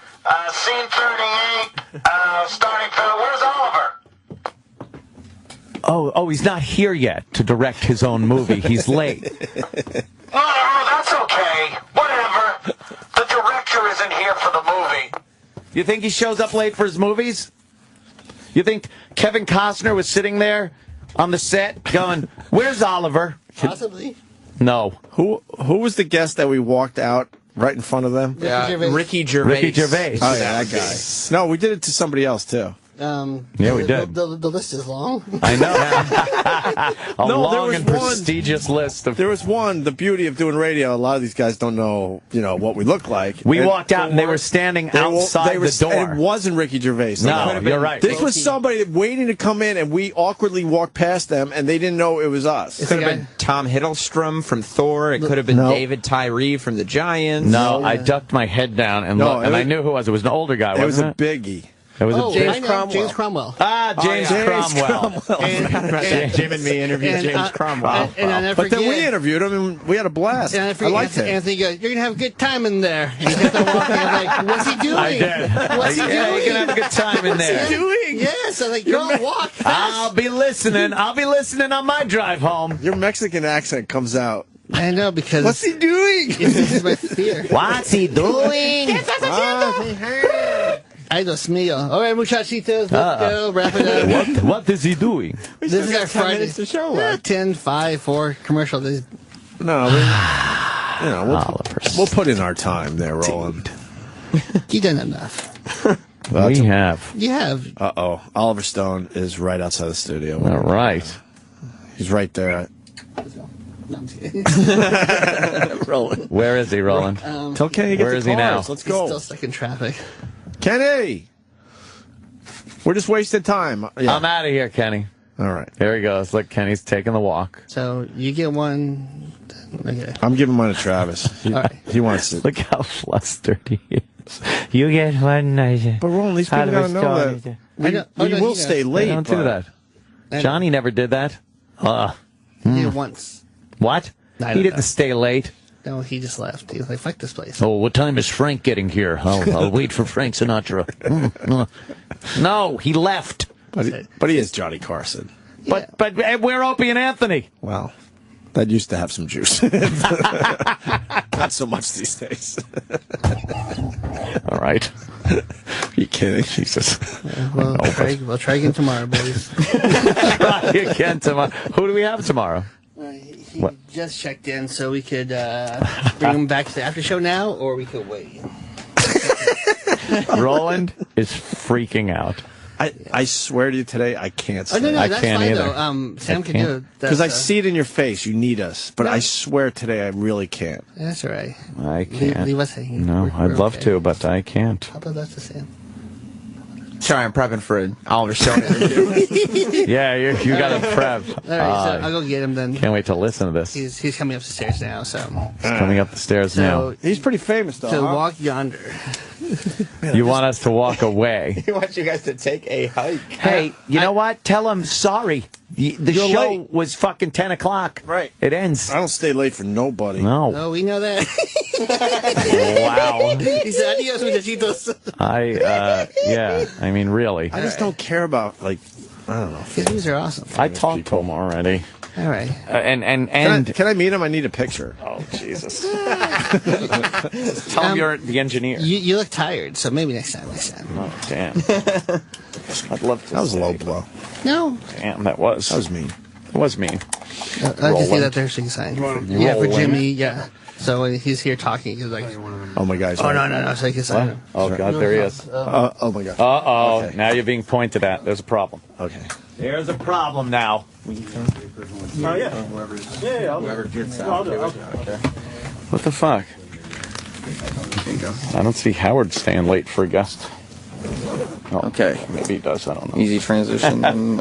scene 38, starting film. Where's Oliver? Oh, he's not here yet to direct his own movie. He's late. Oh, that's okay. Whatever. The director isn't here for the movie. You think he shows up late for his movies? You think Kevin Costner was sitting there on the set going, where's Oliver? Possibly. No. Who was the guest that we walked out right in front of them? Ricky Gervais. Ricky Gervais. Oh, yeah, that guy. No, we did it to somebody else, too. Yeah, we did. The list is long. I know. A No, there long was and one- prestigious list of... There was one, the beauty of doing radio, a lot of these guys don't know, what we look like. We walked out and they were standing outside the door. And it wasn't Ricky Gervais. No, you're right. This was somebody waiting to come in, and we awkwardly walked past them, and they didn't know it was us. It could have been Tom Hiddleston from Thor. It could have been David Tyree from the Giants. No, I ducked my head down and looked, and I knew who it was. It was an older guy, It was wasn't a it? biggie. It was a James big... Cromwell. James Cromwell. Ah, James Cromwell. Jim and me interviewed James Cromwell. And I But then we interviewed him, and we had a blast. And I liked it. Anthony goes, you're going to have a good time in there. And he kept on walking. I'm like, what's he doing? I did. What's he doing? Yeah, you can have a good time in there. What's he doing? Yes. I'm like, go walk fast. I'll be listening. I'll be listening on my drive home. Your Mexican accent comes out. I know, because... What's he doing? This is my fear. What's he doing? Ay, Dios mío. All right, muchachitos, let's go. Wrap it up. What is he doing? This is our 10 Friday. minutes to show. 10, 5, 4 commercial. No, we'll put in our time there, Roland. You done enough. We have. You have. Uh-oh. Oliver Stone is right outside the studio. All right. He's right there. No, I'm just kidding. Roland. Where is he, Roland? Tell Kenny to get Where the is he now? cars. Let's go. He's still stuck in traffic. Kenny! We're just wasting time. Yeah. I'm out of here, Kenny. All right. There he goes. Look, Kenny's taking the walk. So you get one. Okay. I'm giving mine to Travis. All right. He wants it. Look how flustered he is. You get one night. But Roland, these people gotta know that we will stay late. Don't do that. Johnny never did that. He did it once. What? He didn't stay late. No, he just left. He was like, fuck this place. Oh, what time is Frank getting here? I'll wait for Frank Sinatra. No, he left. But he is Johnny Carson. Yeah. But we're Opie and Anthony. Wow. That used to have some juice. Not so much these days. All right. Are you kidding? Jesus. We'll try again tomorrow, boys. Try again tomorrow. Who do we have tomorrow? He just checked in, so we could bring him back to the after show now, or we could wait. Roland is freaking out. I swear to you today, I can't say. Oh, no, that's can't fine, either. though. Sam can do it. Because I see it in your face. You need us. But I swear today, I really can't. That's all right. I can't. Leave us hanging. No, I'd love to, but I can't. How about that to Sam? Sorry, I'm prepping for an Oliver Stone interview. Yeah, you got to prep. All right, so I'll go get him then. Can't wait to listen to this. He's coming up the stairs now, so. He's coming up the stairs now. He's pretty famous, though. So walk yonder. You want us to walk away. He wants you guys to take a hike. Hey, you know what? Tell him sorry. The show was fucking 10 o'clock. Right. It ends. I don't stay late for nobody. No. Oh, we know that. Wow. He said, adios, muchachitos. Yeah, I mean, really. I just don't care about, like, I don't know. His views are awesome. I talked to him already. All right. Can I meet him? I need a picture. Oh, Jesus. Tell him you're the engineer. You look tired, so maybe next time. Oh, damn. I'd love to. That was a low blow. No. Damn, that was mean. It was mean. I can see that there, so you can sign. Yeah, for Jimmy, yeah. So when he's here talking, he's like, oh my God. Oh, no, so you can sign him. Oh, God, there he is. Oh, my God. Uh-oh, Okay. Now you're being pointed at. There's a problem. Okay. There's a problem now. Oh, yeah. Whoever gets out. Okay. What the fuck? I don't see Howard staying late for a guest. Oh, okay. Maybe he does. I don't know. Easy transition.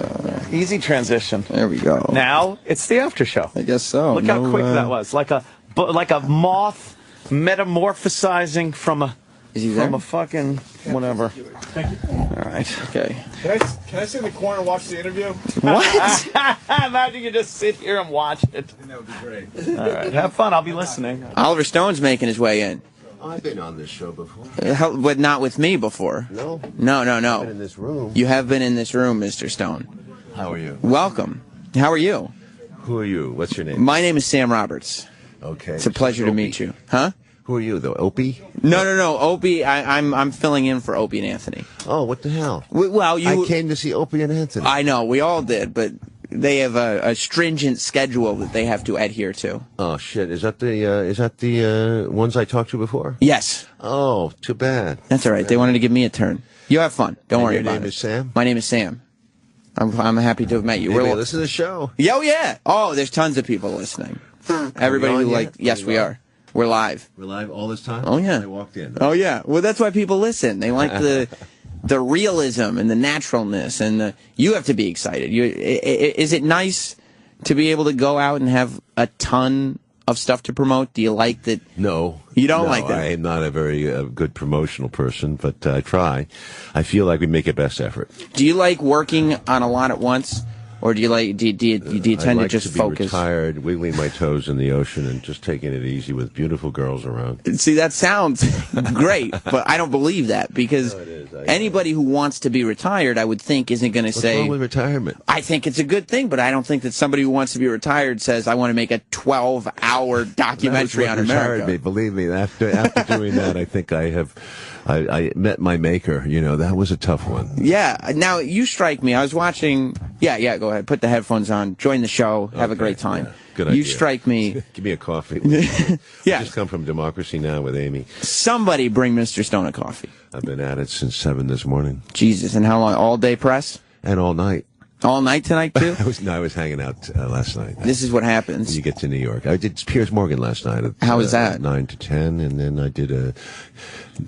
Easy transition. There we go. Now it's the after show. I guess so. Look how quick that was. Like a moth metamorphosizing from a fucking whatever. Thank you. All right. Okay. Can I sit in the corner and watch the interview? What? Imagine you just sit here and watch it. That would be great. All right. Have fun. I'll be listening. Oliver Stone's making his way in. I've been on this show before. But not with me before. No. No. I've been in this room. You have been in this room, Mr. Stone. How are you? Welcome. How are you? Who are you? What's your name? My name is Sam Roberts. Okay. It's a pleasure to meet you. Huh? Who are you, though? Opie? No. Opie, I'm filling in for Opie and Anthony. Oh, what the hell? Well, I came to see Opie and Anthony. I know, we all did, but they have a stringent schedule that they have to adhere to. Oh shit! Is that the ones I talked to before? Yes. Oh, too bad. That's all right. They wanted to give me a turn. You have fun. Don't worry about it. Your name is Sam? My name is Sam. I'm happy to have met you. Maybe listen to the show. Yeah. Oh, there's tons of people listening. Everybody who yes, we are. We're live. We're live all this time? Oh, yeah. I walked in. Oh, yeah. Well, that's why people listen. They like the realism and the naturalness. And you have to be excited. Is it nice to be able to go out and have a ton of stuff to promote? Do you like that? No. You don't like that? I am not a very good promotional person, but I try. I feel like we make a best effort. Do you like working on a lot at once? Or do you like? Do you tend to just focus? Be retired, wiggling my toes in the ocean, and just taking it easy with beautiful girls around. See, that sounds great, but I don't believe that because anybody who wants to be retired, I would think, isn't going to say. What's wrong with retirement? I think it's a good thing, but I don't think that somebody who wants to be retired says, "I want to make a 12-hour documentary on America." Me. Believe me, after doing that, I think I met my maker. You know, that was a tough one. Yeah. Now, you strike me. I was watching. Yeah, go ahead. Put the headphones on. Join the show. Have a great time. Yeah. Good idea. You strike me. Give me a coffee. Yeah. I just come from Democracy Now! With Amy. Somebody bring Mr. Stone a coffee. I've been at it since 7 this morning. Jesus. And how long? All day press? And all night. All night tonight, too? I was hanging out last night. This is what happens. When you get to New York. I did Piers Morgan last night. How was that? 9 to 10, and then I did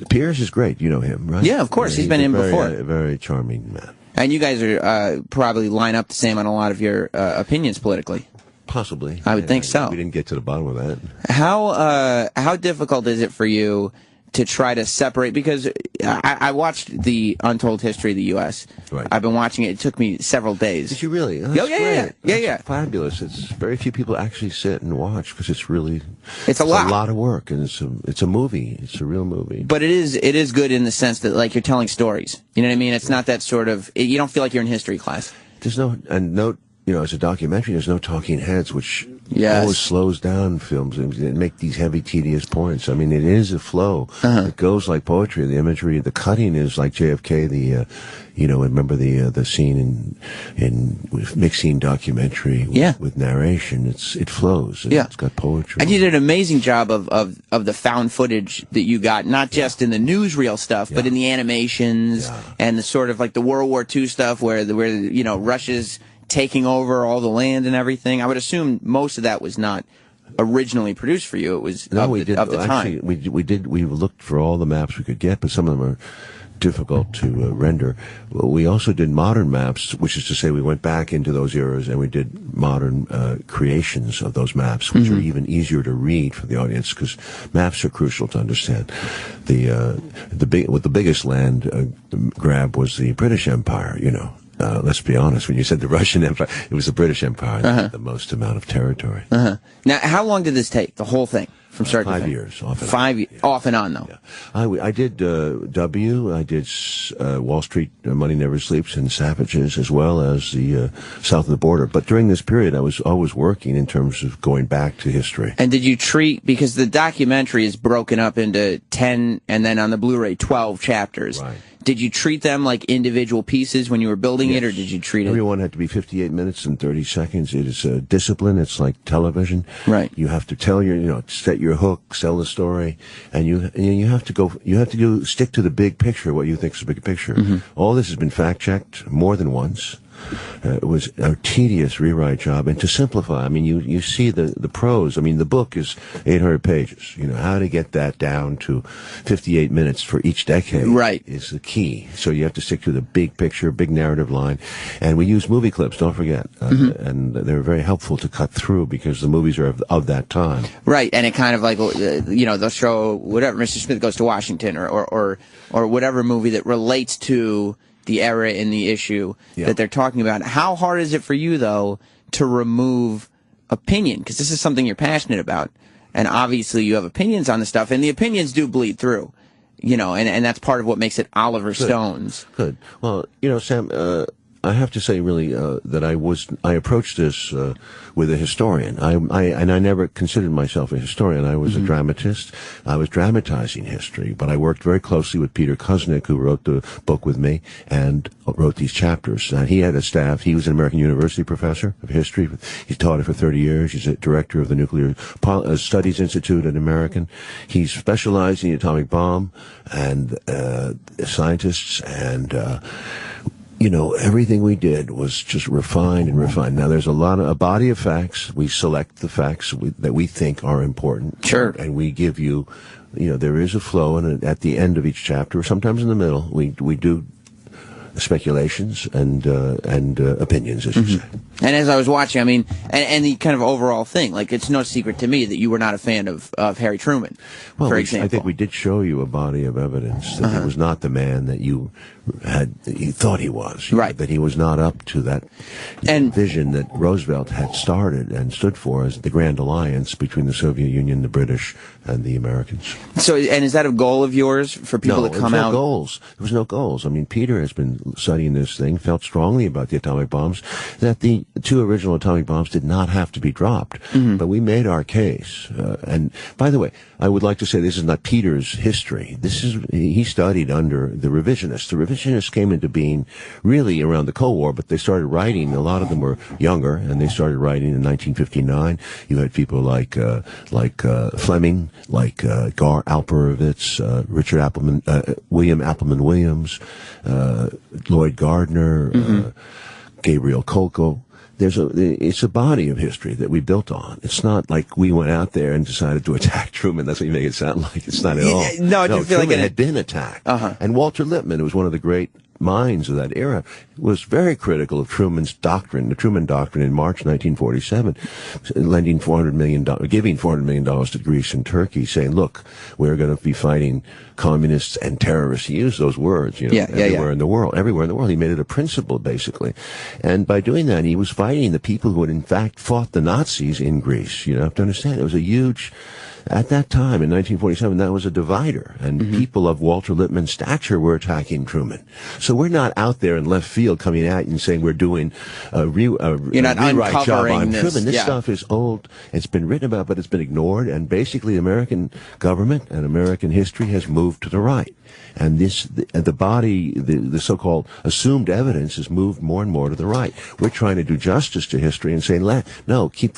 Piers is great. You know him, right? Yeah, of course. He's been in before. A very charming man. And you guys are probably line up the same on a lot of your opinions politically. Possibly. I would think so. We didn't get to the bottom of that. How difficult is it for you to try to separate, because I watched the Untold History of the U.S. Right. I've been watching it. It took me several days. Did you really? Oh, yeah. Fabulous. It's very few people actually sit and watch because it's a lot of work, and it's a movie. It's a real movie. But it is good in the sense that, like, you're telling stories. You know what I mean? It's not that sort of, you don't feel like you're in history class. There's no, as a documentary, there's no talking heads, which always slows down films and make these heavy, tedious points. I mean, it is a flow. It goes like poetry. The imagery, the cutting is like JFK. Remember the scene in mixing documentary with narration. It flows. It's got poetry. And you did an amazing job of the found footage that you got, not just in the newsreel stuff, but in the animations and the sort of like the World War II stuff where Russia's taking over all the land and everything. I would assume most of that was not originally produced for you. It was of the time. We looked for all the maps we could get, but some of them are difficult to render. We also did modern maps, which is to say we went back into those eras and we did modern creations of those maps, which are even easier to read for the audience, because maps are crucial to understand. The biggest land grab was the British Empire, let's be honest, when you said the Russian Empire, it was the British Empire that had the most amount of territory. Now, how long did this take, the whole thing, from start to finish? 5 years, off and on. 5 years, off and on, though. Yeah. I did I did Wall Street, Money Never Sleeps, and Savages, as well as the South of the Border. But during this period, I was always working in terms of going back to history. And did you treat, because the documentary is broken up into 10, and then on the Blu-ray, 12 chapters. Right. Did you treat them like individual pieces when you were building it, or did you treat Everyone had to be 58 minutes and 30 seconds. It is a discipline. It's like television. Right. You have to tell set your hook, sell the story, and you have to stick to the big picture, what you think is a big picture. All this has been fact-checked more than once. It was a tedious rewrite job, and to simplify, I mean, you see the prose. I mean, the book is 800 pages. How to get that down to 58 minutes for each decade is the key. So you have to stick to the big picture, big narrative line. And we use movie clips, don't forget. And they're very helpful to cut through because the movies are of that time. Right, and it kind of like, they'll show whatever, Mr. Smith Goes to Washington, or whatever movie that relates to the era in the issue that they're talking about. How hard is it for you, though, to remove opinion? Because this is something you're passionate about, and obviously you have opinions on the stuff, and the opinions do bleed through, and that's part of what makes it Oliver Stone's. Good. Well, Sam, I have to say, really, that I approached this with a historian. I never considered myself a historian. I was a dramatist. I was dramatizing history, but I worked very closely with Peter Kuznick, who wrote the book with me and wrote these chapters. And he had a staff. He was an American University professor of history. He taught it for 30 years. He's a director of the Nuclear Studies Institute at American. He specialized in the atomic bomb and scientists and everything we did was just refined and refined. Now, there's a body of facts. We select the facts that we think are important. Sure. And we give you, there is a flow, and at the end of each chapter, or sometimes in the middle, we do speculations and opinions, as you say. And as I was watching, I mean, and the kind of overall thing, like, it's no secret to me that you were not a fan of Harry Truman, for example. I think we did show you a body of evidence that he was not the man that you thought he was. Right. That he was not up to that vision that Roosevelt had started and stood for as the Grand Alliance between the Soviet Union, the British, and the Americans. So, and is that a goal of yours for people to come out? There was no goals. I mean, Peter has been studying this thing, felt strongly about the atomic bombs, that the two original atomic bombs did not have to be dropped. But we made our case. And by the way, I would like to say this is not Peter's history. He studied under the revisionists. The revisionists came into being really around the Cold War, but they started writing. A lot of them were younger, and they started writing in 1959. You had people like Fleming, like Gar Alperovitz, Richard Appleman, William Appleman Williams, Lloyd Gardner, Gabriel Kolko. It's a body of history that we built on. It's not like we went out there and decided to attack Truman. That's what you make it sound like. It's not at all. No, I do feel Truman like had been attacked. And Walter Lippmann, who was one of the great minds of that era, was very critical of Truman's doctrine, the Truman Doctrine in March 1947, giving $400 million to Greece and Turkey, saying, look, we're going to be fighting communists and terrorists. He used those words, everywhere in the world. Everywhere in the world. He made it a principle, basically. And by doing that, he was fighting the people who had, in fact, fought the Nazis in Greece. You have to understand, it was a huge... At that time, in 1947, that was a divider, and people of Walter Lippmann's stature were attacking Truman. So we're not out there in left field coming at you and saying we're doing a rewrite job on Truman. This stuff is old. It's been written about, but it's been ignored, and basically American government and American history has moved to the right. And the so-called assumed evidence has moved more and more to the right. We're trying to do justice to history and saying, no, keep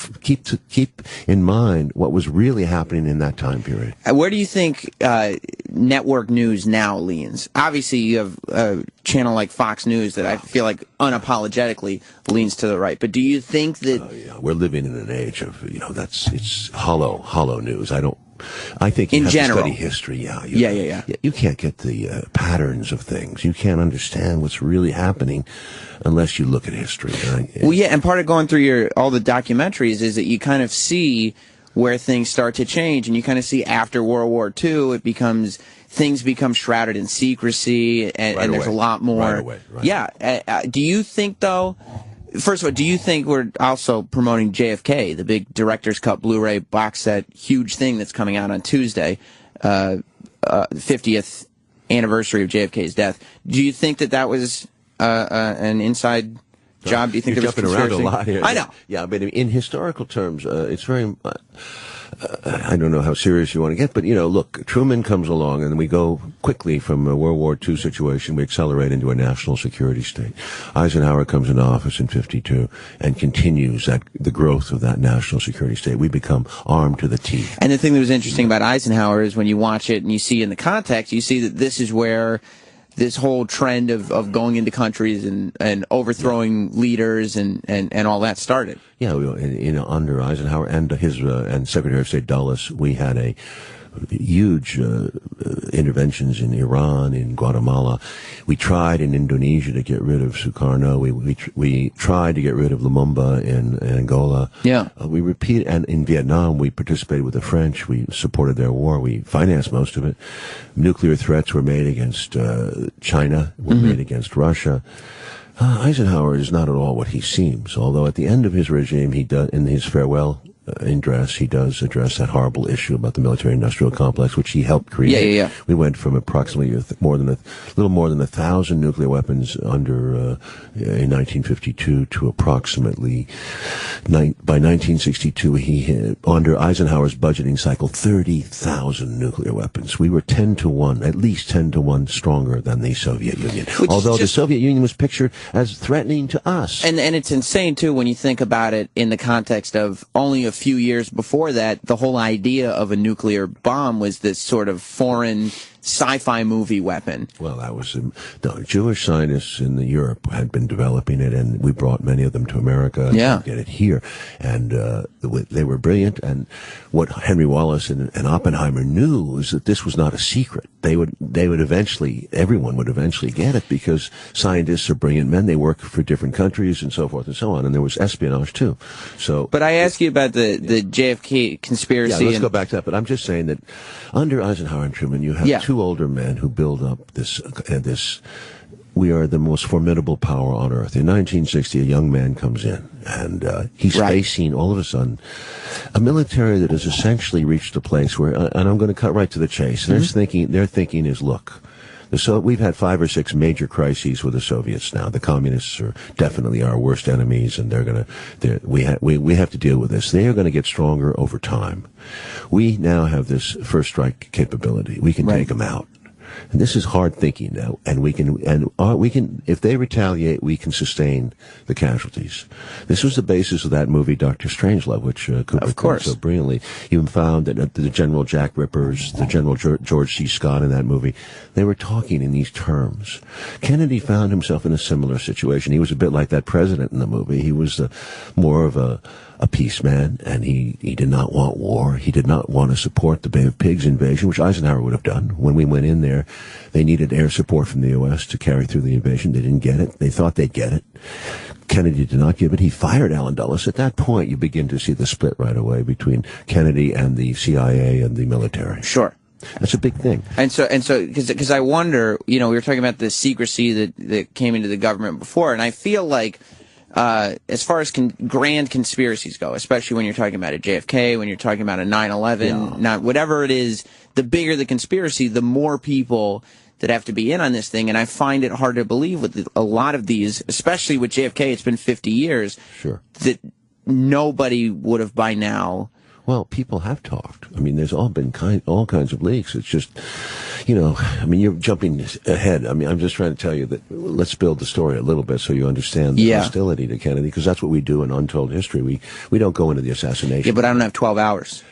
in mind what was really happening in that time period. Where do you think network news now leans? Obviously, you have a channel like Fox News that I feel like unapologetically leans to the right. But do you think that we're living in an age of it's hollow news? I think you in have general to study history. You can't get the patterns of things. You can't understand what's really happening unless you look at history. Well, yeah, and part of going through all the documentaries is that you kind of see where things start to change, and you kind of see after World War II, things become shrouded in secrecy, and there's a lot more. Do you think, though? First of all, do you think we're also promoting JFK, the big Director's Cut Blu-ray box set, huge thing that's coming out on Tuesday, 50th anniversary of JFK's death? Do you think that was an inside job? Do you think you're there was jumping around a lot here? I know. Yeah, but in historical terms, it's very... I don't know how serious you want to get, but, look, Truman comes along, and we go quickly from a World War II situation, we accelerate into a national security state. Eisenhower comes into office in 52 and continues the growth of that national security state. We become armed to the teeth. And the thing that was interesting about Eisenhower is when you watch it and you see in the context, you see that this is where this whole trend of going into countries and overthrowing leaders and all that started. Yeah, under Eisenhower and and Secretary of State Dulles, we had a huge interventions in Iran, in Guatemala. We tried in Indonesia to get rid of Sukarno. We tried to get rid of Lumumba in Angola. Yeah. And in Vietnam, we participated with the French. We supported their war. We financed most of it. Nuclear threats were made against China, were made against Russia. Eisenhower is not at all what he seems, although at the end of his regime, in his farewell address, he does address that horrible issue about the military-industrial complex, which he helped create. Yeah. We went from approximately a little more than 1,000 nuclear weapons in 1952 to approximately by 1962 under Eisenhower's budgeting cycle 30,000 nuclear weapons. We were 10 to 1, at least 10 to 1 stronger than the Soviet Union. Although the Soviet Union was pictured as threatening to us. And it's insane too when you think about it in the context of only a few years before that, the whole idea of a nuclear bomb was this sort of foreign sci-fi movie weapon. Well, that was Jewish scientists in Europe had been developing it, and we brought many of them to America to get it here. And they were brilliant. And what Henry Wallace and Oppenheimer knew was that this was not a secret. Everyone would eventually get it because scientists are brilliant men. They work for different countries and so forth and so on. And there was espionage too. So, but I ask you about the JFK conspiracy. Yeah, let's go back to that. But I'm just saying that under Eisenhower and Truman, you have two older men who build up this. We are the most formidable power on earth. In 1960, a young man comes in, and he's facing, all of a sudden, a military that has essentially reached a place where, and I'm going to cut right to the chase, and their thinking is, look, we've had 5 or 6 major crises with the Soviets now. The communists are definitely our worst enemies, and we have to deal with this. They are going to get stronger over time. We now have this first strike capability. We can take them out. And this is hard thinking now, and we can, if they retaliate, we can sustain the casualties. This was the basis of that movie, Dr. Strangelove, which Cooper did so brilliantly. He found that the General Jack Rippers, the General George C. Scott in that movie, they were talking in these terms. Kennedy found himself in a similar situation. He was a bit like that president in the movie. He was more of a a peace man, and he did not want war. He did not want to support the Bay of Pigs invasion, which Eisenhower would have done. When we went in there, they needed air support from the U.S. to carry through the invasion. They didn't get it. They thought they'd get it. Kennedy did not give it. He fired Allen Dulles. At that point, you begin to see the split right away between Kennedy and the CIA and the military. Sure. That's a big thing. And so, because I wonder, we were talking about the secrecy that came into the government before, and I feel like, as far as grand conspiracies go, especially when you're talking about a JFK, when you're talking about a 9/11, whatever it is, the bigger the conspiracy, the more people that have to be in on this thing. And I find it hard to believe with a lot of these, especially with JFK, it's been 50 years, that nobody would have by now. Well, people have talked. I mean, there's all kinds of leaks. It's just, you're jumping ahead. I mean, I'm just trying to tell you that let's build the story a little bit so you understand the hostility to Kennedy, because that's what we do in Untold History. We don't go into the assassination. Yeah, but I don't have 12 hours.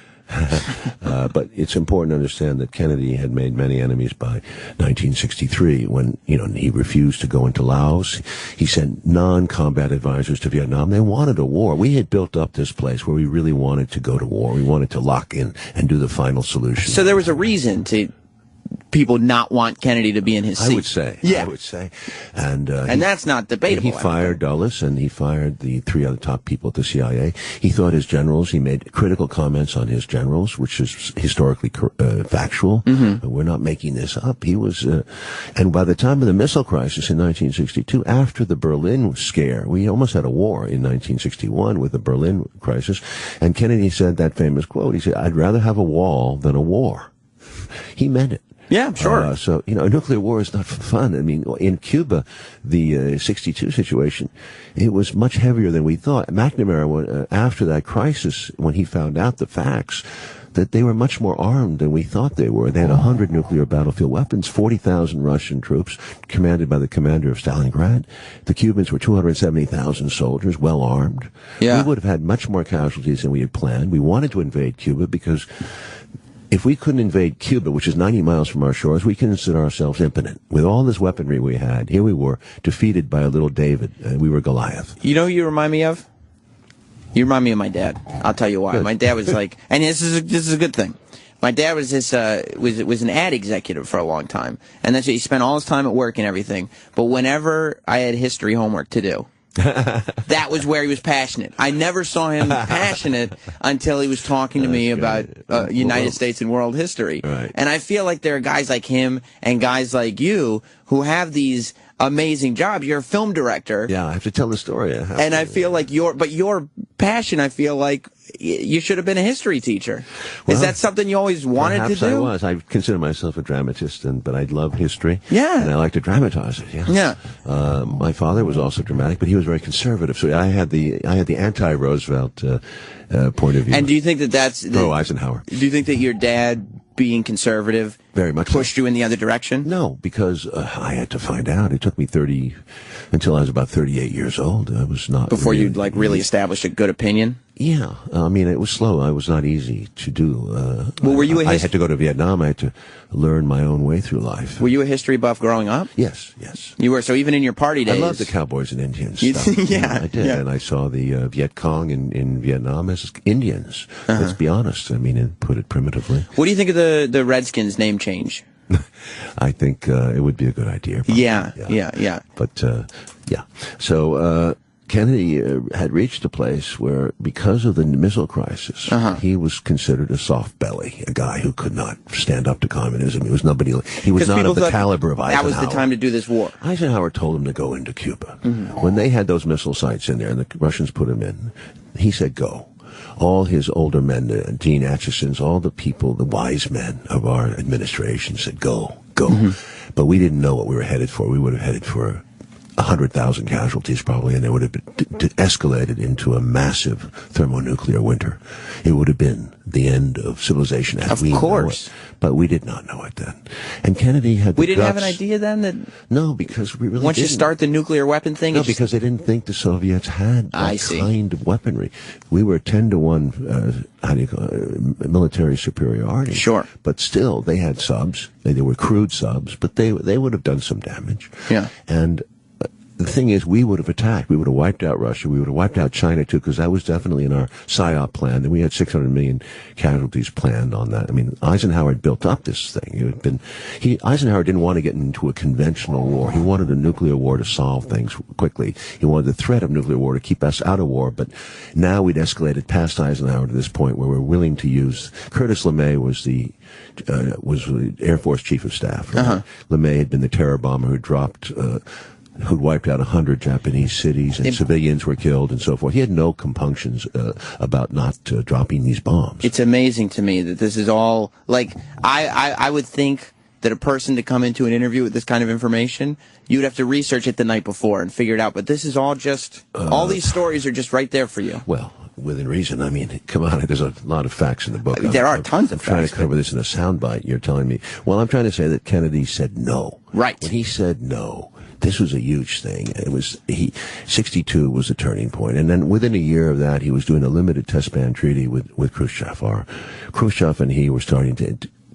But it's important to understand that Kennedy had made many enemies by 1963 when, he refused to go into Laos. He sent non-combat advisors to Vietnam. They wanted a war. We had built up this place where we really wanted to go to war. We wanted to lock in and do the final solution. So there was a reason to people not want Kennedy to be in his seat. I would say. Yeah. I would say. And that's not debatable. He fired Dulles, and he fired the 3 other top people at the CIA. He thought his generals, he made critical comments on his generals, which is historically factual. Mm-hmm. We're not making this up. He was, and by the time of the missile crisis in 1962, after the Berlin scare, we almost had a war in 1961 with the Berlin crisis, and Kennedy said that famous quote. He said, "I'd rather have a wall than a war." He meant it. Yeah, sure. So, a nuclear war is not fun. I mean, in Cuba, the 62 situation, it was much heavier than we thought. McNamara, after that crisis, when he found out the facts, that they were much more armed than we thought they were. They had 100 nuclear battlefield weapons, 40,000 Russian troops, commanded by the commander of Stalingrad. The Cubans were 270,000 soldiers, well armed. Yeah. We would have had much more casualties than we had planned. We wanted to invade Cuba because if we couldn't invade Cuba, which is 90 miles from our shores, we consider ourselves impotent. With all this weaponry we had, here we were, defeated by a little David, and we were Goliath. You know who you remind me of? You remind me of my dad. I'll tell you why. Good. My dad was like, and this is a good thing. My dad was was an ad executive for a long time, and that's he spent all his time at work and everything. But whenever I had history homework to do, that was where he was passionate. I never saw him passionate until he was talking to me about United States and world history. Right. And I feel like there are guys like him and guys like you who have these amazing jobs. You're a film director. Yeah, I have to tell the story. I feel like your passion, I feel like you should have been a history teacher. Well, is that something you always wanted to do? I was. I consider myself a dramatist, but I love history. Yeah. And I like to dramatize it. Yes. Yeah. My father was also dramatic, but he was very conservative. So I had the anti-Roosevelt point of view. And do you think that's Eisenhower? Do you think that your dad, being conservative, very much pushed you in the other direction? No, because I had to find out. It took me until I was about 38 years old. I was not before you really established a good opinion. Yeah, I mean, it was slow. It was not easy to do. Well, were you I had to go to Vietnam. I had to learn my own way through life. Were you a history buff growing up? Yes. You were. So even in your party days, I loved the cowboys and Indians stuff. Yeah, I did, and I saw the Viet Cong in Vietnam as Indians. Let's be honest. I mean, put it primitively. What do you think of the Redskins name change? I think it would be a good idea. Probably. Yeah. But yeah. So Kennedy had reached a place where, because of the missile crisis, he was considered a soft belly, a guy who could not stand up to communism. He was not of the caliber of Eisenhower. That was the time to do this war. Eisenhower told him to go into Cuba. When they had those missile sites in there and the Russians put him in, he said, go. All his older men, Dean Acheson's, all the people, the wise men of our administration said, go. But we didn't know what we were headed for. We would have headed for 100,000 casualties probably, and it would have been escalated into a massive thermonuclear winter. It would have been the end of civilization as we know it. But we did not know it then. And Kennedy had We didn't have an idea then that... No, because we really Once didn't. you start the nuclear weapon thing... No, because they didn't think the Soviets had that kind of weaponry. We were 10-1, military superiority. Sure. But still, they had subs. They were crude subs, but they would have done some damage. Yeah. And the thing is, we would have attacked. We would have wiped out Russia. We would have wiped out China, too, because that was definitely in our PSYOP plan. And we had 600 million casualties planned on that. I mean, Eisenhower had built up this thing. Eisenhower didn't want to get into a conventional war. He wanted a nuclear war to solve things quickly. He wanted the threat of nuclear war to keep us out of war. But now we'd escalated past Eisenhower to this point where we're willing to use... Curtis LeMay was the Air Force Chief of Staff. Right? LeMay had been the terror bomber who'd wiped out 100 Japanese cities, and civilians were killed and so forth. He had no compunctions about not dropping these bombs. It's amazing to me that this is all, like, I would think that a person to come into an interview with this kind of information, you'd have to research it the night before and figure it out. But this is all just, all these stories are just right there for you. Well, within reason. I mean, come on, there's a lot of facts in the book. There are tons of facts. I'm trying to cover this in a soundbite. You're telling me, well, I'm trying to say that Kennedy said no. Right. When he said no, this was a huge thing. 62 was a turning point. And then within a year of that, he was doing a limited test ban treaty with Khrushchev. Khrushchev and he were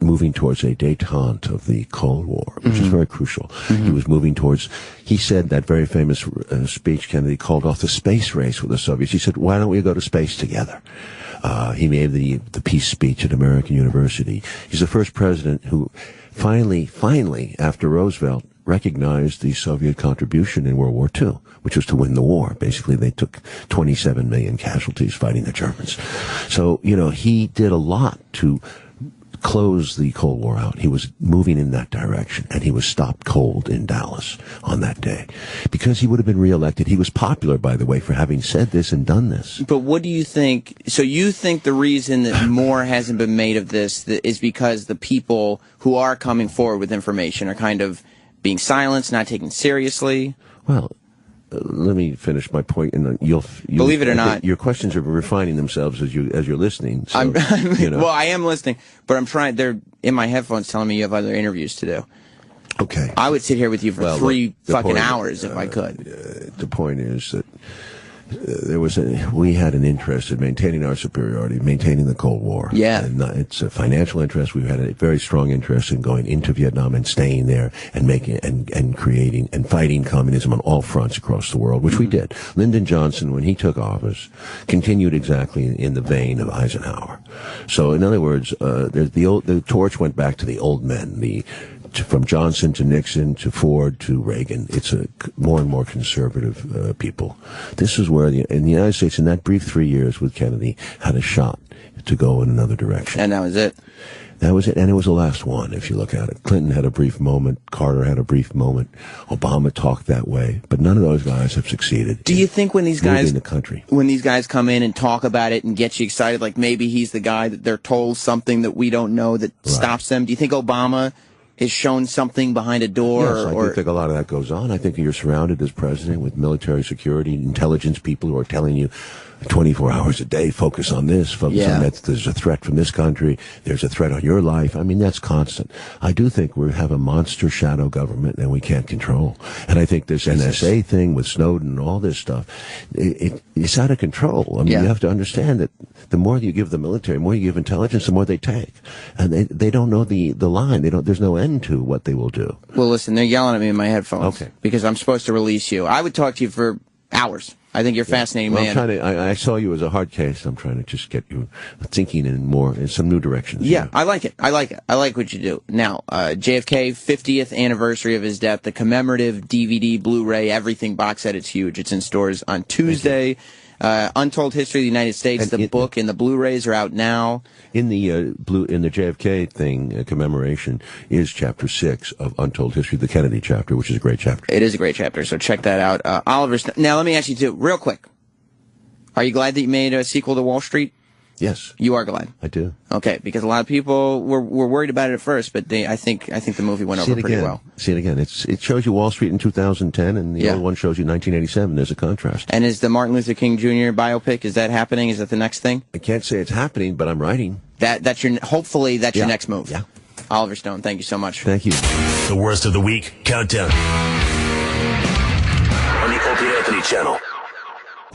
moving towards a détente of the Cold War, which is very crucial. He was moving towards, he said that very famous speech Kennedy called off the space race with the Soviets. He said, why don't we go to space together? He made the peace speech at American University. He's the first president who finally, after Roosevelt, recognized the Soviet contribution in World War II, which was to win the war. Basically, they took 27 million casualties fighting the Germans. So, he did a lot to close the Cold War out. He was moving in that direction, and he was stopped cold in Dallas on that day because he would have been reelected. He was popular, by the way, for having said this and done this. But what do you think? So you think the reason that more hasn't been made of this is because the people who are coming forward with information are kind of being silenced, not taken seriously? Well, let me finish my point, and you'll believe it or not, your questions are refining themselves as you're listening. So, well, I am listening, but I'm trying. They're in my headphones telling me you have other interviews to do. Okay, I would sit here with you for 3 fucking hours if I could. The point is that we had an interest in maintaining our superiority, maintaining the Cold War. Yeah. And it's a financial interest. We've had a very strong interest in going into Vietnam and staying there and making and creating and fighting communism on all fronts across the world, which we did. Lyndon Johnson, when he took office, continued exactly in the vein of Eisenhower. So, in other words, the torch went back to the old men, from Johnson to Nixon to Ford to Reagan. It's a more and more conservative people. This is where in the United States, in that brief 3 years with Kennedy, had a shot to go in another direction. And that was it. That was it, and it was the last one, if you look at it. Clinton had a brief moment. Carter had a brief moment. Obama talked that way, but none of those guys have succeeded. Do you think when these guys, the country, when these guys come in and talk about it and get you excited, like maybe he's the guy that they're told something that we don't know that stops them? Do you think Obama is shown something behind a door? Yes, I do think a lot of that goes on. I think you're surrounded as president with military security, intelligence people who are telling you 24 hours a day, focus on this, focus on that. There's a threat from this country. There's a threat on your life. I mean, that's constant. I do think we have a monster shadow government that we can't control. And I think this NSA thing with Snowden and all this stuff, it's out of control. I mean, you have to understand that the more you give the military, the more you give intelligence, the more they take. And they don't know the line. There's no end to what they will do. Well, listen, they're yelling at me in my headphones. Okay. Because I'm supposed to release you. I would talk to you for hours. I think you're a fascinating man. I saw you as a hard case. I'm trying to just get you thinking in some new directions. Yeah, I like it. I like what you do. Now, JFK, 50th anniversary of his death, the commemorative DVD, Blu-ray, everything box set. It's huge. It's in stores on Tuesday. Untold History of the United States, the book and the Blu-rays are out now. In the JFK thing, commemoration is Chapter 6 of Untold History, the Kennedy chapter, which is a great chapter. It is a great chapter, so check that out. Oliver, now let me ask you too, real quick. Are you glad that you made a sequel to Wall Street? Yes. You are glad? I do. Okay, because a lot of people were worried about it at first, but I think the movie went over pretty well. See it again. It shows you Wall Street in 2010, and the other one shows you 1987. There's a contrast. And is the Martin Luther King Jr. biopic, is that happening? Is that the next thing? I can't say it's happening, but I'm writing. Hopefully that's your next move. Yeah. Oliver Stone, thank you so much. Thank you. The worst of the week countdown on the Opie Anthony channel.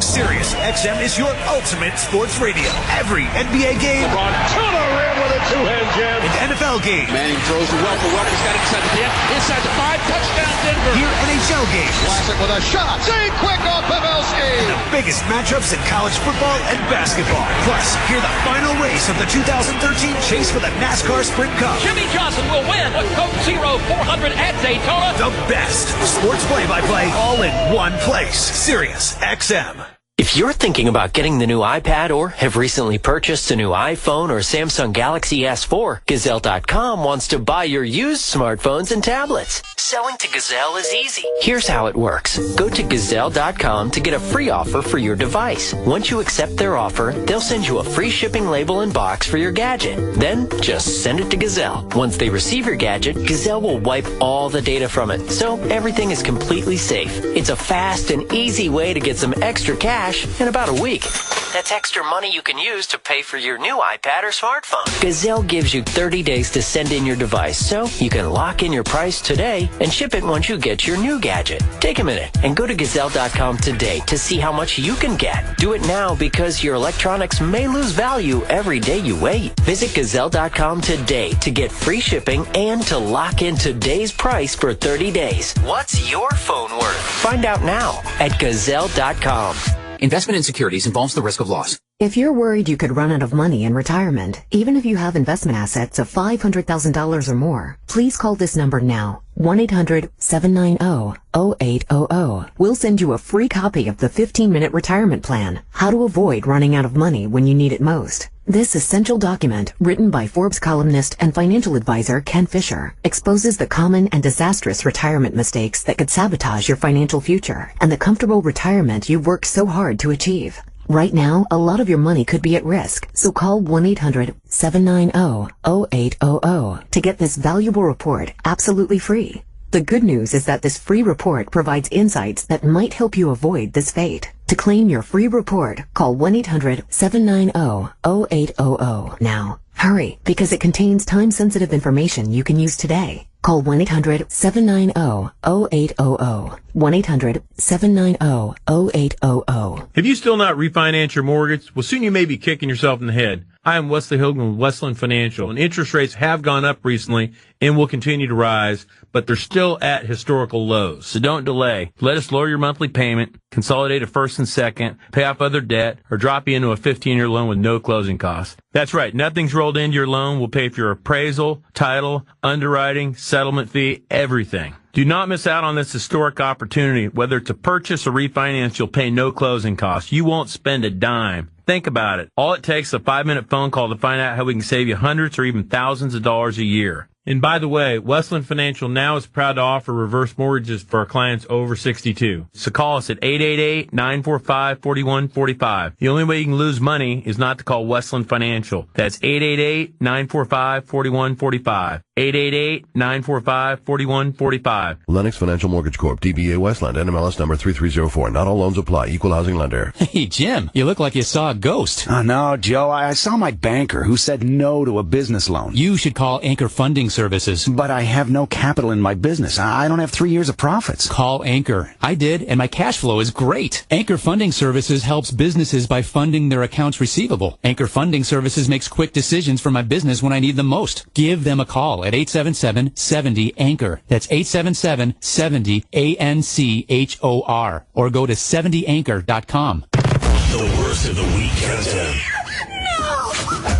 Sirius XM is your ultimate sports radio. Every NBA game. LeBron to the rim with a two-hand jam. An NFL game. Manning throws the well for Welker's got inside the 10. Inside the 5. Touchdown Denver. Hear NHL games. Classic with a shot. See quick off Pavelski. And the biggest matchups in college football and basketball. Plus, hear the final race of the 2013 Chase for the NASCAR Sprint Cup. Jimmy Johnson will win a Coke Zero 400 at Daytona. The best sports play-by-play all in one place. Sirius XM. If you're thinking about getting the new iPad or have recently purchased a new iPhone or Samsung Galaxy S4, Gazelle.com wants to buy your used smartphones and tablets. Selling to Gazelle is easy. Here's how it works. Go to Gazelle.com to get a free offer for your device. Once you accept their offer, they'll send you a free shipping label and box for your gadget. Then, just send it to Gazelle. Once they receive your gadget, Gazelle will wipe all the data from it, so everything is completely safe. It's a fast and easy way to get some extra cash in about a week. That's extra money you can use to pay for your new iPad or smartphone. Gazelle gives you 30 days to send in your device, so you can lock in your price today and ship it once you get your new gadget. Take a minute and go to Gazelle.com today to see how much you can get. Do it now because your electronics may lose value every day you wait. Visit Gazelle.com today to get free shipping and to lock in today's price for 30 days. What's your phone worth? Find out now at Gazelle.com. Investment in securities involves the risk of loss. If you're worried you could run out of money in retirement, even if you have investment assets of $500,000 or more, please call this number now. 1-800-790-0800. We'll send you a free copy of the 15-minute retirement plan, How to Avoid Running Out of Money When You Need It Most. This essential document, written by Forbes columnist and financial advisor Ken Fisher, exposes the common and disastrous retirement mistakes that could sabotage your financial future and the comfortable retirement you've worked so hard to achieve. Right now, a lot of your money could be at risk, so call 1-800-790-0800 to get this valuable report absolutely free. The good news is that this free report provides insights that might help you avoid this fate. To claim your free report, call 1-800-790-0800 now. Hurry, because it contains time-sensitive information you can use today. Call 1-800-790-0800. 1-800-790-0800. Have you still not refinanced your mortgage? Well, soon you may be kicking yourself in the head. I am Wesley Hogan with Westland Financial, and interest rates have gone up recently and will continue to rise, but they're still at historical lows. So don't delay. Let us lower your monthly payment, consolidate a first and second, pay off other debt, or drop you into a 15-year loan with no closing costs. That's right. Nothing's rolled into your loan. We'll pay for your appraisal, title, underwriting, settlement fee, everything. Do not miss out on this historic opportunity. Whether to purchase or refinance, you'll pay no closing costs. You won't spend a dime. Think about it. All it takes is a 5-minute phone call to find out how we can save you hundreds or even thousands of dollars a year. And by the way, Westland Financial now is proud to offer reverse mortgages for our clients over 62. So call us at 888-945-4145. The only way you can lose money is not to call Westland Financial. That's 888-945-4145. 888-945-4145. Lennox Financial Mortgage Corp. DBA Westland. NMLS number 3304. Not all loans apply. Equal housing lender. Hey, Jim, you look like you saw a ghost. No, Joe, I saw my banker who said no to a business loan. You should call Anchor Funding Services. But I have no capital in my business. I don't have 3 years of profits. Call Anchor. I did, and my cash flow is great. Anchor Funding Services helps businesses by funding their accounts receivable. Anchor Funding Services makes quick decisions for my business when I need them most. Give them a call at 877-70-ANCHOR. That's 877-70-ANCHOR. Or go to 70anchor.com. The worst of the week countdown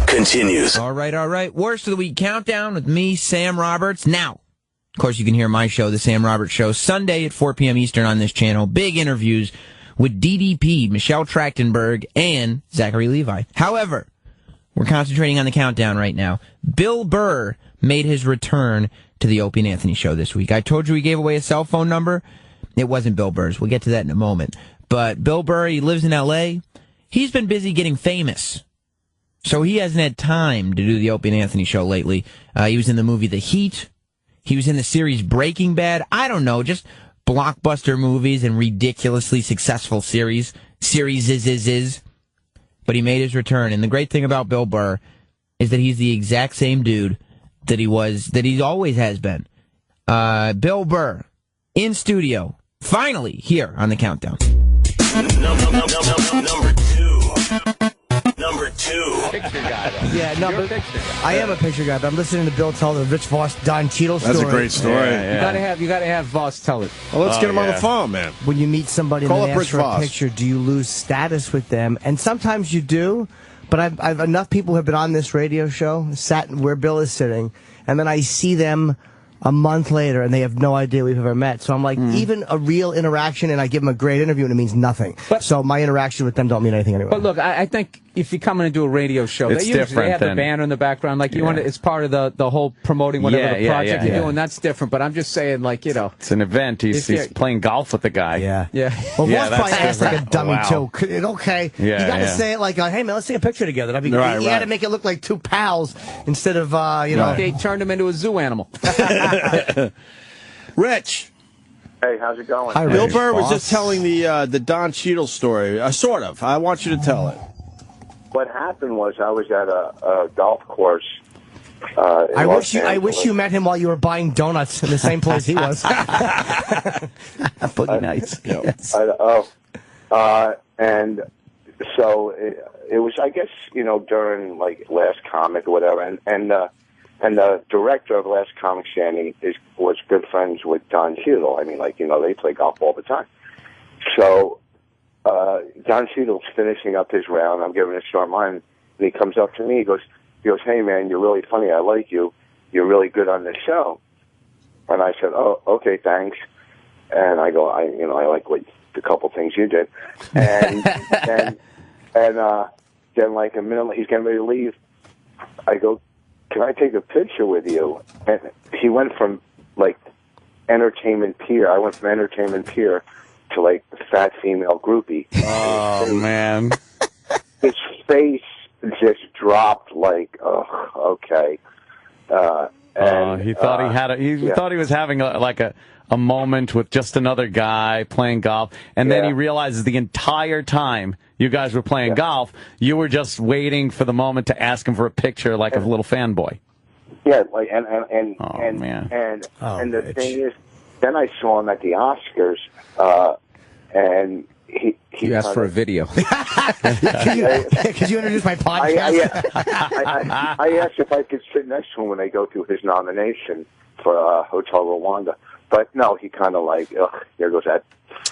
continues. All right. Worst of the week countdown with me, Sam Roberts. Now, of course, you can hear my show, The Sam Roberts Show, Sunday at 4 p.m. Eastern on this channel. Big interviews with DDP, Michelle Trachtenberg, and Zachary Levi. However, we're concentrating on the countdown right now. Bill Burr made his return to the Opie and Anthony Show this week. I told you we gave away a cell phone number. It wasn't Bill Burr's. We'll get to that in a moment. But Bill Burr, he lives in L.A. He's been busy getting famous. So he hasn't had time to do the Opie and Anthony Show lately. He was in the movie The Heat. He was in the series Breaking Bad. I don't know, just blockbuster movies and ridiculously successful series. But he made his return. And the great thing about Bill Burr is that he's the exact same dude that he always has been. Bill Burr, in studio, finally here on the countdown. Number two. Picture guy, though. Yeah, no, but I am a picture guy, but I'm listening to Bill tell the Rich Voss Don Cheadle story. That's a great story. Yeah. You gotta have Voss tell it. Well, let's get him on the phone, man. When you meet somebody Call and they up ask Rich for Voss. a picture, do you lose status with them? And sometimes you do, but I've enough people who have been on this radio show, sat where Bill is sitting, and then I see them a month later, and they have no idea we've ever met. So I'm like, even a real interaction, and I give them a great interview, and it means nothing. So my interaction with them don't mean anything anyway. But look, I think if you come in and do a radio show, It's they usually different have the than- banner in the background. Like you want to, it's part of the whole promoting whatever the project you're yeah. doing. That's different. But I'm just saying, like, you know, It's an event. He's playing golf with the guy. Yeah. yeah. Well, Yeah, Ross probably that's asked like a different. dummy, Wow. too. Okay. Yeah, you got to yeah. say it like, hey, man, let's take a picture together. That'd be Right, great. You got to right. make it look like two pals instead of, you know. They turned him into a zoo animal. Rich. Hey, how's it going? Hi, Bill Rich. Burr was Boss. just telling the Don Cheadle story. Sort of. I want you to tell it. What happened was I was at a golf course. I wish you met him while you were buying donuts in the same place he was. Boogie nights. Yes. And so it was, I guess, you know, during like Last Comic or whatever, and the director of Last Comic Standing was good friends with Don Cheadle. I mean, like, you know, they play golf all the time. So Don Cheadle's finishing up his round. I'm giving a short mine, and he comes up to me. He goes, "Hey man, you're really funny. I like you. You're really good on the show." And I said, "Oh, okay, thanks." And I go, I like the couple things you did. And then like a minute, he's getting ready to leave. I go, "Can I take a picture with you?" And he went from like entertainment peer. I went from entertainment peer to like fat female groupie. Oh man. His face just dropped like, oh, okay. He thought he thought he was having a moment with just another guy playing golf, and then he realizes the entire time you guys were playing golf, you were just waiting for the moment to ask him for a picture, like a little fanboy. Yeah, like and the Rich. thing is, then I saw him at the Oscars, and he You asked for a video. Could you introduce my podcast? I asked if I could sit next to him when they go through his nomination for Hotel Rwanda, but no, he kind of like, ugh, there goes that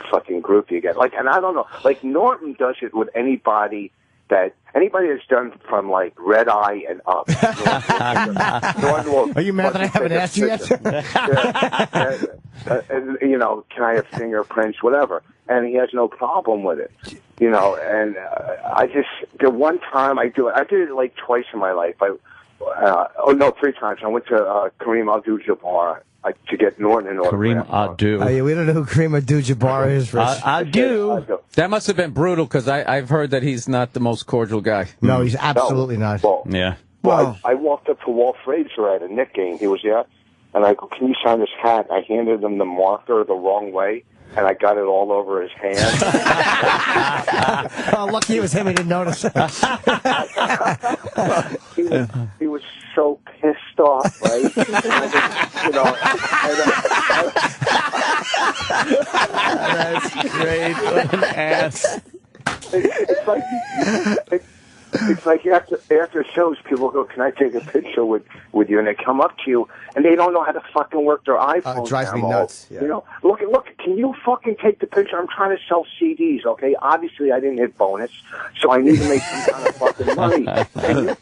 fucking groupie again. Like, and I don't know, like Norton does it with anybody that's done from like Red Eye and up. Are you mad that I haven't asked you yet? And, you know, can I have fingerprints, whatever? And he has no problem with it, you know. And the one time I did it like twice in my life. 3 times. I went to Kareem Abdul-Jabbar to get Norton in order. Kareem Abdul. We don't know who Kareem Abdul-Jabbar is, Rich. That must have been brutal, because I've heard that he's not the most cordial guy. No, he's absolutely not. Well, yeah. Well, I walked up to Walt Frazier at a Knick game. He was there, and I go, "Can you sign this hat?" I handed him the marker the wrong way, and I got it all over his hand. Oh, lucky it was him. He didn't notice. He was so pissed off, right? That's great. What an ass. It's like after shows, people go, "Can I take a picture with you?" And they come up to you, and they don't know how to fucking work their iPhone. It drives me anymore. nuts. Yeah. You know, look, can you fucking take the picture? I'm trying to sell CDs, okay? Obviously, I didn't hit bonus, so I need to make some kind of fucking money. And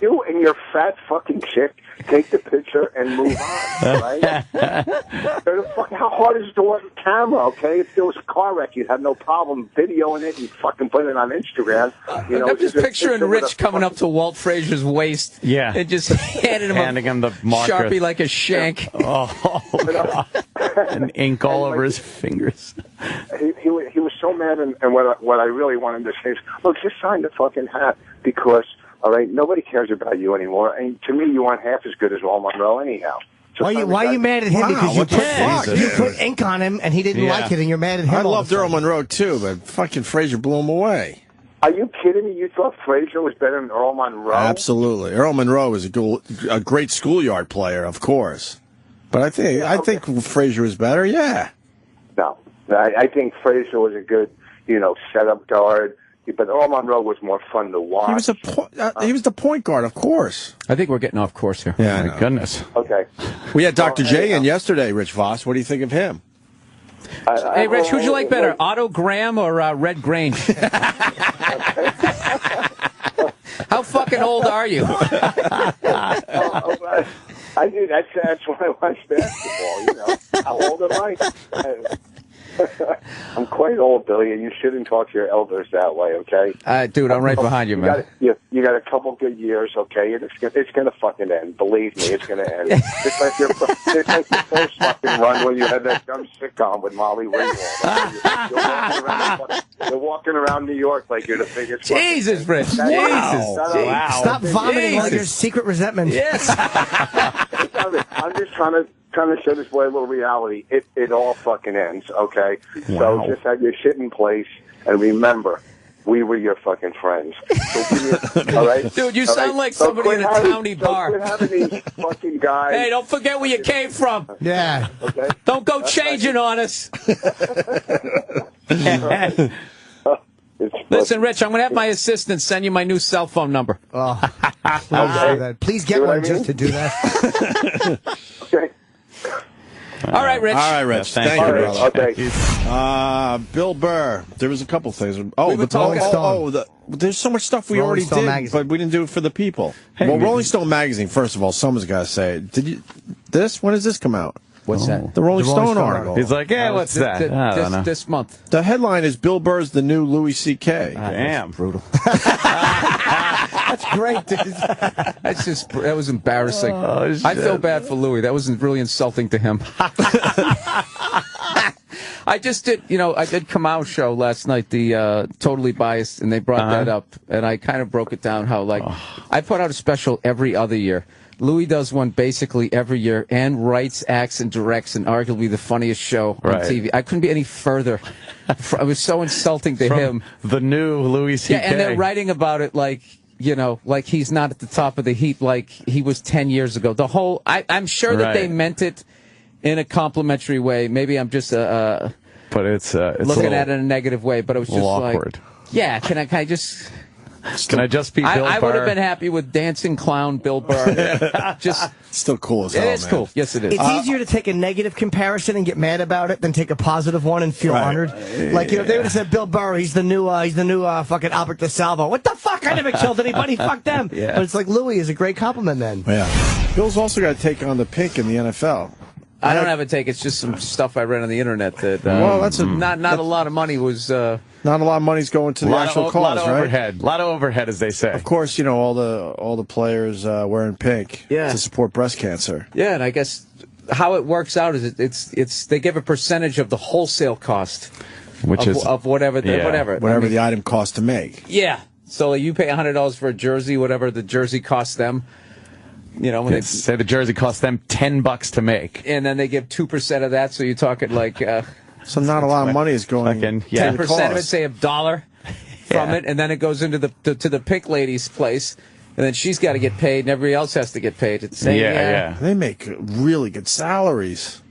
you and your fat fucking chick take the picture and move on, right? How hard is it to work a camera, okay? If there was a car wreck, you'd have no problem videoing it and fucking putting it on Instagram. You know, I'm just picturing Rich coming up to Walt Frazier's waist, and just handing him the marker, Sharpie like a shank. Oh, God. And ink all over his fingers. He was so mad, and what I really wanted to say is, look, just sign the fucking hat, because, all right, nobody cares about you anymore, and to me, you aren't half as good as Earl Monroe anyhow. So why are you mad at him? Because you put ink on him, and he didn't Yeah. like it, and you're mad at him. I loved Earl Monroe, too, but fucking Frazier blew him away. Are you kidding me? You thought Frazier was better than Earl Monroe? Absolutely. Earl Monroe was a great schoolyard player, of course. But I think Frazier was better, yeah. No, I think Fraser was a good, setup guard. But Earl Monroe was more fun to watch. He was the point guard, of course. I think we're getting off course here. Yeah, my goodness. Okay. We had Dr. J in yesterday, Rich Voss. What do you think of him? Hey, Rich, who'd you like better, Otto Graham or Red Grange? How fucking old are you? I do. That's why I watch basketball. How old am I? I'm quite old, Billy, and you shouldn't talk to your elders that way, okay? Dude, I'm right behind you, man. You got a couple good years, okay? It's gonna fucking end. Believe me, it's gonna end. It's like your first fucking run when you had that dumb sitcom with Molly Ringwald. You're walking around New York like you're the biggest. Jesus, Rich. Jesus. Wow. Stop vomiting all your secret resentment. Yes. I'm just trying to show this boy a little reality. It all fucking ends, okay? Wow. So just have your shit in place, and remember, we were your fucking friends. All right? Dude, you sound like somebody in a county bar. Quit having these fucking guys. Hey, don't forget where you came from. Yeah. Okay? Don't go changing on us. Listen, Rich, I'm going to have my assistant send you my new cell phone number. Oh, please get one just to do that. Okay. All right, Rich. All right, Rich. Thank you, brother. Okay. Bill Burr. There was a couple things. Oh, there's so much stuff we already did, magazine. But we didn't do it for the people. Hey, well, Rolling Stone magazine. First of all, someone's got to say it. When does this come out? What's that? The Rolling Stone article. He's like, yeah, what's that? This month. The headline is Bill Burr's the new Louis C.K. Damn, brutal. That's great, dude. That was embarrassing. Oh, I feel bad for Louis. That was really insulting to him. I just did, I did Kamau's show last night, the Totally Biased, and they brought that up, and I kind of broke it down how, I put out a special every other year. Louis does one basically every year and writes, acts, and directs, and arguably the funniest show on TV. I couldn't be any further. It was so insulting to him. The new Louis C.K. Yeah, and they're writing about it like he's not at the top of the heap like he was 10 years ago. The whole, I'm sure that they meant it in a complimentary way. Maybe I'm just but it's looking at it in a negative way. But it was just awkward. Yeah, can I just... Can I just be Bill Burr? I would have been happy with dancing clown Bill Burr. Just still cool as hell, It is man. cool. Yes, it is. It's easier to take a negative comparison and get mad about it than take a positive one and feel honored. Like, if they would have said Bill Burr, he's the new fucking Albert DeSalvo. What the fuck? I never killed anybody. Fuck them. Yeah. But it's like Louis is a great compliment then. Yeah. Bill's also got to take on the pink in the NFL. I don't have a take. It's just some stuff I read on the internet that well, that's not a lot of money was. Not a lot of money's going to the actual cause, right? Overhead. A lot of overhead, as they say. Of course, all the players wearing pink to support breast cancer. Yeah, and I guess how it works out is it's they give a percentage of the wholesale cost, which is whatever whatever the item costs to make. Yeah, so you pay $100 for a jersey, whatever the jersey costs them. When they say the jersey costs them $10 to make, and then they give 2% of that. So you're talking like. So not a lot of money is going. 10% of it, say $1 from it, and then it goes into to the pink lady's place, and then she's got to get paid, and everybody else has to get paid. They make really good salaries.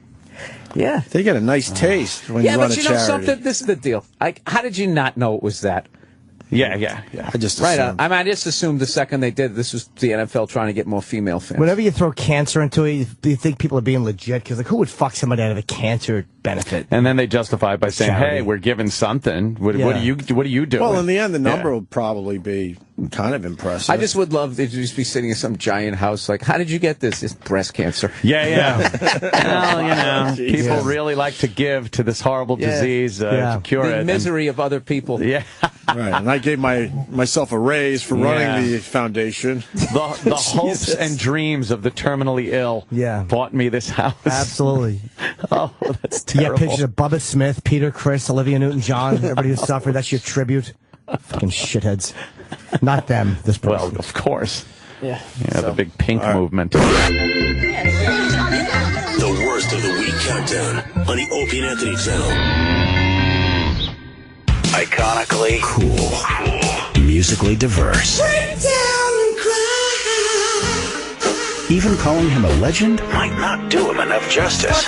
Yeah, they get a nice taste when you run a charity. Yeah, but you know something? This is the deal. How did you not know it was that? Yeah. I just assumed. I just assumed the second they did this was the NFL trying to get more female fans. Whenever you throw cancer into it, you think people are being legit because who would fuck somebody out of a cancer benefit? And then they justify it by saying, charity. "Hey, we're giving something. What are you doing?" Well, in the end, the number will probably be kind of impressive. I just would love to just be sitting in some giant house. Like, how did you get this? It's breast cancer. Well, people really like to give to this horrible disease to cure the it. misery of other people. Yeah. Right, and I gave myself a raise for running the foundation. The hopes and dreams of the terminally ill bought me this house. Absolutely. Oh, that's terrible. You get pictures of Bubba Smith, Peter Criss, Olivia Newton-John, everybody who suffered. That's your tribute. Fucking shitheads. Not them, this person. Well, of course. Yeah, the big pink movement. The worst of the week countdown on the Opie and Anthony channel. Iconically cool. Musically diverse. Break down and cry. Even calling him a legend might not do him enough justice.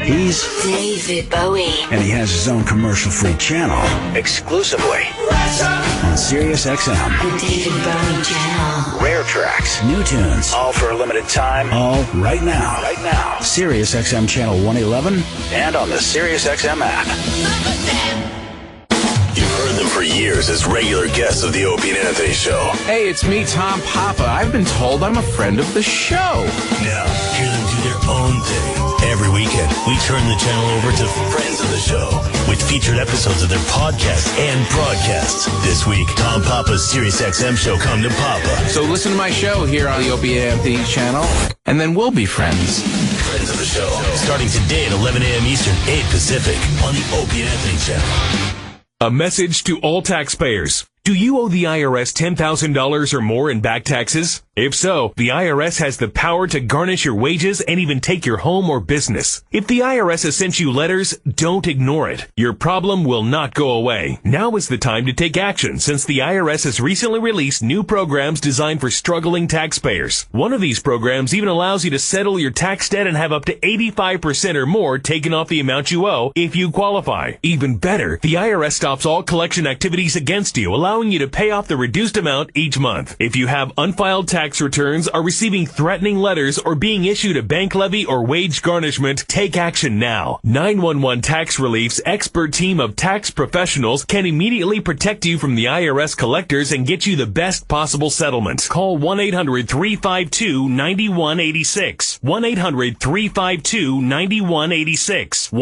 He's David Bowie. and he has his own commercial-free channel exclusively on SiriusXM. The David Bowie Channel. Rare tracks, new tunes, all for a limited time, all right now. Right now. SiriusXM Channel 111 and on the SiriusXM app. You've heard them for years as regular guests of the Opie and Anthony Show. Hey, it's me, Tom Papa. I've been told I'm a friend of the show. Now, hear them do their own thing. Every weekend, we turn the channel over to Friends of the Show with featured episodes of their podcasts and broadcasts. This week, Tom Papa's SiriusXM show, Come to Papa. So listen to my show here on the Opie and Anthony channel, and then we'll be friends. Friends of the Show, starting today at 11 a.m. Eastern, 8 Pacific, on the Opie and Anthony channel. A message to all taxpayers. Do you owe the IRS $10,000 or more in back taxes? If so, the IRS has the power to garnish your wages and even take your home or business. If the IRS has sent you letters, don't ignore it. Your problem will not go away. Now is the time to take action since the IRS has recently released new programs designed for struggling taxpayers. One of these programs even allows you to settle your tax debt and have up to 85% or more taken off the amount you owe if you qualify. Even better, the IRS stops all collection activities against you, allowing you to pay off the reduced amount each month. If you have unfiled tax returns, are receiving threatening letters, or being issued a bank levy or wage garnishment, take action now. 911 Tax Relief's expert team of tax professionals can immediately protect you from the IRS collectors and get you the best possible settlement. Call 1-800-352-9186. 1-800-352-9186.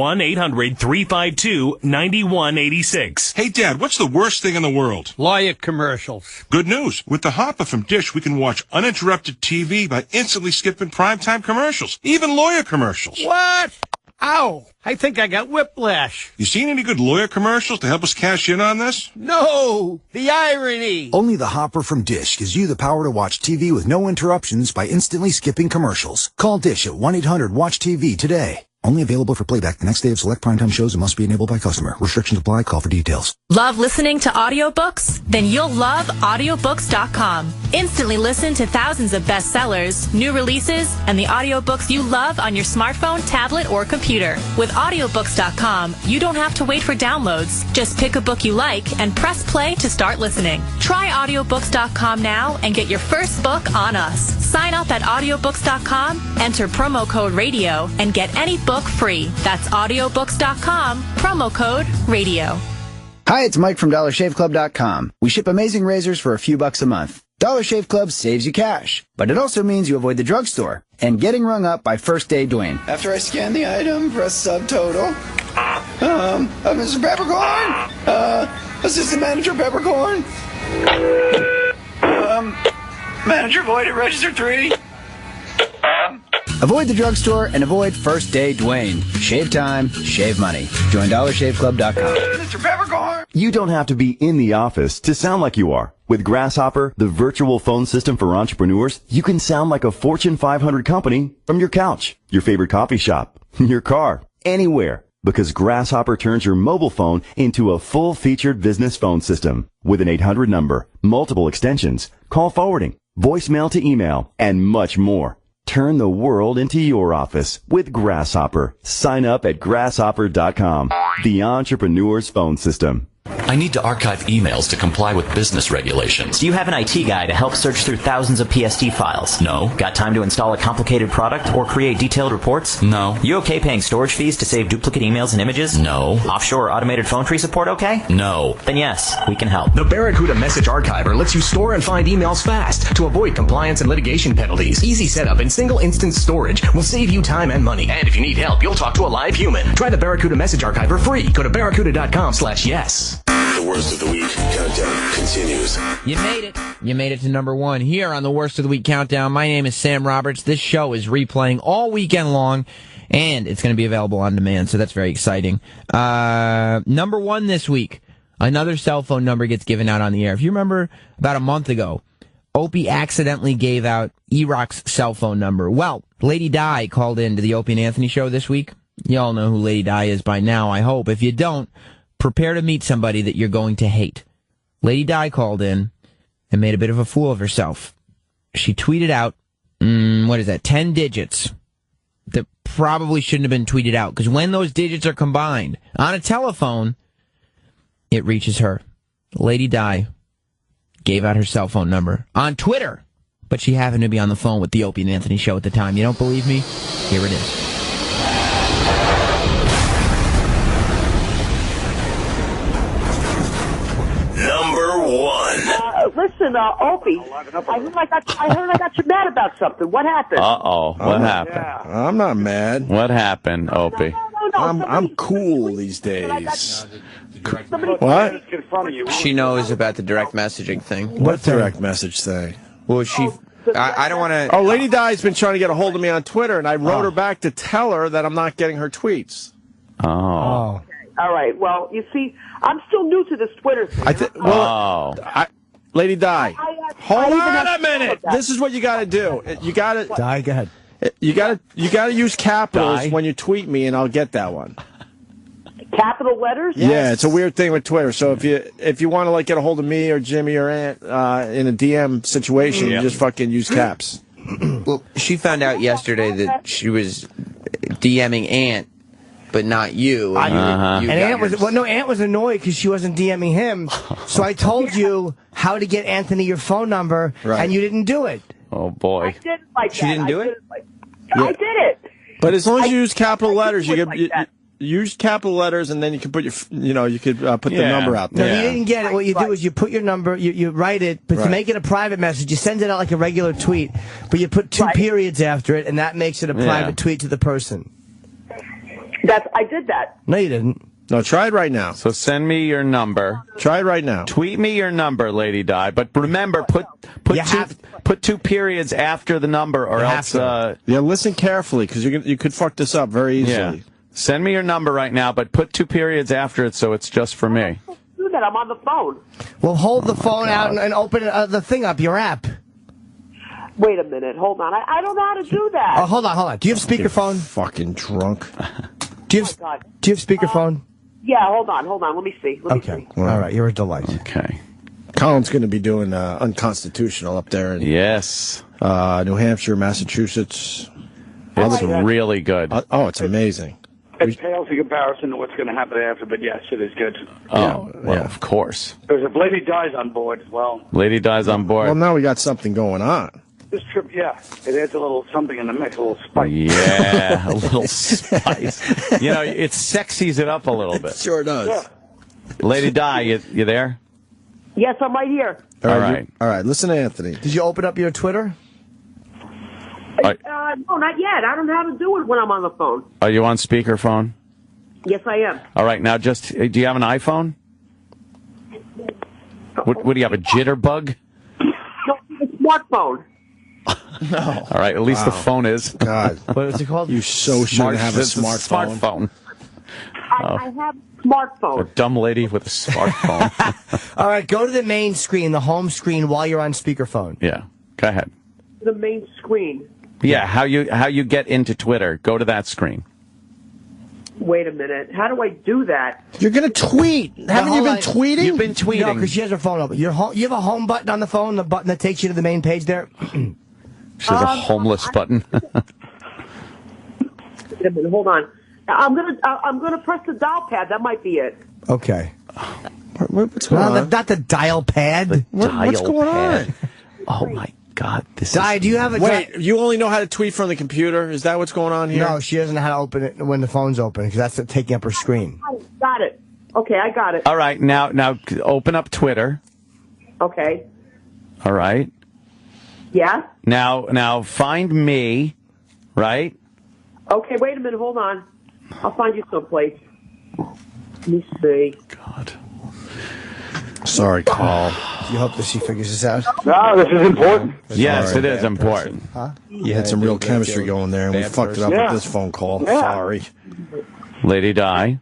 1-800-352-9186. Hey, Dad, what's the worst thing in the world? Lawyer commercials. Good news. With the Hopper from Dish, we can watch uninterrupted TV by instantly skipping primetime commercials, even lawyer commercials. What? Ow! I think I got whiplash. You seen any good lawyer commercials to help us cash in on this? No! The irony! Only the Hopper from Dish gives you the power to watch TV with no interruptions by instantly skipping commercials. Call Dish at 1-800-WATCH-TV today. Only available for playback the next day of select primetime shows and must be enabled by customer. Restrictions apply. Call for details. Love listening to audiobooks? Then you'll love audiobooks.com. Instantly listen to thousands of bestsellers, new releases, and the audiobooks you love on your smartphone, tablet, or computer. With audiobooks.com, you don't have to wait for downloads. Just pick a book you like and press play to start listening. Try audiobooks.com now and get your first book on us. Sign up at audiobooks.com, enter promo code radio, and get any book free. That's audiobooks.com, promo code radio. Hi, it's Mike from DollarShaveClub.com. We ship amazing razors for a few bucks a month. Dollar Shave Club saves you cash, but it also means you avoid the drugstore and getting rung up by First Day Dwayne. After I scan the item, press subtotal. Mr. Peppercorn? Assistant Manager Peppercorn? Manager Void at Register 3? Avoid the drugstore and avoid First Day Dwayne. Shave time, shave money. Join DollarShaveClub.com. Mr. Peppercorn! You don't have to be in the office to sound like you are. With Grasshopper, the virtual phone system for entrepreneurs, you can sound like a Fortune 500 company from your couch, your favorite coffee shop, your car, anywhere. Because Grasshopper turns your mobile phone into a full-featured business phone system with an 800 number, multiple extensions, call forwarding, voicemail to email, and much more. Turn the world into your office with Grasshopper. Sign up at grasshopper.com. The entrepreneur's phone system. I need to archive emails to comply with business regulations. Do you have an IT guy to help search through thousands of PSD files? No. Got time to install a complicated product or create detailed reports? No. You okay paying storage fees to save duplicate emails and images? No. Offshore automated phone tree support okay? No. Then yes, we can help. The Barracuda Message Archiver lets you store and find emails fast to avoid compliance and litigation penalties. Easy setup and single instance storage will save you time and money. And if you need help, you'll talk to a live human. Try the Barracuda Message Archiver free. Go to barracuda.com/yes. The worst of the week countdown continues. You made it. You made it to number one here on the Worst of the Week Countdown. My name is Sam Roberts. This show is replaying all weekend long, and it's going to be available on demand, so that's very exciting. Number one this week, another cell phone number gets given out on the air. If you remember, about a month ago, Opie accidentally gave out E-Rock's cell phone number. Well, Lady Di called in to the Opie and Anthony show this week. You all know who Lady Di is by now, I hope. If you don't, prepare to meet somebody that you're going to hate. Lady Di called in and made a bit of a fool of herself. She tweeted out what is that, 10 digits that probably shouldn't have been tweeted out. Because when those digits are combined on a telephone, it reaches her. Lady Di gave out her cell phone number on Twitter, but she happened to be on the phone with the Opie and Anthony show at the time. You don't believe me? Here it is. Number 1. Listen, Opie, I heard I got you mad about something. What happened? Uh-oh. What happened? I'm not mad. What happened, Opie? I'm cool these days. What? She knows about the direct messaging thing. What direct message thing? Well, I don't want to... Oh, Lady Di's been trying to get a hold of me on Twitter, and I wrote her back to tell her that I'm not getting her tweets. Oh. All right. Well, you see, I'm still new to this Twitter thing. Lady Di, hold on a minute. This is what you got to do. You got to... Di, go ahead. You got to use capitals when you tweet me, and I'll get that one. Capital letters? Yeah, it's a weird thing with Twitter. So if you want to get a hold of me or Jimmy or Ant in a DM situation, you just fucking use caps. Well, she found out yesterday that she was DMing Ant, but not you. And Ant was annoyed because she wasn't DMing him. So I told you how to get Anthony your phone number, and you didn't do it. Oh boy. I didn't like that. She didn't do it? I did it. But as long as you use capital letters, you use capital letters, and then you can put put the number out there. No, you didn't get it. What you do is you put your number, you write it, but to make it a private message, you send it out like a regular tweet, but you put 2 periods after it, and that makes it a private tweet to the person. I did that. No, you didn't. No, try it right now. So send me your number. Try it right now. Tweet me your number, Lady Di. But remember, put 2 periods after the number, or else. Listen carefully, because you could fuck this up very easily. Yeah. Send me your number right now, but put 2 periods after it, so it's just for me. Do that. I'm on the phone. Well, hold the phone out and open the thing up, your app. Wait a minute. Hold on. I don't know how to do that. Oh, hold on. Do you have speakerphone? Fucking drunk. Do you have speakerphone? Yeah, hold on. Let me see. Let me see. All right, you're a delight. Okay. Colin's going to be doing unconstitutional up there in New Hampshire, Massachusetts. It's really good. It's amazing. It pales in comparison to what's going to happen after, but yes, it is good. Of course. There's a Lady Di's on board as well. Lady Di's on board. Well, now we got something going on. This trip, it adds a little something in the mix, a little spice. Yeah, a little spice. It sexies it up a little bit. It sure does. Yeah. Lady Di, you there? Yes, I'm right here. All right. Listen to Anthony. Did you open up your Twitter? No, not yet. I don't know how to do it when I'm on the phone. Are you on speakerphone? Yes, I am. All right, now do you have an iPhone? What do you have, a jitterbug? No, a smartphone. No. All right, at least the phone is. God. What is it called? You shouldn't have a smartphone. I have a smartphone. A dumb lady with a smartphone. All right, go to the main screen, the home screen, while you're on speakerphone. Yeah, go ahead. The main screen. Yeah, how you get into Twitter. Go to that screen. Wait a minute. How do I do that? You're going to tweet. Haven't you been tweeting? You've been tweeting. No, because she has her phone open. You have a home button on the phone, the button that takes you to the main page there? She has a homeless button. Wait a minute. Hold on. I'm gonna press the dial pad. That might be it. Okay. What's going on? Not the dial pad. What's going on? Oh, my God. Di, do you have a... Wait, you only know how to tweet from the computer? Is that what's going on here? No, she doesn't know how to open it when the phone's open, because that's taking up her screen. Got it. Okay, I got it. All right, now open up Twitter. Okay. All right. Yeah? Now find me, right? Okay, wait a minute. Hold on. I'll find you someplace. Let me see. God. Sorry, Carl. You hope that she figures this out? No, this is important. Yes, it is important. Huh? You had some real chemistry going there, and we fucked it up with this phone call. Yeah. Sorry. Lady Di.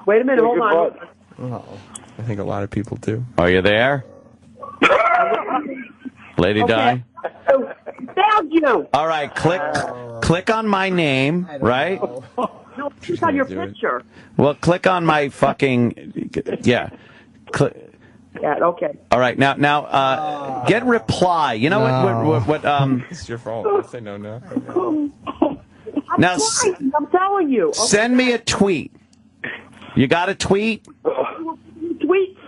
Wait a minute. Hold on. Oh, I think a lot of people do. Are you there? Lady Di? Found you. All right, click on my name, right? No, click on your picture. Well, click on my fucking... Yeah. Yeah, okay. All right, now, get reply. You know what? It's your fault. I say no. Now, I'm telling you. Okay. Send me a tweet. You got a tweet? Tweet?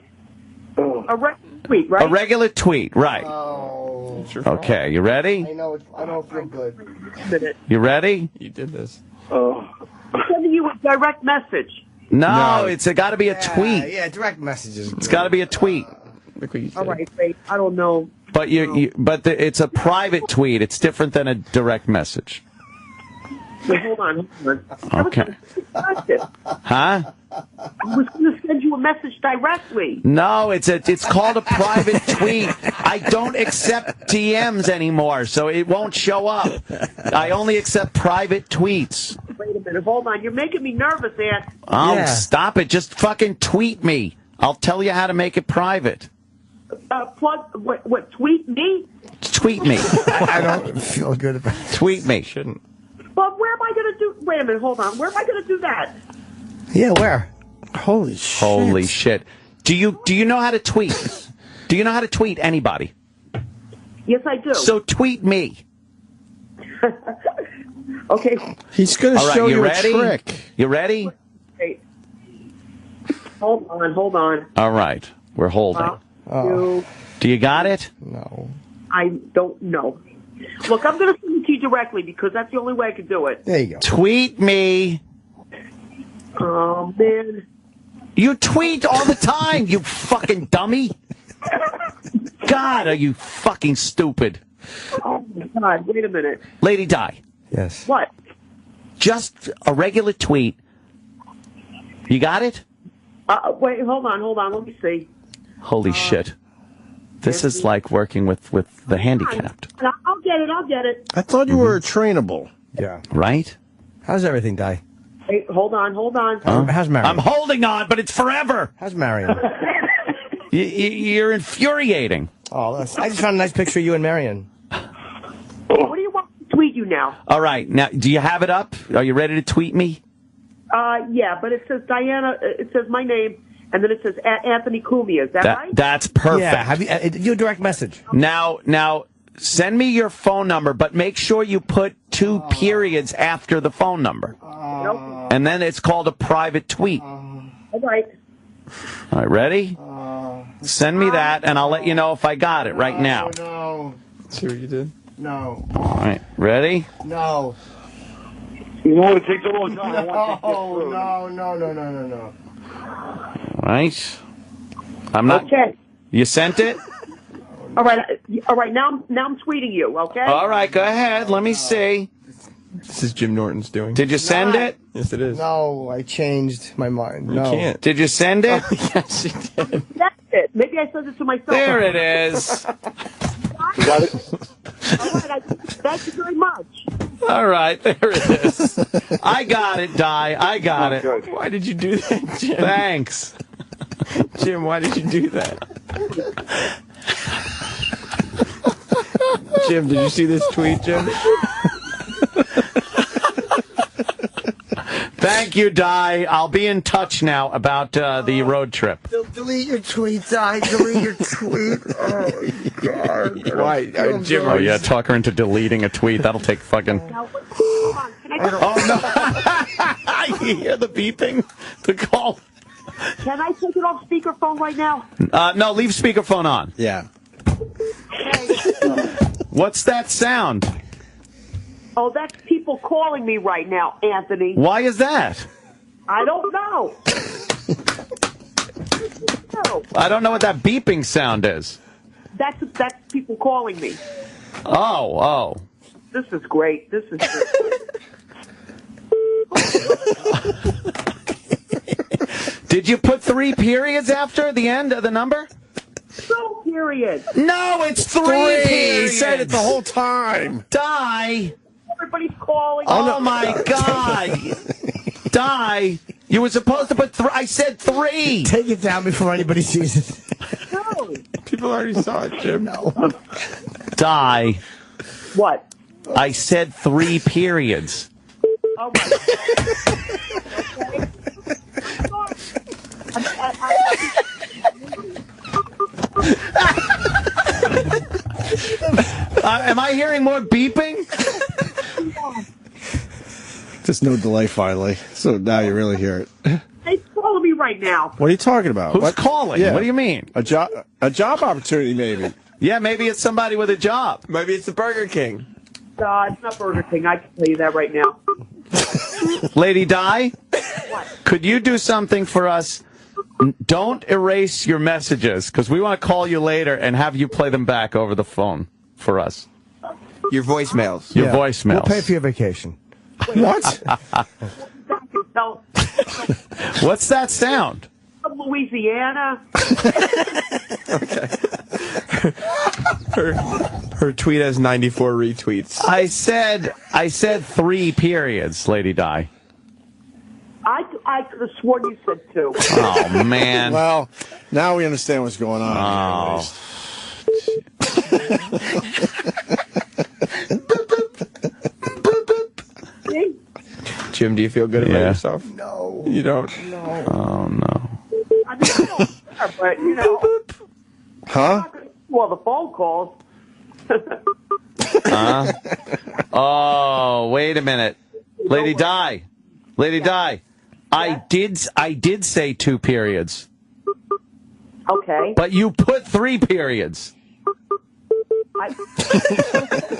A regular tweet, right? A regular tweet, right. Okay, you ready? I know it feels good. You ready? You did this. I'm sending you a direct message. No, it's got to be a tweet. Yeah, direct messages. It's got to be a tweet. All right, wait. I don't know. But it's a private tweet. It's different than a direct message. Wait, hold on. Okay. Huh? I was going to send you a message directly. No, it's called a private tweet. I don't accept DMs anymore, so it won't show up. I only accept private tweets. Wait a minute. Hold on. You're making me nervous, Ant. Oh, stop it. Just fucking tweet me. I'll tell you how to make it private. What, tweet me? Tweet me. I don't feel good about it. Tweet me. Shouldn't. But where am I going to do... Wait a minute. Hold on. Where am I going to do that? Yeah, where? Holy shit. Holy shit. Do you know how to tweet? Do you know how to tweet anybody? Yes, I do. So tweet me. Okay. He's going to show you a trick. You ready? Wait. Hold on. All right. We're holding. Do you got it? No. I don't know. Look, I'm going to send it to you directly because that's the only way I can do it. There you go. Tweet me. Oh, man. You tweet all the time, you fucking dummy. God, are you fucking stupid. Oh, my God. Wait a minute. Lady Di. Yes. What? Just a regular tweet. You got it? Wait, hold on. Let me see. Holy shit. This is like working with the handicapped. I'll get it. I thought you were trainable. Yeah. Right? How's everything, Di? Wait, hold on. How's Marion? I'm holding on, but it's forever. How's Marion? You're infuriating. Oh, I just found a nice picture of you and Marion. What do you want me to tweet you now? All right. Now, do you have it up? Are you ready to tweet me? Yeah, but it says Diana, it says my name, and then it says Anthony Cumia. Is that right? That's perfect. Yeah, have you a direct message. Now, send me your phone number, but make sure you put 2 periods after the phone number. And then it's called a private tweet. All right. All right, ready? Send me that, and I'll let you know if I got it right now. No. See what you did? No. All right, ready? No. You know what? It takes a long time. No. All right. I'm not. Okay. You sent it? All right. Now I'm tweeting you. Okay. All right. Go ahead. Let me see. This is Jim Norton's doing. Did you send it? Yes, it is. No, I changed my mind. You can't. Did you send it? Yes, you did. That's it. Maybe I sent it to myself. There it is. Got it? All right. Thank you very much. All right. There it is. I got it, Di. I got it. Good. Why did you do that, Jim? Thanks. Jim, why did you do that? Jim, did you see this tweet, Jim? Thank you, Di. I'll be in touch now about the road trip. Delete your tweet, Di. Delete your tweet. Oh, God. Why? Jim, Oh, yeah, talk her into deleting a tweet. That'll take fucking... Oh, no. You hear the beeping? The call. Can I take it off speakerphone right now? No, leave speakerphone on. Yeah. What's that sound? Oh, that's people calling me right now, Anthony. Why is that? I don't know. I don't know what that beeping sound is. That's people calling me. Oh. This is great. Did you put 3 periods after the end of the number? 2 periods. No, it's 3 periods. He said it the whole time. Di. Everybody's calling. Oh, my God. Di, you were supposed to put 3. I said 3. Take it down before anybody sees it. No. People already saw it, Jim. No. Di. What? I said 3 periods. Oh, my God. Okay. Am I hearing more beeping? Just no delay, finally. So now you really hear it. Hey, calling me right now. What are you talking about? Who's calling? Yeah. What do you mean? A job opportunity, maybe. Yeah, maybe it's somebody with a job. Maybe it's the Burger King. It's not Burger King. I can tell you that right now. Lady Di, could you do something for us? Don't erase your messages, because we want to call you later and have you play them back over the phone for us. Your voicemails. Your voicemails. We'll pay for your vacation. What? What's that sound? Louisiana. Her tweet has 94 retweets. I said 3 periods, Lady Di. I could have sworn you said 2. Oh, man. Well, now we understand what's going on. Oh. Jim, do you feel good about yourself? No. You don't? No. Oh, no. I mean, but, Huh? Well, the phone calls. Oh, wait a minute. Lady Di. I did say 2 periods. Okay. But you put 3 periods.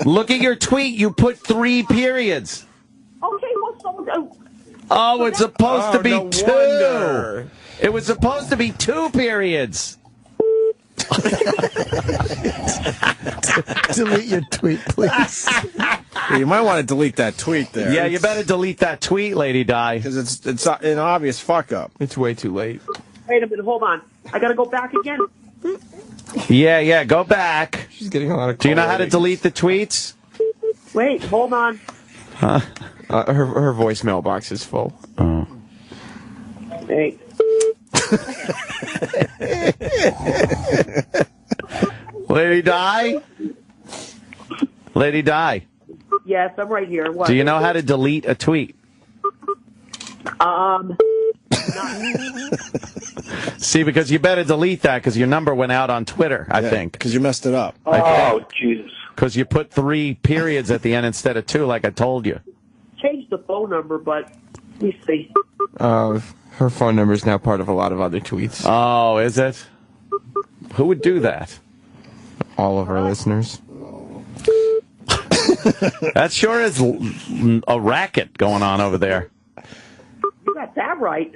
Look at your tweet. You put 3 periods. Okay, well, Oh, it's supposed to be no 2. wonder. It was supposed to be 2 periods. Delete your tweet, please. You might want to delete that tweet there. Yeah, you better delete that tweet, Lady Di. Because it's an obvious fuck up. It's way too late. Wait a minute, hold on. I gotta go back again. Yeah, go back. She's getting a lot of. Do you know how to delete the tweets? Wait, hold on. Huh? Her voicemail box is full. Oh. Hey. Lady Di? Lady Di? Yes, I'm right here. What? Do you know how to delete a tweet? See, because you better delete that because your number went out on Twitter, I think. Because you messed it up. Oh, Jesus. Because you put 3 periods at the end instead of 2, like I told you. Changed the phone number, but let me see. Her phone number is now part of a lot of other tweets. Oh, is it? Who would do that? All of our listeners. That sure is a racket going on over there. You got that right.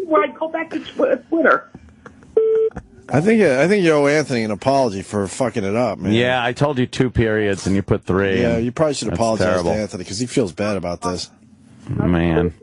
Where I go back to Twitter. I think you owe Anthony an apology for fucking it up, man. Yeah, I told you 2 periods and you put 3. Yeah, you probably should That's apologize terrible. to Anthony because he feels bad about this. Man.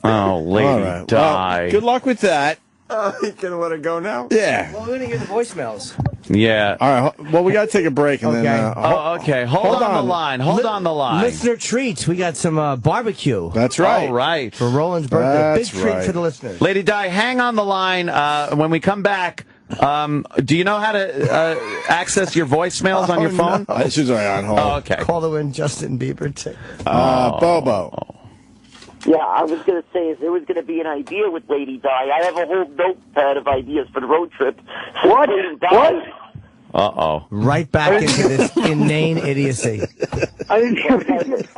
Oh, Lady All right. Di. Well, good luck with that. You gonna let her go now? Yeah. Well, we're going to hear the voicemails. Yeah. All right. Well, we got to take a break and Okay. then. Okay. Hold on the line. Hold on the line. Listener treats. We got some barbecue. That's right. All right. For Roland's birthday. That's Big treat right. for the listeners. Lady Di, hang on the line. When we come back, do you know how to access your voicemails on your phone? No. She's already on hold. Oh, okay. Call to win Justin Bieber ticket. Bobo. Yeah, I was going to say, if there was going to be an idea with Lady Di, I have a whole notepad of ideas for the road trip. What? What? Uh-oh. Right back into this inane idiocy. I didn't hear anything.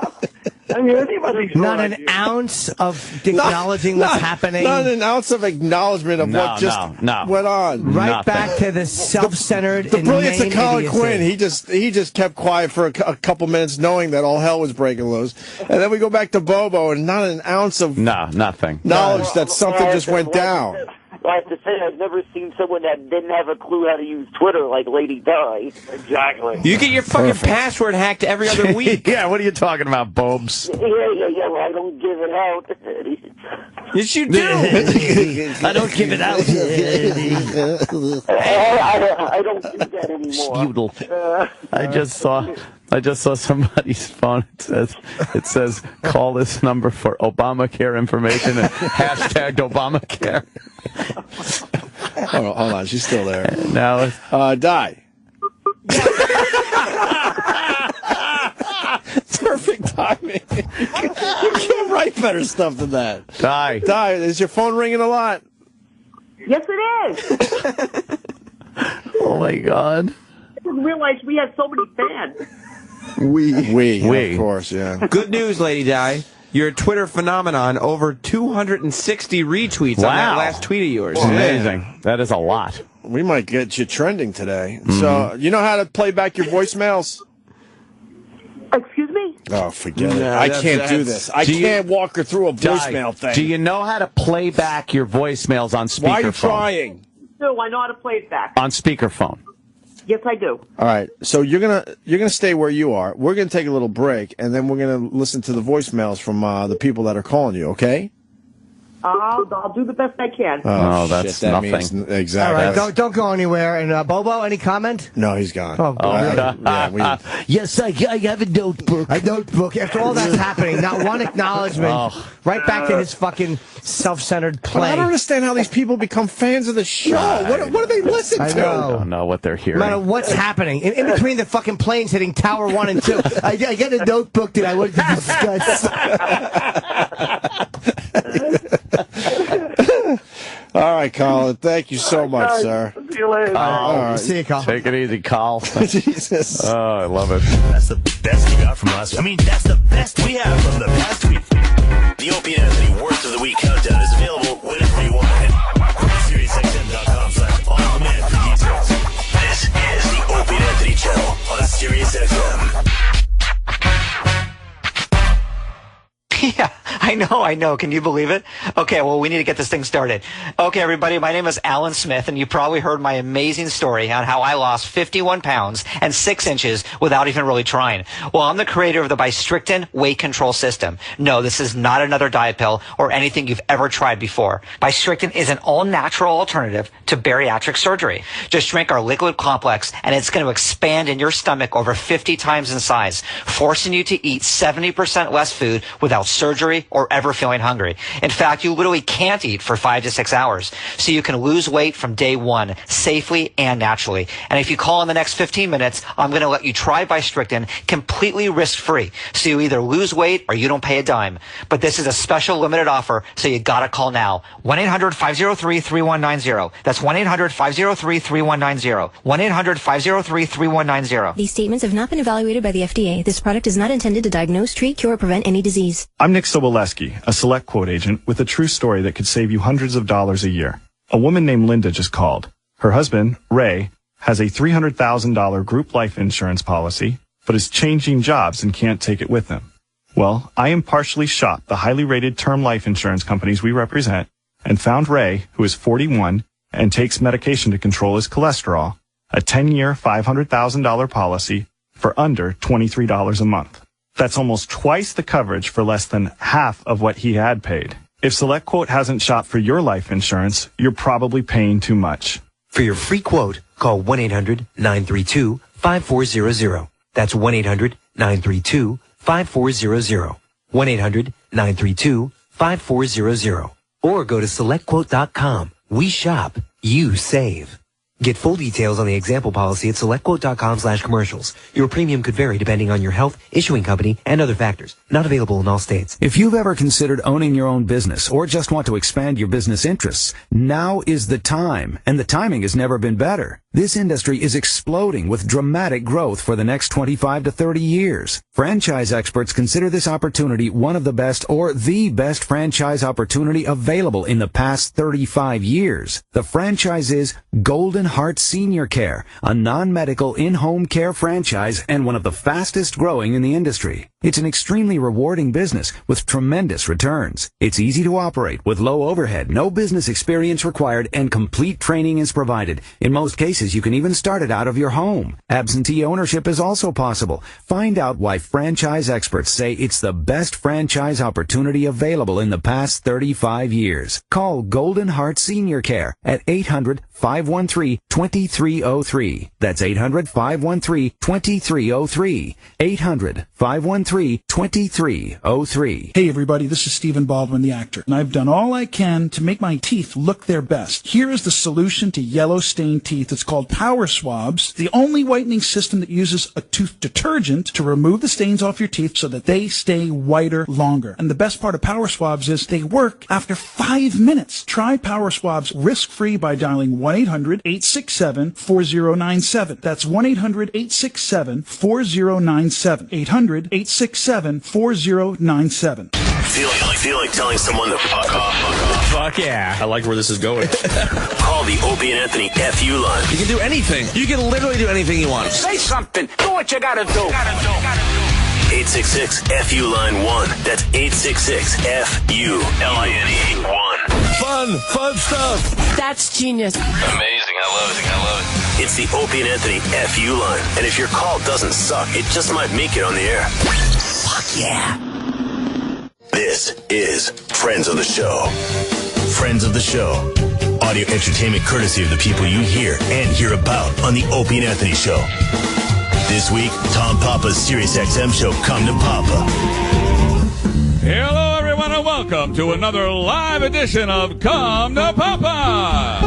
I didn't hear anything. Not an ounce of acknowledging what's happening. Not an ounce of acknowledgement of what just went on. Right back to the self-centered, The brilliance of inane Colin idiocy. Quinn. He just kept quiet for a couple minutes, knowing that all hell was breaking loose, and then we go back to Bobo, and not an ounce of nothing knowledge that something just went down. I have to say, I've never seen someone that didn't have a clue how to use Twitter like Lady Di. Exactly. You get your fucking password hacked every other week. Yeah, what are you talking about, Bobes? Yeah, well, I don't give it out. Yes, you do. I don't give it out. I don't do that anymore. Skeudle. I just saw somebody's phone. It says call this number for Obamacare information and hashtagged Obamacare. Hold on, she's still there. Now, Di. Perfect timing. You can't write better stuff than that. Di, is your phone ringing a lot? Yes, it is. Oh, my God. I didn't realize we had so many fans. We, of course, yeah. Good news, Lady Di. You're a Twitter phenomenon. Over 260 retweets on that last tweet of yours. Amazing. That is a lot. We might get you trending today. So, you know how to play back your voicemails? Excuse me? Oh, forget it. I can't do this. I can't walk her through a voicemail thing. Do you know how to play back your voicemails on speakerphone? Why are you trying? No, I know how to play it back. On speakerphone. Yes, I do. All right. So you're gonna stay where you are. We're gonna take a little break, and then we're gonna listen to the voicemails from the people that are calling you. Okay? I'll do the best I can. Oh, that's that nothing. means exactly. All right, don't go anywhere. And Bobo, any comment? No, he's gone. Yes, I have a notebook. A notebook. After all that's happening, not one acknowledgement. Right back to his fucking self-centered play. But I don't understand how these people become fans of the show. What do they listen to? I don't know what they're hearing. No matter what's happening. In between the fucking planes hitting Tower 1 and 2, I get a notebook that I wanted to discuss. All right, Colin. Thank you so much, sir. See you later. All right. See you, Colin. Take it easy, Carl. Jesus. Oh, I love it. That's the best we got from last week. I mean, that's the best we have from the past week. The Opie Anthony Worst of the Week countdown is available whenever you want it. SiriusXM.com/on-demand for details. This is the Opie Anthony channel on SiriusXM. Yeah, I know. Can you believe it? Okay, well, we need to get this thing started. Okay, everybody, my name is Alan Smith, and you probably heard my amazing story on how I lost 51 pounds and 6 inches without even really trying. Well, I'm the creator of the Bystrictin weight control system. No, this is not another diet pill or anything you've ever tried before. Bystrictin is an all-natural alternative to bariatric surgery. Just drink our liquid complex, and it's going to expand in your stomach over 50 times in size, forcing you to eat 70% less food without surgery or ever feeling hungry. In fact, you literally can't eat for 5 to 6 hours, so you can lose weight from day one safely and naturally. And if you call in the next 15 minutes, I'm going to let you try Bystrictin completely risk-free, so you either lose weight or you don't pay a dime. But this is a special limited offer, so you got to call now. 1-800-503-3190. That's 1-800-503-3190. 1-800-503-3190. These statements have not been evaluated by the FDA. This product is not intended to diagnose, treat, cure, or prevent any disease. I'm Nick Soboleski, a select quote agent with a true story that could save you hundreds of dollars a year. A woman named Linda just called. Her husband, Ray, has a $300,000 group life insurance policy, but is changing jobs and can't take it with him. Well, I impartially shopped the highly rated term life insurance companies we represent and found Ray, who is 41 and takes medication to control his cholesterol, a 10-year, $500,000 policy for under $23 a month. That's almost twice the coverage for less than half of what he had paid. If SelectQuote hasn't shopped for your life insurance, you're probably paying too much. For your free quote, call 1-800-932-5400. That's 1-800-932-5400. 1-800-932-5400. Or go to SelectQuote.com. We shop, you save. Get full details on the example policy at SelectQuote.com/commercials. Your premium could vary depending on your health, issuing company, and other factors. Not available in all states. If you've ever considered owning your own business or just want to expand your business interests, now is the time, and the timing has never been better. This industry is exploding with dramatic growth for the next 25 to 30 years. Franchise experts consider this opportunity one of the best or the best franchise opportunity available in the past 35 years. The franchise is Golden Heart Senior Care, a non-medical in-home care franchise and one of the fastest growing in the industry. It's an extremely rewarding business with tremendous returns. It's easy to operate with low overhead, no business experience required, and complete training is provided. In most cases, you can even start it out of your home. Absentee ownership is also possible. Find out why franchise experts say it's the best franchise opportunity available in the past 35 years. Call Golden Heart Senior Care at 800-513-2303. That's 800-513-2303. 800-513-2303. Hey everybody, this is Stephen Baldwin, the actor, and I've done all I can to make my teeth look their best. Here is the solution to yellow stained teeth. It's called called Power Swabs, the only whitening system that uses a tooth detergent to remove the stains off your teeth so that they stay whiter longer. And the best part of Power Swabs is they work after 5 minutes. Try Power Swabs risk-free by dialing 1-800-867-4097. That's 1-800-867-4097. 800-867-4097. Feel like telling someone to fuck off. Fuck yeah. I like where this is going. Call the Opie and Anthony FU line. You can do anything. You can literally do anything you want. Say something. Do what you gotta do. 866-FU line 1. That's 866-FU-LINE-1. Fun stuff. That's genius. Amazing. I love it. It's the Opie and Anthony FU line. And if your call doesn't suck, it just might make it on the air. Fuck yeah. This is Friends of the Show. Friends of the Show. Audio entertainment courtesy of the people you hear and hear about on the Opie and Anthony Show. This week, Tom Papa's SiriusXM show, Come to Papa. Hello, everyone, and welcome to another live edition of Come to Papa.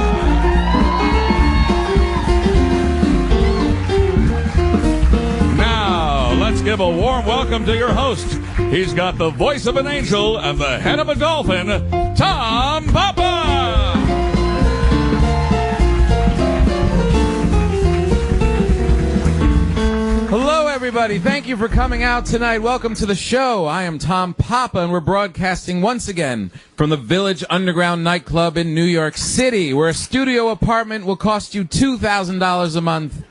Now, let's give a warm welcome to your host. He's got the voice of an angel and the head of a dolphin, Tom Papa. Hello, everybody. Thank you for coming out tonight. Welcome to the show. I am Tom Papa, and we're broadcasting once again from the Village Underground nightclub in New York City, where a studio apartment will cost you $2,000 a month,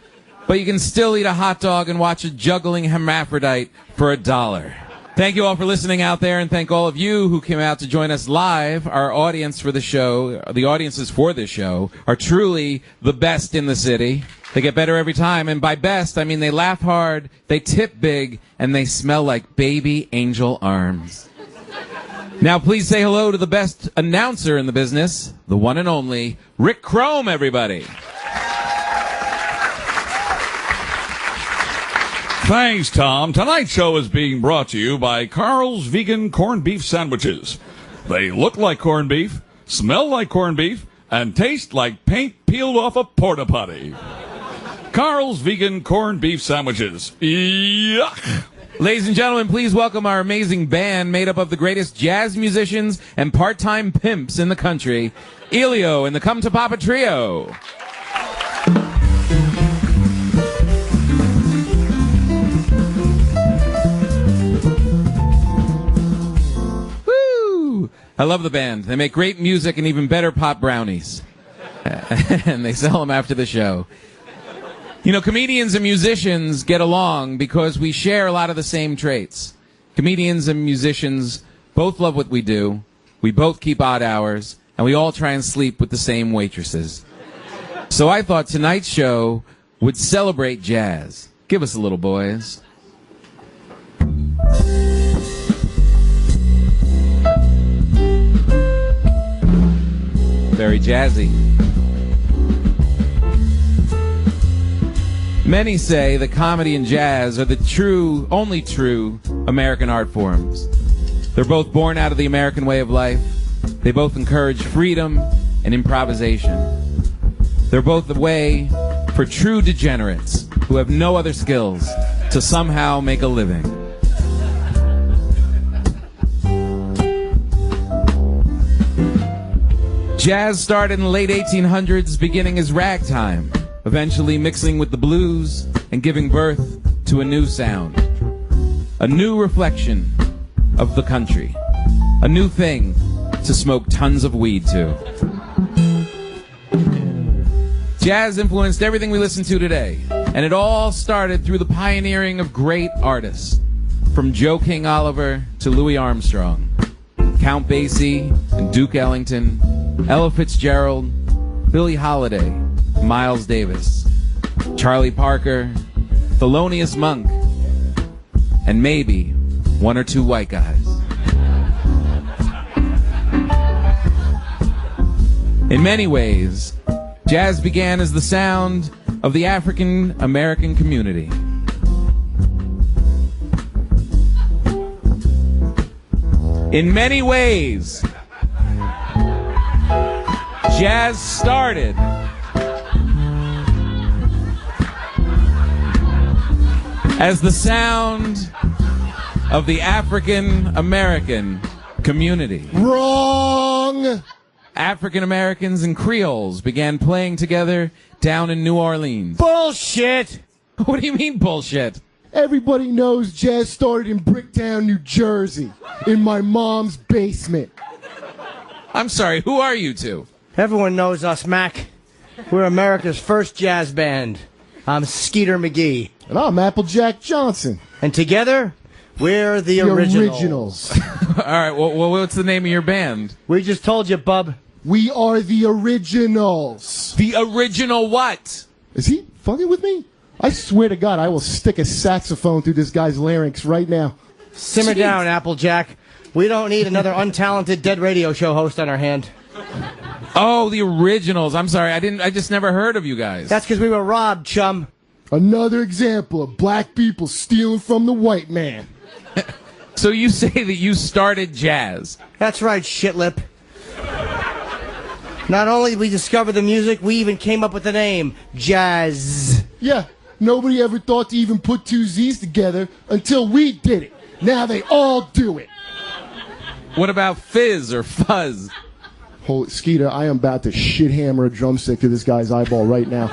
but you can still eat a hot dog and watch a juggling hermaphrodite for $1. Thank you all for listening out there, and thank all of you who came out to join us live. Our audience for the show, the audiences for this show, are truly the best in the city. They get better every time, and by best, I mean they laugh hard, they tip big, and they smell like baby angel arms. Now, please say hello to the best announcer in the business, the one and only Rick Chrome, everybody. Thanks, Tom. Tonight's show is being brought to you by Carl's Vegan Corned Beef Sandwiches. They look like corned beef, smell like corned beef, and taste like paint peeled off a porta potty. Carl's Vegan Corned Beef Sandwiches. Yuck! Ladies and gentlemen, please welcome our amazing band made up of the greatest jazz musicians and part-time pimps in the country, Elio and the Come to Papa Trio. I love the band. They make great music and even better pot brownies. And they sell them after the show. You know, comedians and musicians get along because we share a lot of the same traits. Comedians and musicians both love what we do. We both keep odd hours. And we all try and sleep with the same waitresses. So I thought tonight's show would celebrate jazz. Give us a little, boys. Very jazzy. Many say that comedy and jazz are the only true American art forms. They're both born out of the American way of life. They both encourage freedom and improvisation. They're both the way for true degenerates who have no other skills to somehow make a living. Jazz started in the late 1800s, beginning as ragtime, eventually mixing with the blues and giving birth to a new sound. A new reflection of the country. A new thing to smoke tons of weed to. Jazz influenced everything we listen to today, and it all started through the pioneering of great artists, from Joe King Oliver to Louis Armstrong, Count Basie and Duke Ellington, Ella Fitzgerald, Billie Holiday, Miles Davis, Charlie Parker, Thelonious Monk, and maybe one or two white guys. In many ways, jazz began as the sound of the African American community. In many ways, jazz started as the sound of the African American community. Wrong! African Americans and Creoles began playing together down in New Orleans. Bullshit! What do you mean bullshit? Everybody knows jazz started in Bricktown, New Jersey, in my mom's basement. I'm sorry, who are you two? Everyone knows us, Mac. We're America's first jazz band. I'm Skeeter McGee. And I'm Applejack Johnson. And together, we're the originals. All right, well, what's the name of your band? We just told you, bub. We are the originals. The original what? Is he fucking with me? I swear to God, I will stick a saxophone through this guy's larynx right now. Simmer down, Applejack. We don't need another untalented dead radio show host on our hand. Oh, the originals. I'm sorry, I just never heard of you guys. That's because we were robbed, chum. Another example of black people stealing from the white man. So you say that you started jazz? That's right, shitlip. Not only did we discover the music, we even came up with the name, Jazz. Yeah, nobody ever thought to even put two Z's together until we did it. Now they all do it. What about fizz or fuzz? Holy Skeeter, I am about to shit hammer a drumstick to this guy's eyeball right now.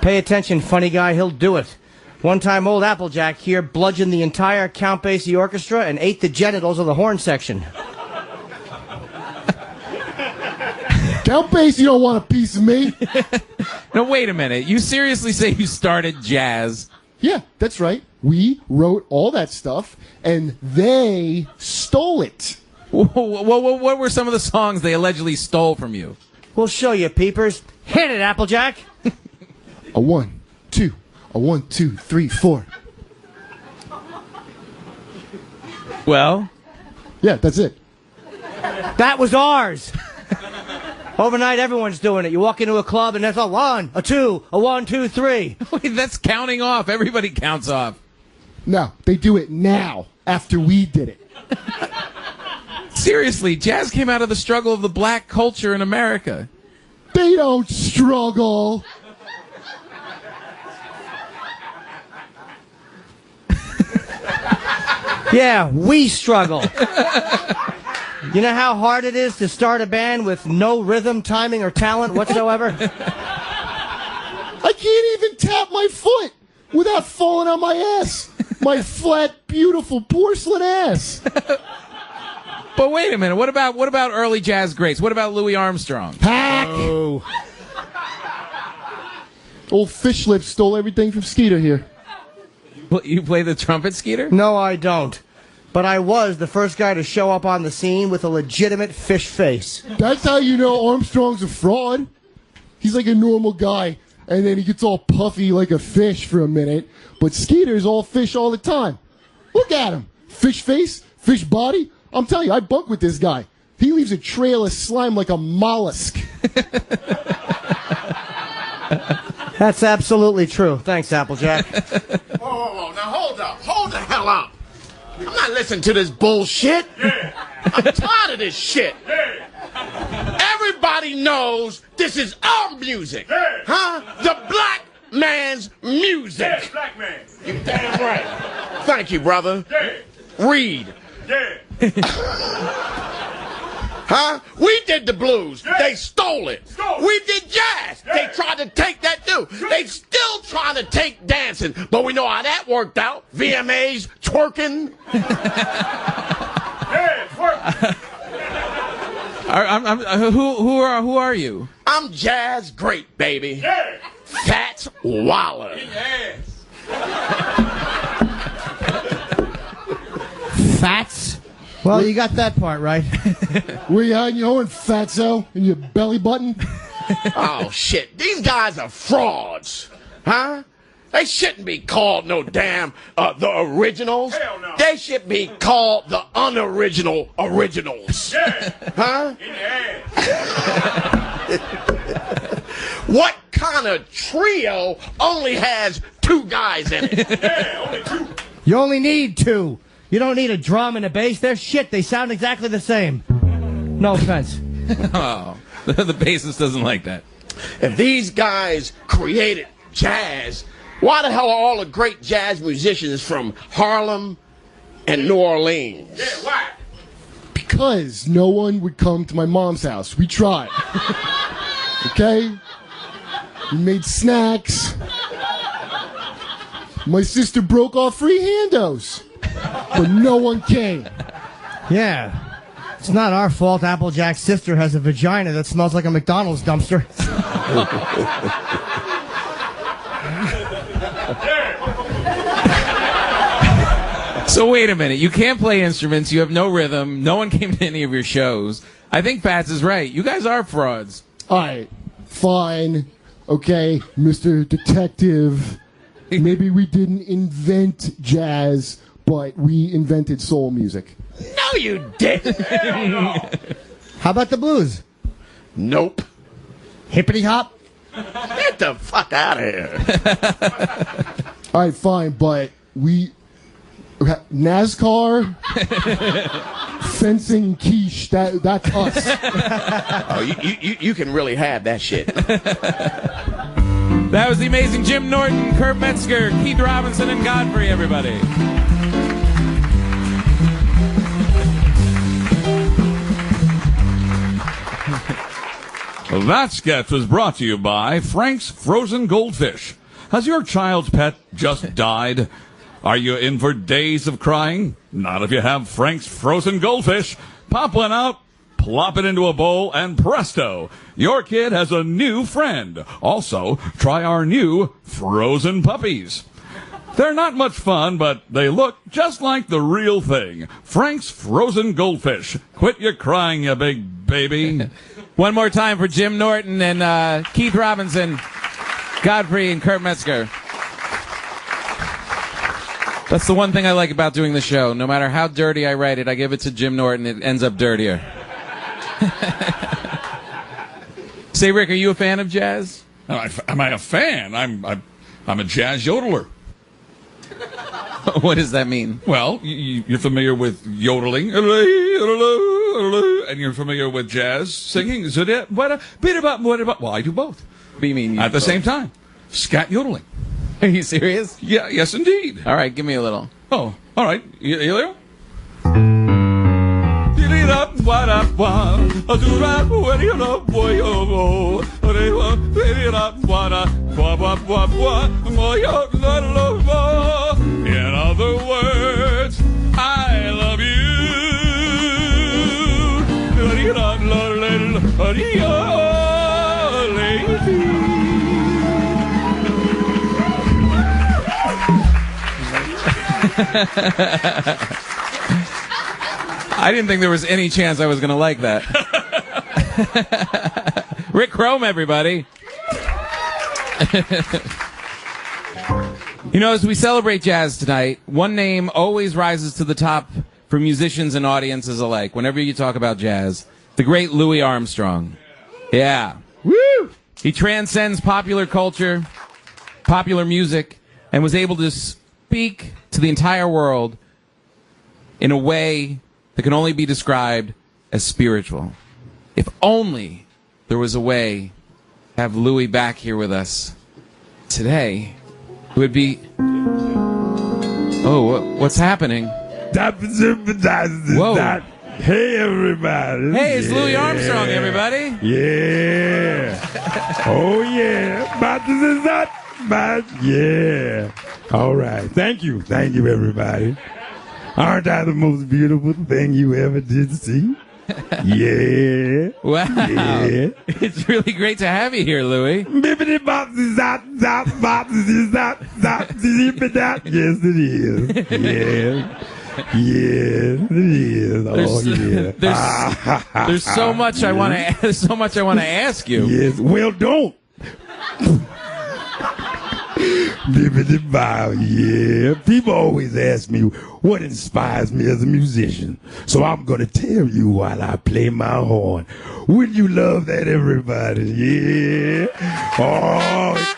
Pay attention, funny guy, he'll do it. One time old Applejack here bludgeoned the entire Count Basie orchestra and ate the genitals of the horn section. Count Basie don't want a piece of me. No, wait a minute. You seriously say you started jazz? Yeah, that's right. We wrote all that stuff, and they stole it. What were some of the songs they allegedly stole from you? We'll show you, peepers. Hit it, Applejack. A 1, 2, a 1, 2, 3, 4. Well? Yeah, that's it. That was ours. Overnight, everyone's doing it. You walk into a club and there's a 1, a 2, a 1, 2, 3. Wait, that's counting off. Everybody counts off. No, they do it now, after we did it. Seriously, jazz came out of the struggle of the black culture in America. They don't struggle. Yeah, we struggle. You know how hard it is to start a band with no rhythm, timing, or talent whatsoever? I can't even tap my foot without falling on my ass. My flat, beautiful porcelain ass. But wait a minute. What about early jazz greats? What about Louis Armstrong? Hack! Oh. Old Fish Lips stole everything from Skeeter here. You play the trumpet, Skeeter? No, I don't. But I was the first guy to show up on the scene with a legitimate fish face. That's how you know Armstrong's a fraud. He's like a normal guy, and then he gets all puffy like a fish for a minute. But Skeeter's all fish all the time. Look at him. Fish face, fish body. I'm telling you, I bunk with this guy. He leaves a trail of slime like a mollusk. That's absolutely true. Thanks, Applejack. Whoa, now hold up. Hold the hell up. I'm not listening to this bullshit. Yeah. I'm tired of this shit. Yeah. Everybody knows this is our music. Yeah. Huh? The black man's music. Yeah, black man. You damn right. Thank you, brother. Yeah. Read. Yeah. Huh? We did the blues. Yeah. They stole it. We did jazz. Yeah. They tried to take that too. They still trying to take dancing, but we know how that worked out. VMAs, twerking. Yeah, twerking. Who are you? I'm Jazz Great, baby. Yeah. Fats Waller. Yes. Fats? Well, you got that part right. Where you hiding your horn, fatso? In your belly button? Oh, shit. These guys are frauds. Huh? They shouldn't be called no damn the originals. Hell no. They should be called the unoriginal originals. Yeah. Huh? In the ass. What kind of trio only has 2 guys in it? Yeah, only 2. You only need 2. You don't need a drum and a bass. They're shit. They sound exactly the same. No offense. Oh, the bassist doesn't like that. If these guys created jazz, Why the hell are all the great jazz musicians from Harlem and New Orleans? Yeah, why? Because no one would come to my mom's house. We tried. Okay? We made snacks. My sister broke off free handouts. But no one came. Yeah. It's not our fault Applejack's sister has a vagina that smells like a McDonald's dumpster. So wait a minute. You can't play instruments. You have no rhythm. No one came to any of your shows. I think Pats is right. You guys are frauds. All right. Fine. Okay, Mr. Detective. Maybe we didn't invent jazz, but we invented soul music. No, you didn't. How about the blues? Nope. Hippity hop? Get the fuck out of here. All right, fine, but we... NASCAR, fencing, quiche, that's us. Oh, you can really have that shit. That was the amazing Jim Norton, Kurt Metzger, Keith Robinson, and Godfrey, everybody. That sketch was brought to you by Frank's Frozen Goldfish. Has your child's pet just died? Are you in for days of crying? Not if you have Frank's Frozen Goldfish. Pop one out, plop it into a bowl, and presto, your kid has a new friend. Also, try our new frozen puppies. They're not much fun, but they look just like the real thing. Frank's Frozen Goldfish. Quit your crying, you big baby. One more time for Jim Norton and Keith Robinson, Godfrey, and Kurt Metzger. That's the one thing I like about doing the show. No matter how dirty I write it, I give it to Jim Norton, it ends up dirtier. Say, Rick, are you a fan of jazz? Am I a fan? I'm a jazz yodeler. What does that mean? Well, you're familiar with yodeling, and you're familiar with jazz singing. Well, I do both. What do you mean? At the same time. Scat yodeling. Are you serious? Yeah, yes, indeed. All right, give me a little. Oh, all right. You there? In other words, I love you. I didn't think there was any chance I was going to like that. Rick Chrome, everybody. You know, as we celebrate jazz tonight, one name always rises to the top for musicians and audiences alike. Whenever you talk about jazz, the great Louis Armstrong. Yeah. Woo! He transcends popular culture, popular music, and was able to speak to the entire world in a way that can only be described as spiritual. If only there was a way to have Louis back here with us today, it would be... Oh, what's happening? Whoa. Hey, everybody. Hey, it's Louis Armstrong, everybody. Yeah. Oh, yeah. Yeah. All right. Thank you. Thank you, everybody. Aren't I the most beautiful thing you ever did see? Yeah. Wow. Yeah. It's really great to have you here, Louis. Yes, it is. Yeah. Yes, it is. Oh, yeah. There's so much I want to. There's so much I want to ask you. Yes. Well, don't. Yeah. People always ask me what inspires me as a musician. So I'm going to tell you while I play my horn. Would you love that, everybody? Yeah. Oh.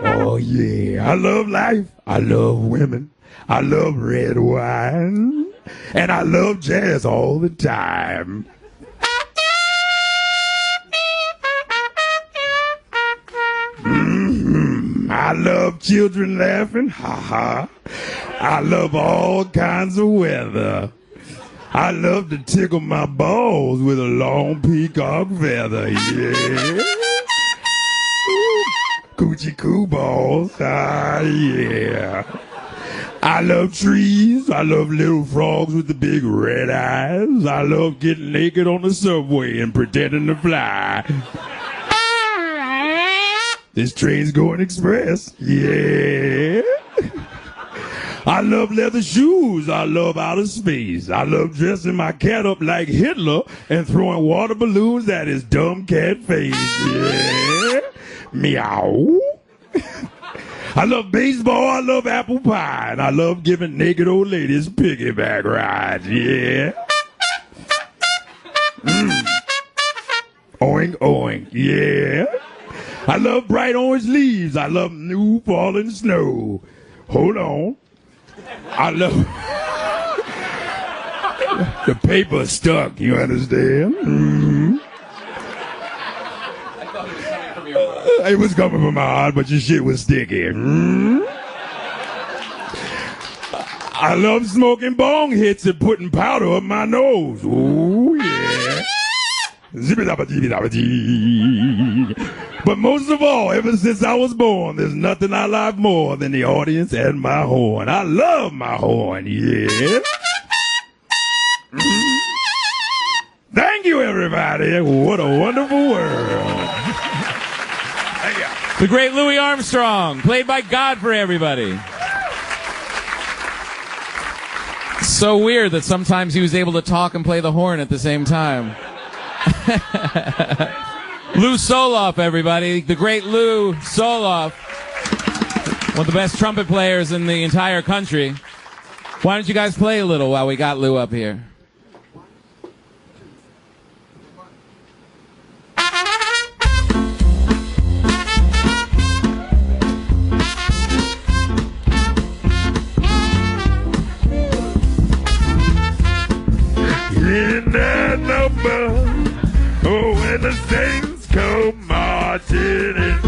Oh, yeah. I love life. I love women. I love red wine. And I love jazz all the time. I love children laughing, ha-ha. I love all kinds of weather. I love to tickle my balls with a long peacock feather, yeah. Coochie coo balls, ah, yeah. I love trees. I love little frogs with the big red eyes. I love getting naked on the subway and pretending to fly. This train's going express, yeah. I love leather shoes. I love outer space. I love dressing my cat up like Hitler and throwing water balloons at his dumb cat face, yeah. Meow. I love baseball, I love apple pie, and I love giving naked old ladies piggyback rides, yeah. Oink, oink, yeah. I love bright orange leaves, I love new falling snow. Hold on. I love... the paper stuck, you understand? Mm-hmm. It was coming from my heart, but your shit was sticky. I love smoking bong hits and putting powder up my nose. Ooh, yeah. But most of all, ever since I was born, there's nothing I love more than the audience and my horn. I love my horn, yeah. Thank you, everybody. What a wonderful world. The great Louis Armstrong, played by God for everybody. So weird that sometimes he was able to talk and play the horn at the same time. Lou Soloff, everybody. The great Lou Soloff. One of the best trumpet players in the entire country. Why don't you guys play a little while we got Lou up here? In that number, oh, when the saints come marching in,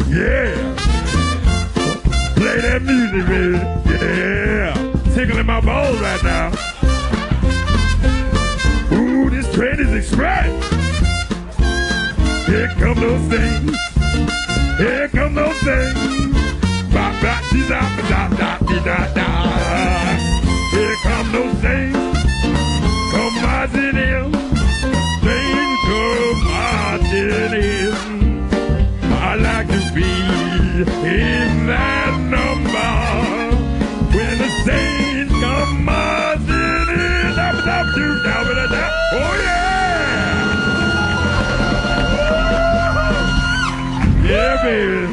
yeah. Play that music, baby, yeah. Tickling my balls right now. Ooh, this train is express. Here come those things. Here come those things. Here come those things. Come marching in, things come marching in. I like to be in that number when the saints come marching in. Oh yeah! Yeah, baby.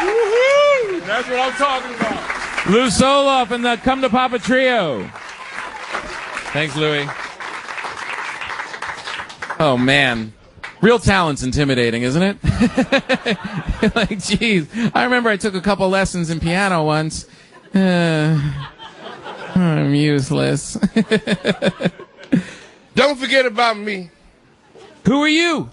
Woo-hoo! That's what I'm talking about. Lou Soloff and the Come to Papa Trio. Thanks, Louie. Oh, man. Real talent's intimidating, isn't it? Like, geez. I remember I took a couple lessons in piano once. I'm useless. Don't forget about me. Who are you?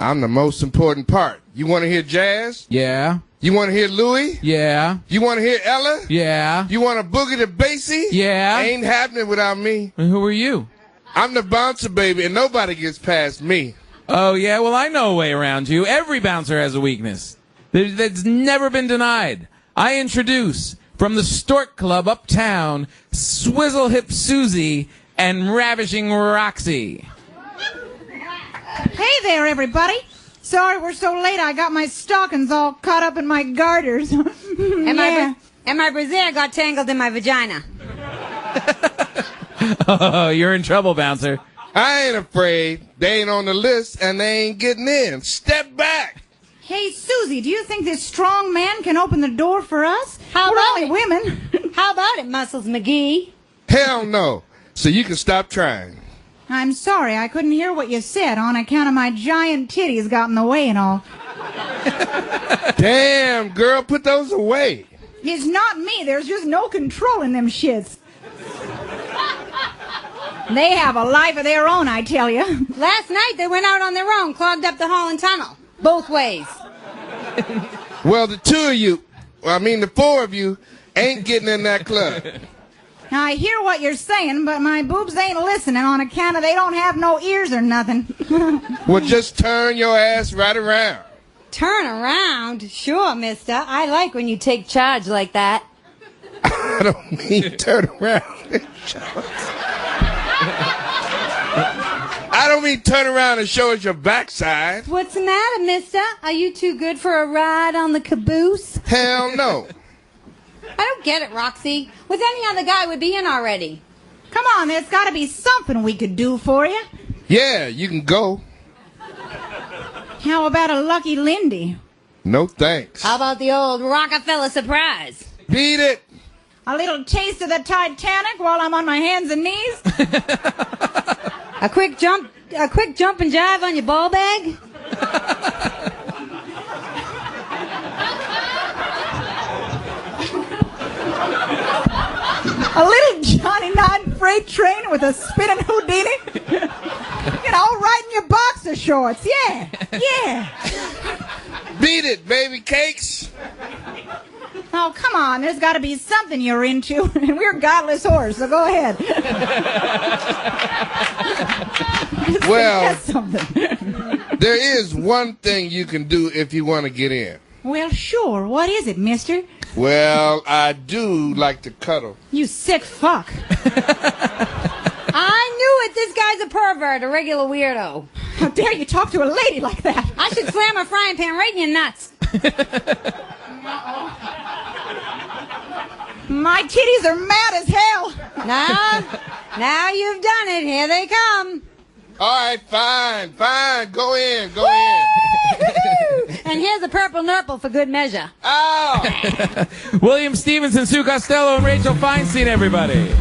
I'm the most important part. You want to hear jazz? Yeah. You want to hear Louis? Yeah. You want to hear Ella? Yeah. You want to boogie the Basie? Yeah. Ain't happening without me. And who are you? I'm the bouncer, baby, and nobody gets past me. Oh, yeah? Well, I know a way around you. Every bouncer has a weakness. That's never been denied. I introduce, from the Stork Club uptown, Swizzle Hip Susie and Ravishing Roxy. Hey there, everybody. Sorry we're so late. I got my stockings all caught up in my garters. And my brassiere got tangled in my vagina. Oh, you're in trouble, bouncer. I ain't afraid. They ain't on the list, and they ain't getting in. Step back. Hey, Susie, do you think this strong man can open the door for us? How We're about only women. How about it, Muscles McGee? Hell no. So you can stop trying. I'm sorry, I couldn't hear what you said on account of my giant titties got in the way and all. Damn, girl, put those away. It's not me. There's just no control in them shits. They have a life of their own, I tell you. Last night they went out on their own, clogged up the hall and tunnel. Both ways. Well, the two of you, the four of you, ain't getting in that club. Now, I hear what you're saying, but my boobs ain't listening on account of they don't have no ears or nothing. Well, just turn your ass right around. Turn around? Sure, mister. I like when you take charge like that. I don't mean turn around. I don't mean turn around and show us your backside. What's the matter, mister? Are you too good for a ride on the caboose? Hell no. I don't get it, Roxy. With any other guy, we'd be in already. Come on, there's got to be something we could do for you. Yeah, you can go. How about a lucky Lindy? No thanks. How about the old Rockefeller surprise? Beat it. A little taste of the Titanic while I'm on my hands and knees? A quick jump and jive on your ball bag? A little Johnny Nine freight train with a spinning Houdini? Right in your boxer shorts. Yeah. Beat it, baby cakes. Oh, come on. There's got to be something you're into. And we're godless whores, so go ahead. Well, there is one thing you can do if you want to get in. Well, sure. What is it, mister? Well, I do like to cuddle. You sick fuck. I knew it. This guy's a pervert, a regular weirdo. How dare you talk to a lady like that? I should slam a frying pan right in your nuts. My titties are mad as hell. Now you've done it. Here they come. All right, fine. Go in. And here's a purple nurple for good measure. Ow! William Stevenson, Sue Costello, and Rachel Feinstein, everybody.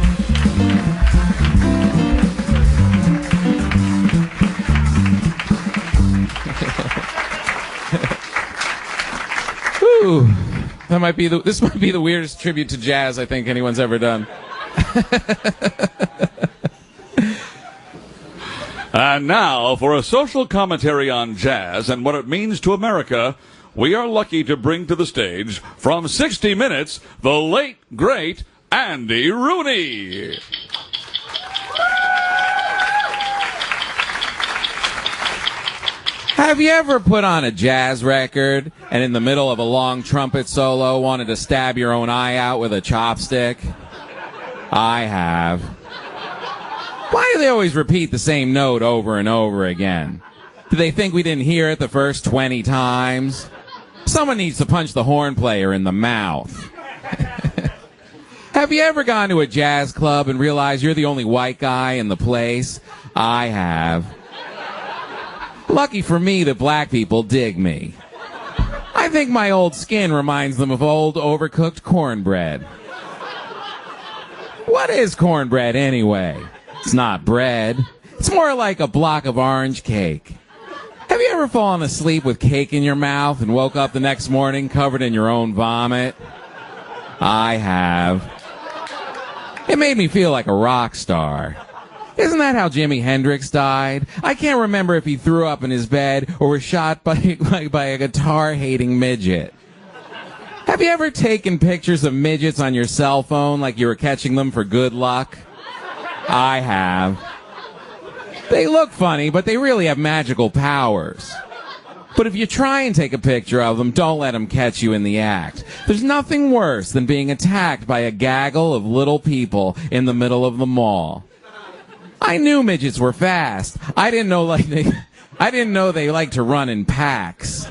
Ooh, this might be the weirdest tribute to jazz I think anyone's ever done. And now, for a social commentary on jazz and what it means to America, we are lucky to bring to the stage, from 60 Minutes, the late, great Andy Rooney. Have you ever put on a jazz record and in the middle of a long trumpet solo wanted to stab your own eye out with a chopstick? I have. Why do they always repeat the same note over and over again? Do they think we didn't hear it the first 20 times? Someone needs to punch the horn player in the mouth. Have you ever gone to a jazz club and realized you're the only white guy in the place? I have. Lucky for me that black people dig me. I think my old skin reminds them of old overcooked cornbread. What is cornbread anyway? It's not bread. It's more like a block of orange cake. Have you ever fallen asleep with cake in your mouth and woke up the next morning covered in your own vomit? I have. It made me feel like a rock star. Isn't that how Jimi Hendrix died? I can't remember if he threw up in his bed or was shot by a guitar-hating midget. Have you ever taken pictures of midgets on your cell phone like you were catching them for good luck? I have. They look funny, but they really have magical powers. But if you try and take a picture of them, don't let them catch you in the act. There's nothing worse than being attacked by a gaggle of little people in the middle of the mall. I knew midgets were fast. I didn't know they like to run in packs.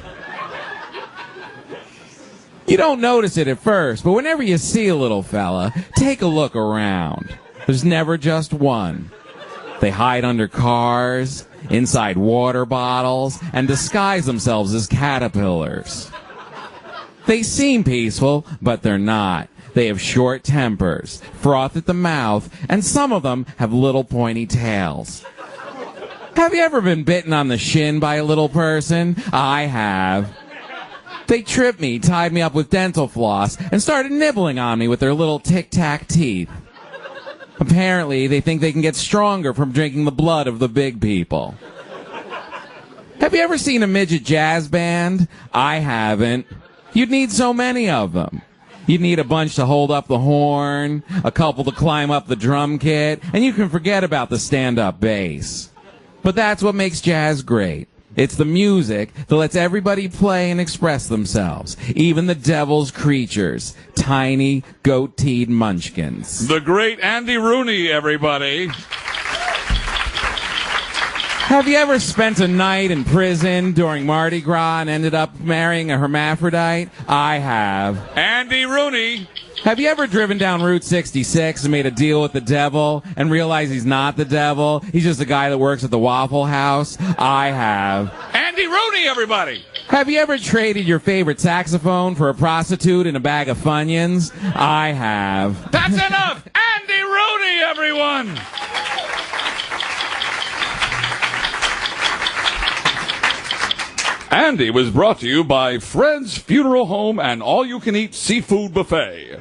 You don't notice it at first, but whenever you see a little fella, take a look around. There's never just one. They hide under cars, inside water bottles, and disguise themselves as caterpillars. They seem peaceful, but they're not. They have short tempers, froth at the mouth, and some of them have little pointy tails. Have you ever been bitten on the shin by a little person? I have. They tripped me, tied me up with dental floss, and started nibbling on me with their little tic-tac teeth. Apparently, they think they can get stronger from drinking the blood of the big people. Have you ever seen a midget jazz band? I haven't. You'd need so many of them. You'd need a bunch to hold up the horn, a couple to climb up the drum kit, and you can forget about the stand-up bass. But that's what makes jazz great. It's the music that lets everybody play and express themselves, even the devil's creatures, tiny, goat-teed munchkins. The great Andy Rooney, everybody. Have you ever spent a night in prison during Mardi Gras and ended up marrying a hermaphrodite? I have. Andy Rooney. Have you ever driven down Route 66 and made a deal with the devil and realized he's not the devil? He's just a guy that works at the Waffle House? I have. Andy Rooney, everybody. Have you ever traded your favorite saxophone for a prostitute and a bag of Funyuns? I have. That's enough. Andy Rooney, everyone. Andy was brought to you by Fred's Funeral Home and all-you-can-eat seafood buffet.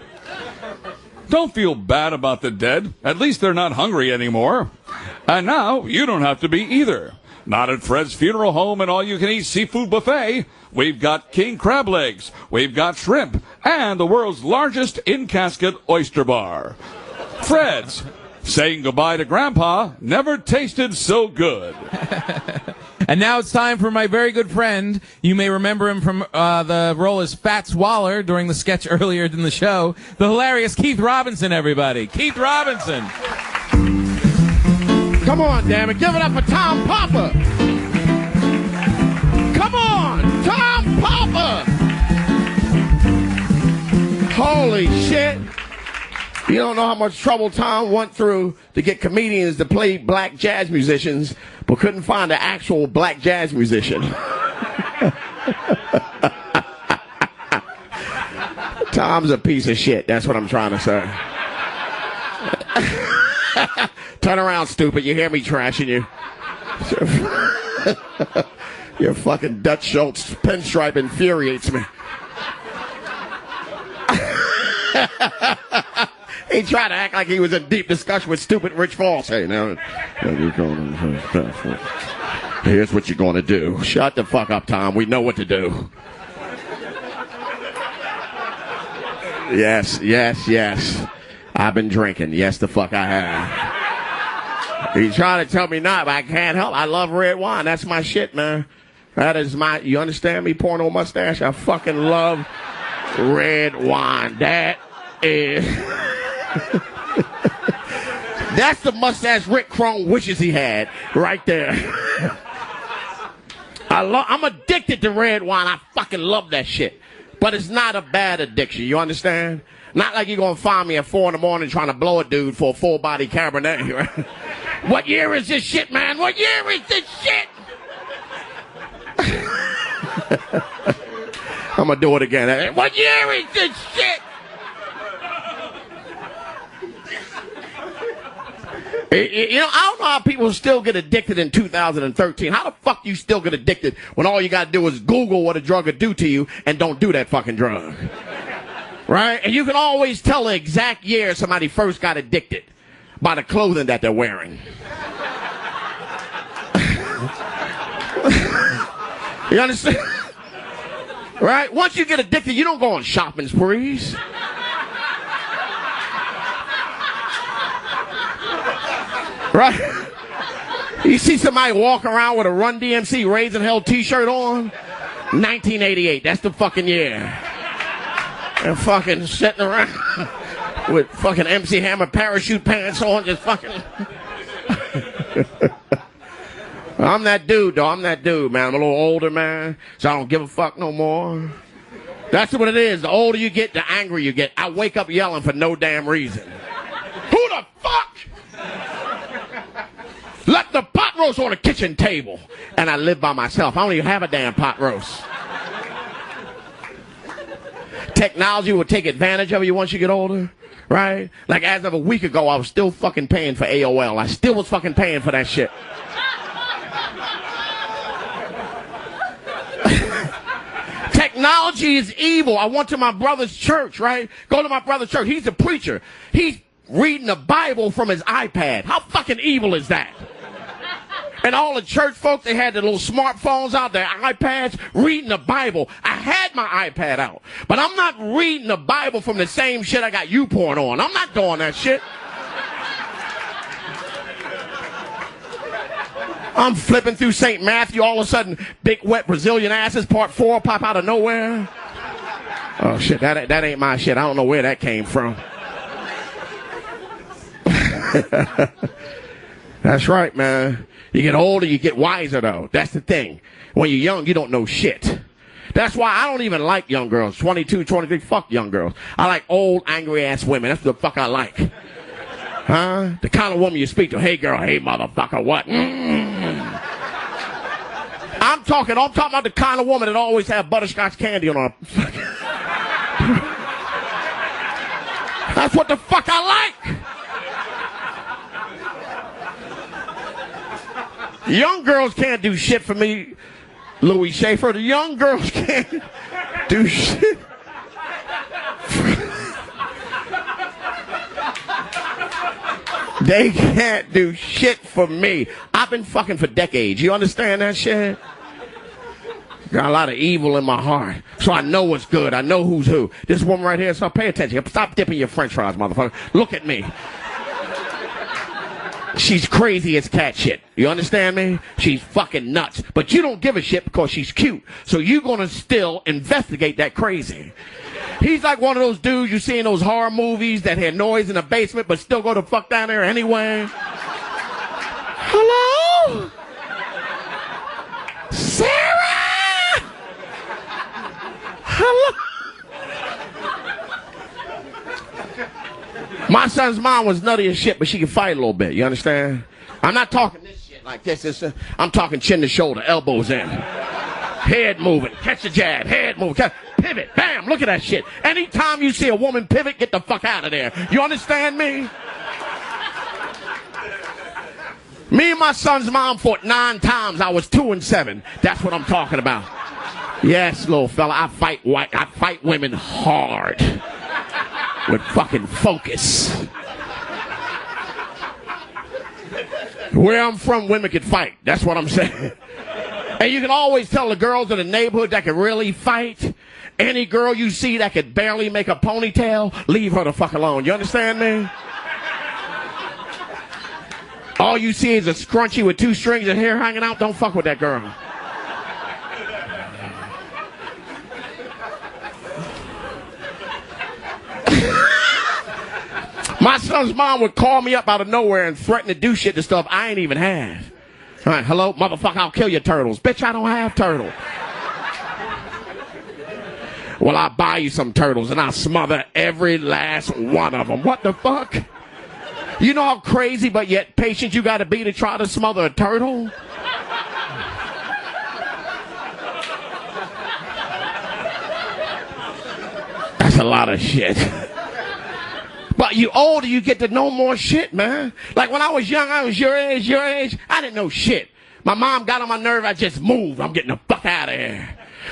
Don't feel bad about the dead. At least they're not hungry anymore. And now you don't have to be either. Not at Fred's Funeral Home and all-you-can-eat seafood buffet. We've got king crab legs, we've got shrimp, and the world's largest in-casket oyster bar. Fred's. Saying goodbye to Grandpa never tasted so good. And now it's time for my very good friend. You may remember him from the role as Fats Waller during the sketch earlier in the show. The hilarious Keith Robinson, everybody. Keith Robinson. Come on, damn it. Give it up for Tom Papa. Come on, Tom Papa. Holy shit. You don't know how much trouble Tom went through to get comedians to play black jazz musicians, but couldn't find an actual black jazz musician. Tom's a piece of shit. That's what I'm trying to say. Turn around, stupid. You hear me trashing you. Your fucking Dutch Schultz pinstripe infuriates me. He tried to act like he was in deep discussion with stupid Rich Voss. Hey, now, here's what you're going to do. Shut the fuck up, Tom. We know what to do. Yes, yes, yes. I've been drinking. Yes, the fuck I have. He's trying to tell me not, but I can't help. I love red wine. That's my shit, man. That is my, you understand me, porno mustache? I fucking love red wine. That is... That's the mustache Rick Crone wishes he had right there. I'm addicted to red wine. I fucking love that shit. But it's not a bad addiction. You understand? Not like you're going to find me at 4 a.m. trying to blow a dude for a full-body Cabernet. Right? What year is this shit, man? What year is this shit? I'm going to do it again. What year is this shit? You know, I don't know how people still get addicted in 2013. How the fuck you still get addicted when all you got to do is Google what a drug would do to you and don't do that fucking drug? Right? And you can always tell the exact year somebody first got addicted by the clothing that they're wearing. You understand? Right? Once you get addicted, you don't go on shopping sprees. Right? You see somebody walk around with a Run DMC Raising Hell t-shirt on? 1988. That's the fucking year. And fucking sitting around with fucking MC Hammer parachute pants on, just fucking... I'm that dude, though. I'm that dude, man. I'm a little older, man, so I don't give a fuck no more. That's what it is. The older you get, the angrier you get. I wake up yelling for no damn reason. Who the fuck left the pot roast on the kitchen table? And I live by myself. I don't even have a damn pot roast. Technology will take advantage of you once you get older, right? Like as of a week ago, I was still fucking paying for AOL. I still was fucking paying for that shit. Technology is evil. I went to my brother's church, right? Go to my brother's church. He's a preacher. He's reading the Bible from his iPad. How fucking evil is that? And all the church folks, they had their little smartphones out, their iPads, reading the Bible. I had my iPad out. But I'm not reading the Bible from the same shit I got you porn on. I'm not doing that shit. I'm flipping through St. Matthew, all of a sudden, big wet Brazilian asses, part 4, pop out of nowhere. Oh shit, that ain't my shit. I don't know where that came from. That's right, man. You get older, you get wiser, though. That's the thing. When you're young, you don't know shit. That's why I don't even like young girls. 22, 23, fuck young girls. I like old, angry-ass women. That's what the fuck I like. Huh? The kind of woman you speak to, hey, girl, hey, motherfucker, what? I'm talking about the kind of woman that always have butterscotch candy on her. That's what the fuck I like. Young girls can't do shit for me, Louis Schaefer. The young girls can't do shit. They can't do shit for me. I've been fucking for decades. You understand that shit? Got a lot of evil in my heart. So I know what's good. I know who's who. This woman right here, so pay attention. Stop dipping your french fries, motherfucker. Look at me. She's crazy as cat shit. You understand me? She's fucking nuts. But you don't give a shit because she's cute. So you're going to still investigate that crazy. He's like one of those dudes you see in those horror movies that hear noise in the basement but still go to fuck down there anyway. Hello? Sarah? Hello? My son's mom was nutty as shit, but she can fight a little bit. You understand? I'm not talking this shit like this. I'm talking chin to shoulder, elbows in. Head moving, catch the jab, head moving, pivot, bam, look at that shit. Anytime you see a woman pivot, get the fuck out of there. You understand me? Me and my son's mom fought 9 times. I was 2 and 7. That's what I'm talking about. Yes, little fella, I fight women hard. With fucking focus. Where I'm from, women can fight. That's what I'm saying. And you can always tell the girls in the neighborhood that can really fight. Any girl you see that could barely make a ponytail, leave her the fuck alone. You understand me? All you see is a scrunchie with 2 strings of hair hanging out. Don't fuck with that girl. My son's mom would call me up out of nowhere and threaten to do shit to stuff I ain't even had. All right, hello, motherfucker, I'll kill your turtles. Bitch, I don't have turtles. Well, I'll buy you some turtles and I'll smother every last one of them. What the fuck? You know how crazy but yet patient you gotta be to try to smother a turtle? That's a lot of shit. But you older, you get to know more shit, man. Like when I was young, I was your age, I didn't know shit. My mom got on my nerve, I just moved. I'm getting the fuck out of here.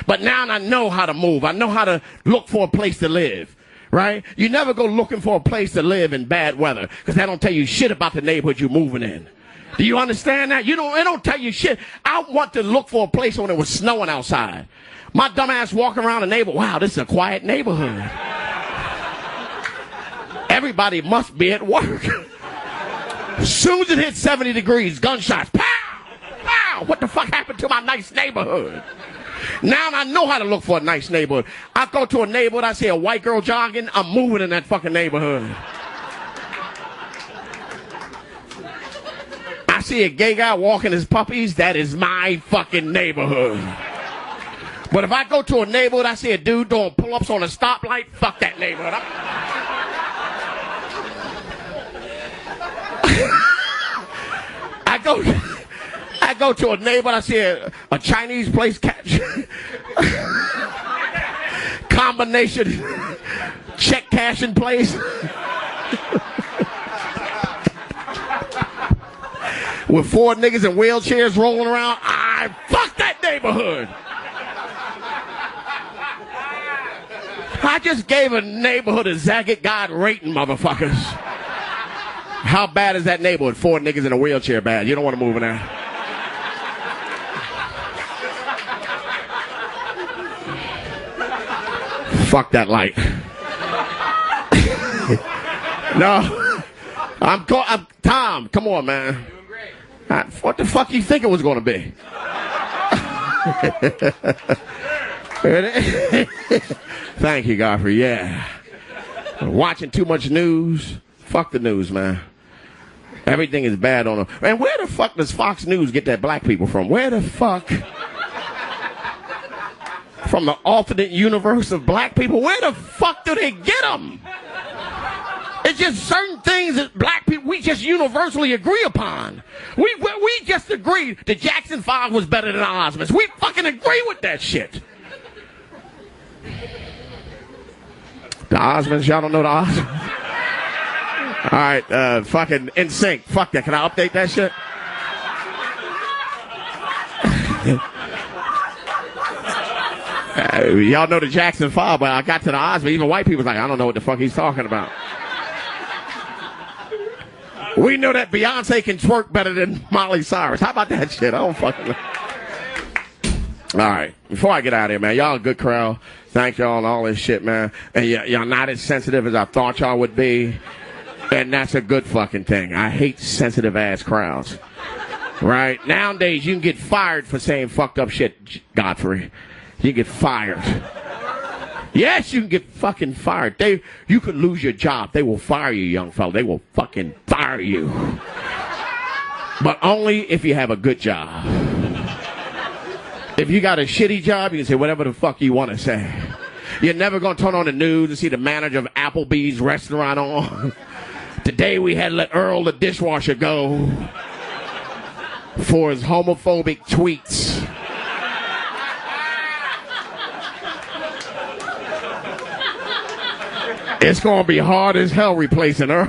But now I know how to move. I know how to look for a place to live, right? You never go looking for a place to live in bad weather because that don't tell you shit about the neighborhood you're moving in. Do you understand that? It don't tell you shit. I want to look for a place when it was snowing outside. My dumb ass walking around the neighborhood, wow, this is a quiet neighborhood. Everybody must be at work. As soon as it hits 70 degrees, gunshots, pow, pow. What the fuck happened to my nice neighborhood? Now I know how to look for a nice neighborhood. I go to a neighborhood, I see a white girl jogging, I'm moving in that fucking neighborhood. I see a gay guy walking his puppies, that is my fucking neighborhood. But if I go to a neighborhood, I see a dude doing pull-ups on a stoplight, fuck that neighborhood. I go to a neighborhood, I see a Chinese place catch. Combination check cashing place. With 4 niggas in wheelchairs rolling around. Fuck that neighborhood. I just gave a neighborhood a Zagat God rating, motherfuckers. How bad is that neighborhood? 4 niggas in a wheelchair bad. You don't want to move in there. Fuck that light. No. I'm Tom, come on, man. Doing great. What the fuck you think it was going to be? Thank you, Godfrey. Yeah. Watching too much news. Fuck the news, man. Everything is bad on them. And where the fuck does Fox News get that black people from? Where the fuck? From the alternate universe of black people? Where the fuck do they get them? It's just certain things that black people, we just universally agree upon. We just agreed that Jackson 5 was better than Osmonds. We fucking agree with that shit. The Osmonds, y'all don't know the Osmonds? All right, fucking NSYNC. Fuck that. Can I update that shit? Y'all know the Jackson 5, but I got to the Osmonds. Even white people's like, I don't know what the fuck he's talking about. We know that Beyonce can twerk better than Miley Cyrus. How about that shit? I don't fucking know. All right, before I get out of here, man, y'all a good crowd. Thank y'all and all this shit, man. And y'all not as sensitive as I thought y'all would be. And that's a good fucking thing. I hate sensitive-ass crowds. Right? Nowadays, you can get fired for saying fucked up shit, Godfrey. You get fired. Yes, you can get fucking fired. You could lose your job. They will fire you, young fella. They will fucking fire you. But only if you have a good job. If you got a shitty job, you can say whatever the fuck you want to say. You're never going to turn on the news and see the manager of Applebee's restaurant on. Today we had to let Earl the dishwasher go for his homophobic tweets. It's going to be hard as hell replacing Earl.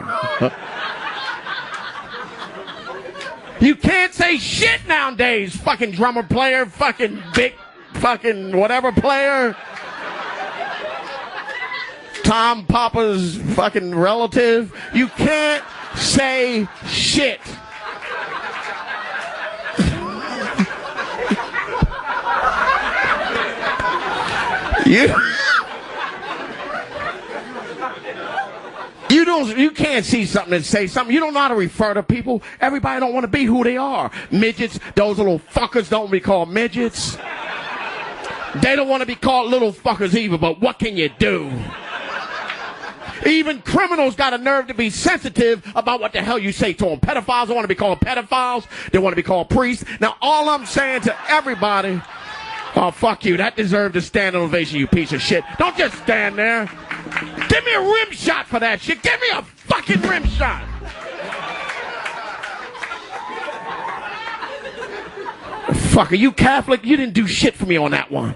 You can't say shit nowadays, fucking drummer player, fucking big, fucking whatever player. Tom Papa's fucking relative. You can't say shit. You can't see something and say something. You don't know how to refer to people. Everybody don't want to be who they are. Midgets, those little fuckers don't want to be called midgets. They don't want to be called little fuckers either, but what can you do? Even criminals got a nerve to be sensitive about what the hell you say to them. Pedophiles don't want to be called pedophiles. They want to be called priests. Now, all I'm saying to everybody, oh, fuck you. That deserved a standing ovation, you piece of shit. Don't just stand there. Give me a rim shot for that shit. Give me a fucking rim shot. Fuck, are you Catholic? You didn't do shit for me on that one.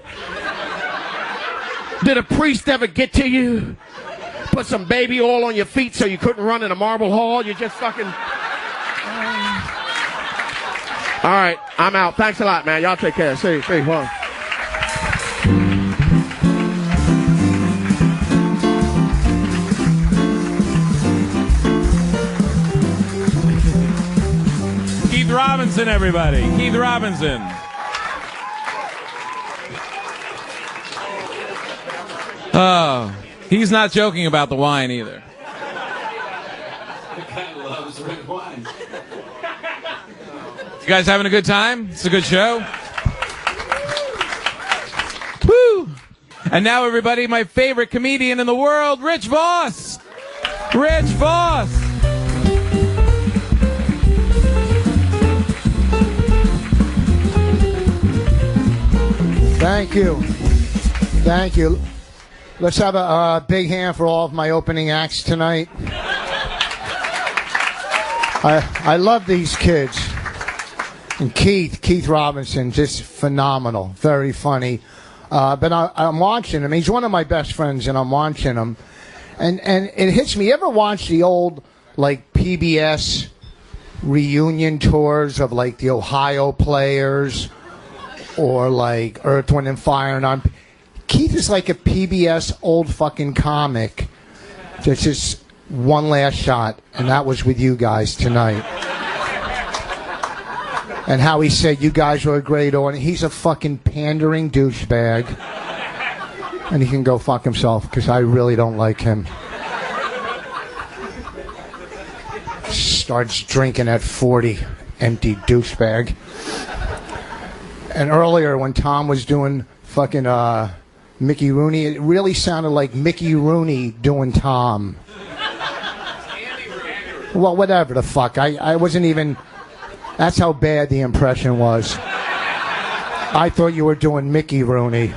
Did a priest ever get to you? Put some baby oil on your feet so you couldn't run in a marble hall? You just fucking... All right, I'm out. Thanks a lot, man. Y'all take care. See you. Well. Keith Robinson, everybody. Keith Robinson. Oh, he's not joking about the wine either. Loves red wine. You guys having a good time? It's a good show. Woo! And now, everybody, my favorite comedian in the world, Rich Voss. Rich Voss. Thank you. Thank you. Let's have a big hand for all of my opening acts tonight. I love these kids. And Keith Robinson, just phenomenal, very funny. But I'm watching him. He's one of my best friends, and I'm watching him. And it hits me. You ever watch the old, like, PBS reunion tours of, like, the Ohio Players or, like, Earth, Wind, and Fire? And Keith is like a PBS old fucking comic. There's just one last shot, and that was with you guys tonight. And how he said you guys were a great audience. He's a fucking pandering douchebag. And he can go fuck himself, because I really don't like him. Starts drinking at 40, empty douchebag. And earlier when Tom was doing fucking Mickey Rooney, it really sounded like Mickey Rooney doing Tom. Well, whatever the fuck. I wasn't even... That's how bad the impression was. I thought you were doing Mickey Rooney.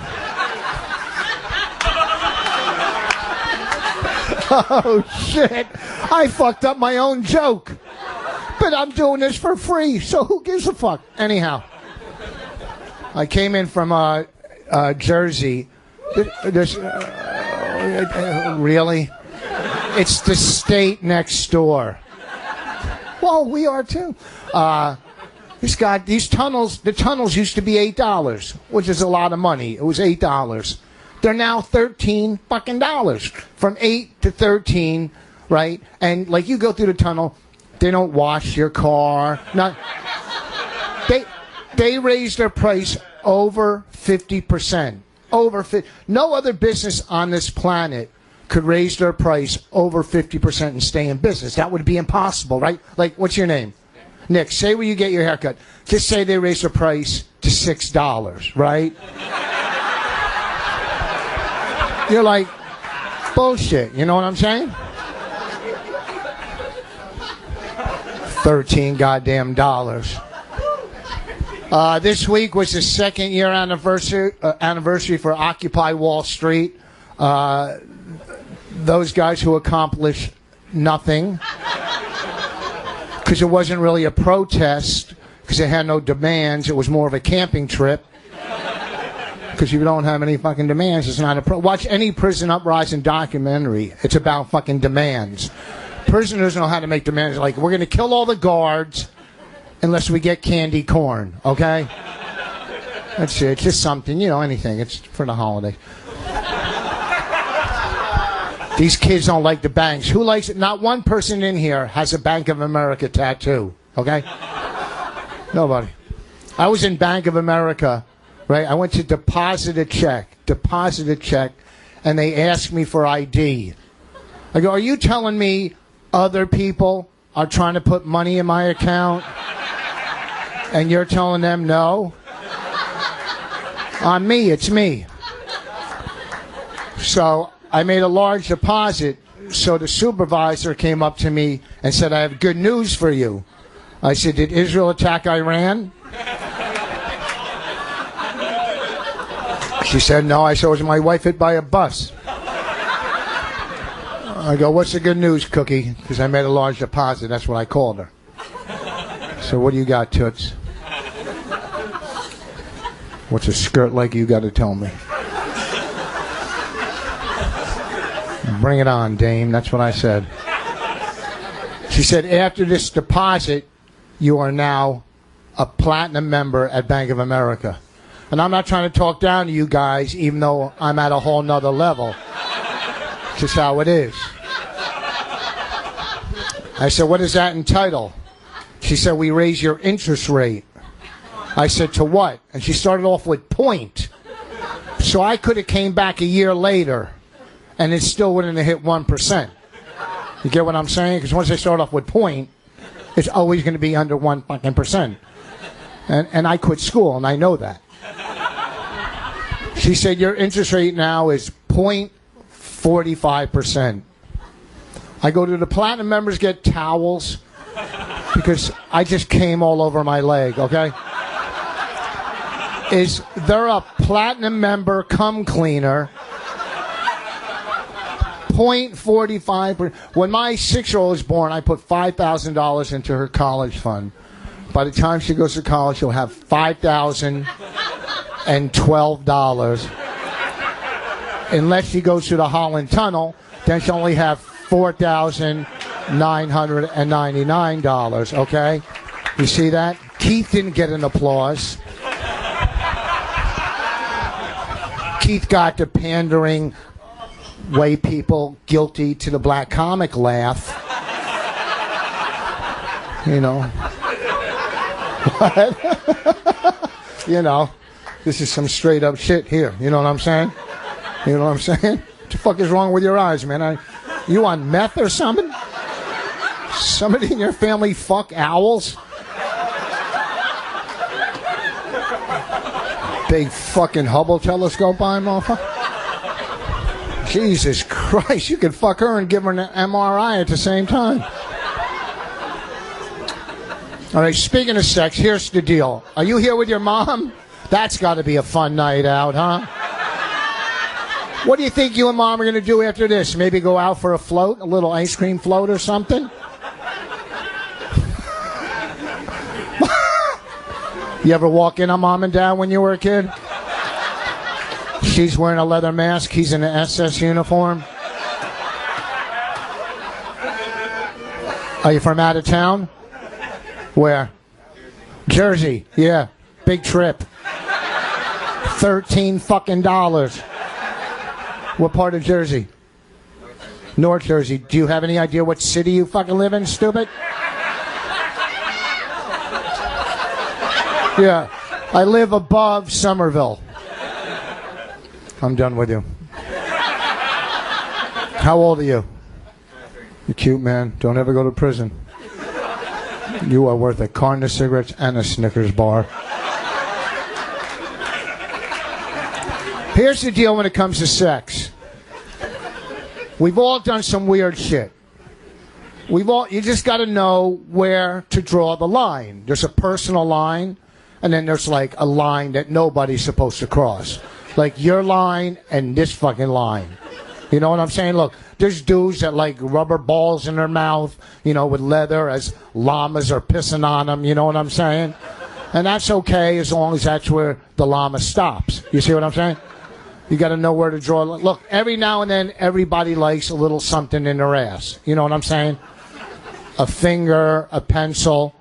Oh, shit. I fucked up my own joke. But I'm doing this for free, so who gives a fuck? Anyhow, I came in from Jersey. Really? It's the state next door. Well, we are too. These tunnels, the tunnels used to be $8, which is a lot of money. It was $8. They're now $13 fucking dollars. From 8 to 13, right? And like you go through the tunnel, they don't wash your car. They raised their price over 50%. No other business on this planet could raise their price over 50% and stay in business. That would be impossible, right? Like, what's your name? Nick. Say where you get your haircut. Just say they raised the price to $6, right? You're like, bullshit. You know what I'm saying? 13 goddamn dollars. This week was the second year anniversary for Occupy Wall Street. Those guys who accomplished nothing. Because it wasn't really a protest, because it had no demands. It was more of a camping trip. Because if you don't have any fucking demands, it's not a watch any prison uprising documentary. It's about fucking demands. Prisoners know how to make demands. Like, we're going to kill all the guards unless we get candy corn, okay? That's it. It's just something, anything. It's for the holiday. These kids don't like the banks. Who likes it? Not one person in here has a Bank of America tattoo, okay? Nobody. I was in Bank of America, right? I went to deposit a check, and they asked me for ID. I go, are you telling me other people are trying to put money in my account, and you're telling them no? On me, it's me. So I made a large deposit, so the supervisor came up to me and said, I have good news for you. I said, did Israel attack Iran? She said, no. I said, was my wife hit by a bus? I go, what's the good news, Cookie? Because I made a large deposit. That's what I called her. So what do you got, Toots? What's a skirt like you got to tell me? Bring it on, Dame. That's what I said. She said, after this deposit, you are now a platinum member at Bank of America. And I'm not trying to talk down to you guys, even though I'm at a whole nother level. It's just how it is. I said, what does that entitle? She said, we raise your interest rate. I said, to what? And she started off with point. So I could have came back a year later, and it still wouldn't have hit 1%. You get what I'm saying? Because once they start off with point, it's always going to be under 1%. And I quit school, and I know that. She said, your interest rate now is 0.45%. I go to the platinum members, get towels, because I just came all over my leg, okay? Is there a platinum member cum cleaner? 0.45%. When my 6-year-old was born, I put $5,000 into her college fund. By the time she goes to college, she'll have $5,012. Unless she goes to the Holland Tunnel, then she'll only have $4,999, okay? You see that? Keith didn't get an applause. Keith got the pandering white people guilty to the black comic laugh. You know. What? You know, this is some straight up shit here. You know what I'm saying? You know what I'm saying? What the fuck is wrong with your eyes, man? You on meth or something? Somebody in your family fuck owls? Big fucking Hubble telescope on, motherfucker. Jesus Christ, you could fuck her and give her an MRI at the same time. All right, speaking of sex, here's the deal. Are you here with your mom? That's got to be a fun night out, huh? What do you think you and Mom are going to do after this? Maybe go out for a float, a little ice cream float or something? You ever walk in on Mom and Dad when you were a kid? She's wearing a leather mask. He's in an SS uniform. Are you from out of town? Where? Jersey. Yeah. Big trip. $13 fucking. What part of Jersey? North Jersey. Do you have any idea what city you fucking live in, stupid? Yeah. I live above Somerville. I'm done with you. How old are you? You're cute, man. Don't ever go to prison. You are worth a carton of cigarettes and a Snickers bar. Here's the deal when it comes to sex. We've all done some weird shit. You just got to know where to draw the line. There's a personal line, and then there's like a line that nobody's supposed to cross. Like your line and this fucking line. You know what I'm saying? Look, there's dudes that like rubber balls in their mouth, you know, with leather as llamas are pissing on them. You know what I'm saying? And that's okay as long as that's where the llama stops. You see what I'm saying? You got to know where to draw. Look, every now and then, everybody likes a little something in their ass. You know what I'm saying? A finger, a pencil,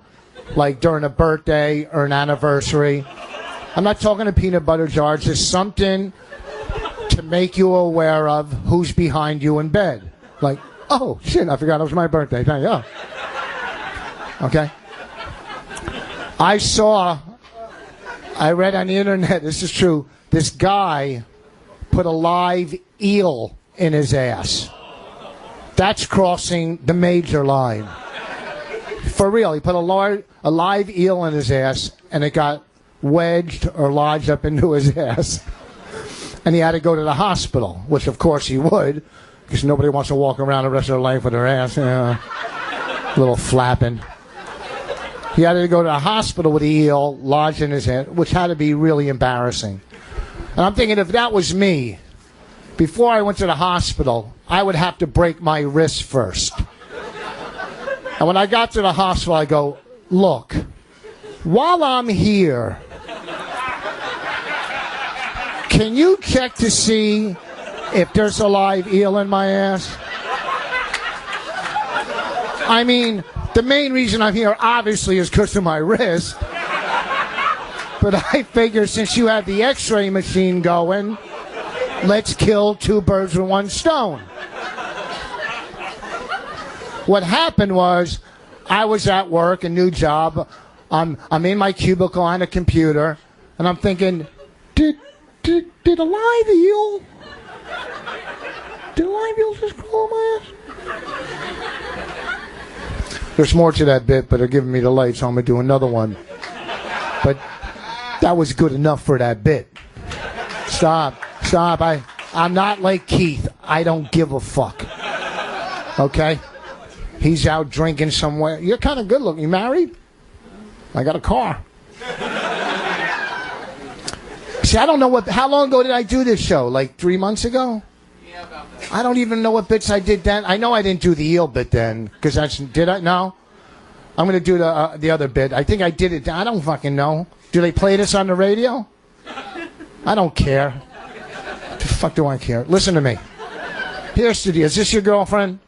like during a birthday or an anniversary. I'm not talking to peanut butter jars. Just something to make you aware of who's behind you in bed. Like, oh, shit, I forgot it was my birthday. Thank you. Oh. Okay. I read on the internet, this is true, this guy put a live eel in his ass. That's crossing the major line. For real, he put a live eel in his ass, and it got wedged or lodged up into his ass. And he had to go to the hospital, which of course he would, because nobody wants to walk around the rest of their life with their ass, a little flapping. He had to go to the hospital with the eel lodged in his head, which had to be really embarrassing. And I'm thinking, if that was me, before I went to the hospital, I would have to break my wrist first. And when I got to the hospital, I go, look, while I'm here, can you check to see if there's a live eel in my ass? I mean, the main reason I'm here, obviously, is because of my wrist. But I figure since you have the x-ray machine going, let's kill two birds with one stone. What happened was, I was at work, a new job. I'm in my cubicle on a computer, and I'm thinking, did a live eel? Did a live eel just crawl my ass? There's more to that bit, but they're giving me the light, so I'm gonna do another one. But that was good enough for that bit. Stop. I'm not like Keith. I don't give a fuck. Okay? He's out drinking somewhere. You're kind of good looking. You married? I got a car. See, I don't know how long ago did I do this show? Like 3 months ago? Yeah, about that. I don't even know what bits I did then. I know I didn't do the eel bit then, because did I? No. I'm going to do the other bit. I think I did it. I don't fucking know. Do they play this on the radio? I don't care. What the fuck do I care? Listen to me. Here's the deal. Is this your girlfriend?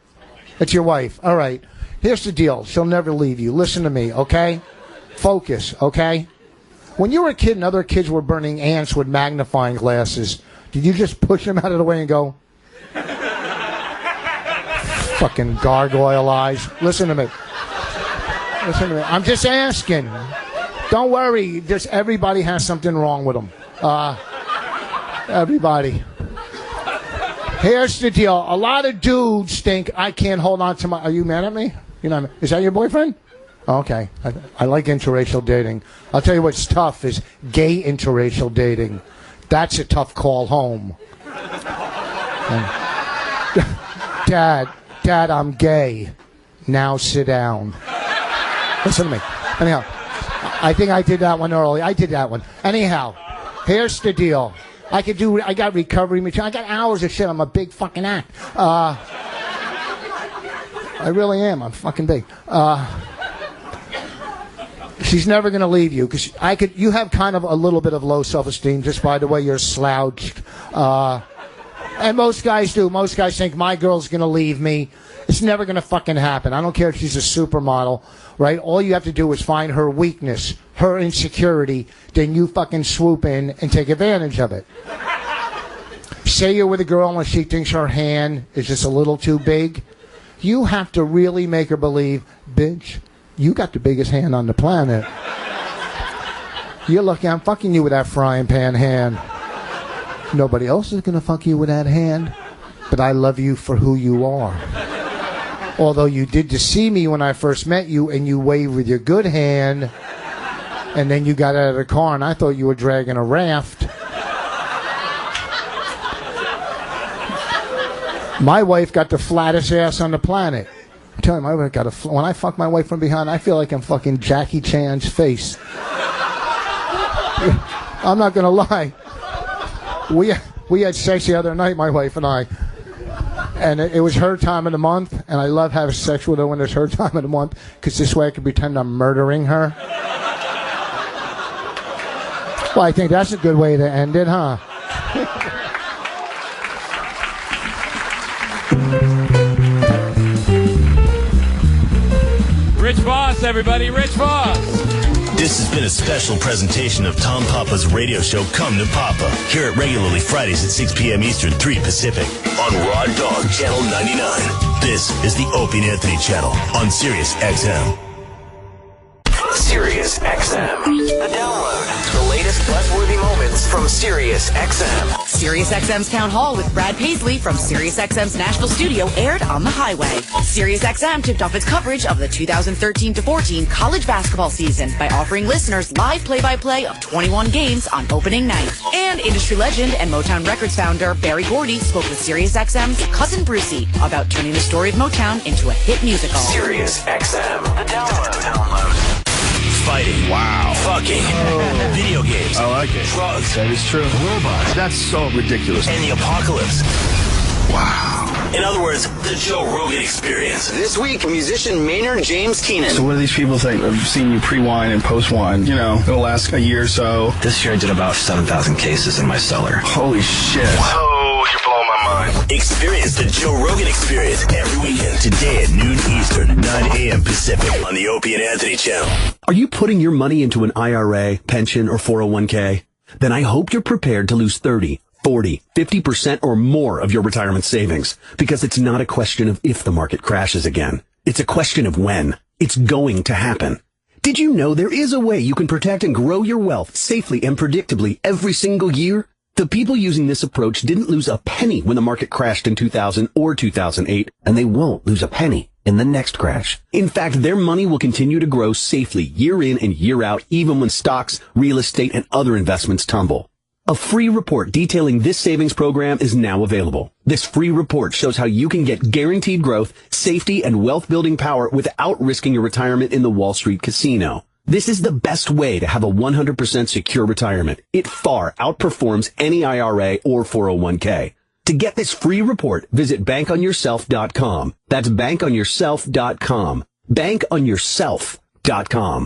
It's your wife. All right. Here's the deal. She'll never leave you. Listen to me, okay? Focus, okay? When you were a kid and other kids were burning ants with magnifying glasses, did you just push them out of the way and go, fucking gargoyle eyes? Listen to me. I'm just asking. Don't worry. Just everybody has something wrong with them. Everybody. Here's the deal. A lot of dudes think I can't hold on to my... Are you mad at me? You know, is that your boyfriend? Okay. I like interracial dating. I'll tell you what's tough is gay interracial dating. That's a tough call home. Dad, I'm gay. Now sit down. Listen to me. Anyhow, I think I did that one early. I did that one. Anyhow, here's the deal. I got recovery material. I got hours of shit. I'm a big fucking act. I really am. I'm fucking big. She's never going to leave you because you have kind of a little bit of low self-esteem just by the way you're slouched. And most guys do. Most guys think my girl's going to leave me. It's never going to fucking happen. I don't care if she's a supermodel, right? All you have to do is find her weakness, her insecurity, then you fucking swoop in and take advantage of it. Say you're with a girl and she thinks her hand is just a little too big. You have to really make her believe, bitch, you got the biggest hand on the planet. You're lucky I'm fucking you with that frying pan hand. Nobody else is going to fuck you with that hand, but I love you for who you are. Although you did deceive me when I first met you and you waved with your good hand and then you got out of the car and I thought you were dragging a raft. My wife got the flattest ass on the planet. I'm telling you, my wife got when I fuck my wife from behind, I feel like I'm fucking Jackie Chan's face. I'm not going to lie. We had sex the other night, my wife and I. And it was her time of the month, and I love having sex with her when it's her time of the month, because this way I can pretend I'm murdering her. Well, I think that's a good way to end it, huh? Rich Voss, everybody, Rich Voss. This has been a special presentation of Tom Papa's radio show, Come to Papa. Hear it regularly Fridays at 6 p.m. Eastern, 3 Pacific on Raw Dog Channel 99. This is the Opie and Anthony channel on Sirius XM. Sirius XM. The download. The latest buzzworthy moments from Sirius XM. Sirius XM's Town Hall with Brad Paisley from Sirius XM's Nashville studio aired on the highway. Sirius XM tipped off its coverage of the 2013-14 college basketball season by offering listeners live play-by-play of 21 games on opening night. And industry legend and Motown Records founder Barry Gordy spoke with Sirius XM's Cousin Brucey about turning the story of Motown into a hit musical. Sirius XM. The download. Fighting. Wow. Fucking. Oh. Video games. I like it. Drugs. That is true. Robots. That's so ridiculous. And the apocalypse. Wow. In other words, the Joe Rogan Experience. This week, musician Maynard James Keenan. So what do these people think? I've seen you pre-wine and post-wine. You know, it'll last a year or so. This year I did about 7,000 cases in my cellar. Holy shit. Whoa, you're blowing my mind. Experience the Joe Rogan Experience every weekend. Today at noon Eastern, 9 a.m. Pacific on the Opie and Anthony channel. Are you putting your money into an IRA, pension, or 401k? Then I hope you're prepared to lose 30, 40, 50% or more of your retirement savings, because it's not a question of if the market crashes again. It's a question of when. It's going to happen. Did you know there is a way you can protect and grow your wealth safely and predictably every single year? The people using this approach didn't lose a penny when the market crashed in 2000 or 2008, and they won't lose a penny in the next crash. In fact, their money will continue to grow safely year in and year out, even when stocks, real estate, and other investments tumble. A free report detailing this savings program is now available. This free report shows how you can get guaranteed growth, safety, and wealth-building power without risking your retirement in the Wall Street casino. This is the best way to have a 100% secure retirement. It far outperforms any IRA or 401k. To get this free report, visit bankonyourself.com. That's bankonyourself.com. Bankonyourself.com.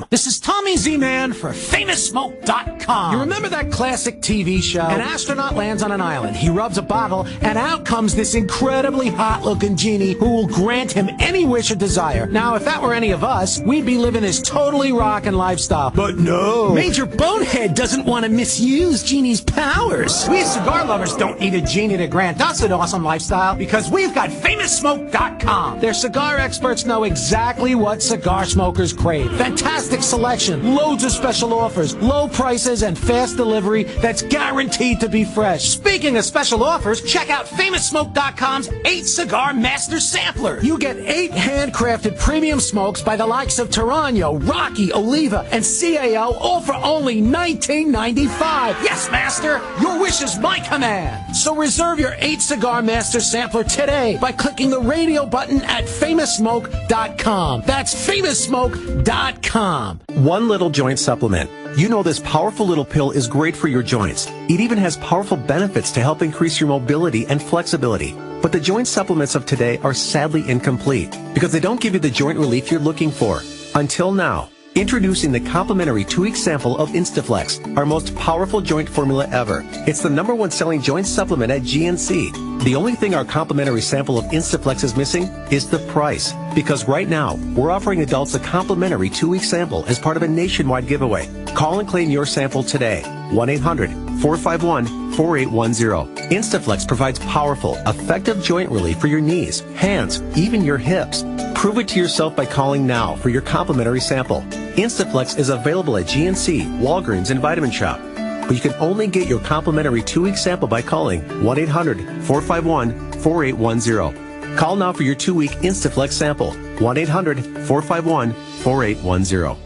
This is Tommy Z-Man for FamousSmoke.com. You remember that classic TV show? An astronaut lands on an island. He rubs a bottle, and out comes this incredibly hot-looking genie who will grant him any wish or desire. Now, if that were any of us, we'd be living this totally rockin' lifestyle. But no. Major Bonehead doesn't want to misuse Genie's powers. We as cigar lovers don't need a genie to grant us an awesome lifestyle because we've got FamousSmoke.com. Their cigar experts know exactly what cigar smokers crave. today. Fantastic selection, loads of special offers, low prices, and fast delivery that's guaranteed to be fresh. Speaking of special offers, check out FamousSmoke.com's 8 Cigar Master Sampler. You get 8 handcrafted premium smokes by the likes of Tarano, Rocky, Oliva, and CAO, all for only $19.95. Yes, Master, your wish is my command. So reserve your 8 Cigar Master Sampler today by clicking the radio button at FamousSmoke.com. That's FamousSmoke.com. One little joint supplement. You know this powerful little pill is great for your joints. It even has powerful benefits to help increase your mobility and flexibility. But the joint supplements of today are sadly incomplete because they don't give you the joint relief you're looking for. Until now. Introducing the complimentary 2-week sample of Instaflex, our most powerful joint formula ever. It's the #1 selling joint supplement at GNC. The only thing our complimentary sample of Instaflex is missing is the price. Because right now, we're offering adults a complimentary 2-week sample as part of a nationwide giveaway. Call and claim your sample today. 1-800-451-4810. Instaflex provides powerful, effective joint relief for your knees, hands, even your hips. Prove it to yourself by calling now for your complimentary sample. Instaflex is available at GNC, Walgreens, and Vitamin Shop. But you can only get your complimentary 2-week sample by calling 1-800-451-4810. Call now for your 2-week Instaflex sample. 1-800-451-4810.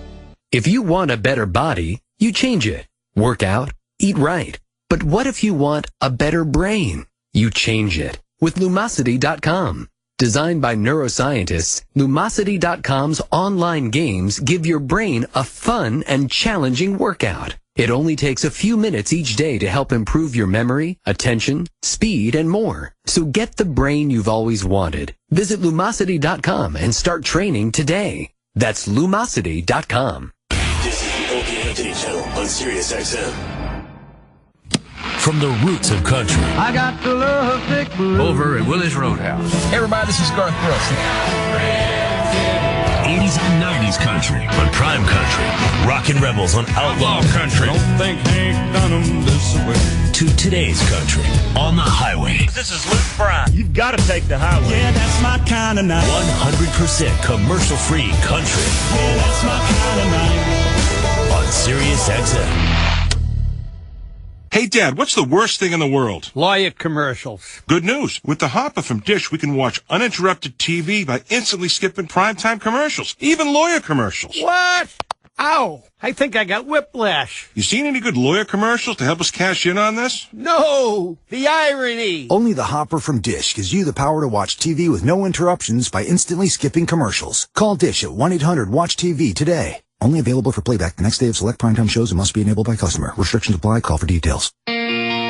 If you want a better body, you change it. Work out, eat right. But what if you want a better brain? You change it with Lumosity.com. Designed by neuroscientists, Lumosity.com's online games give your brain a fun and challenging workout. It only takes a few minutes each day to help improve your memory, attention, speed, and more. So get the brain you've always wanted. Visit Lumosity.com and start training today. That's Lumosity.com. This is the Opie Anthony channel on Sirius XM. From the roots of country. I got the love thick blue. Over at Willis Roadhouse. Hey everybody, this is Garth Brooks. 80s and 90s country on Prime Country. Rockin' Rebels on Outlaw Country. Don't think Hank done 'em this way. To today's country on the highway. This is Luke Bryan. You've got to take the highway. Yeah, that's my kind of night. 100% commercial-free country. Yeah, that's my kind of night. On Sirius XM. Hey, Dad, what's the worst thing in the world? Lawyer commercials. Good news. With the Hopper from Dish, we can watch uninterrupted TV by instantly skipping primetime commercials, even lawyer commercials. What? Ow! I think I got whiplash. You seen any good lawyer commercials to help us cash in on this? No! The irony! Only the Hopper from Dish gives you the power to watch TV with no interruptions by instantly skipping commercials. Call Dish at 1-800-WATCH-TV today. Only available for playback the next day of select primetime shows and must be enabled by customer. Restrictions apply. Call for details.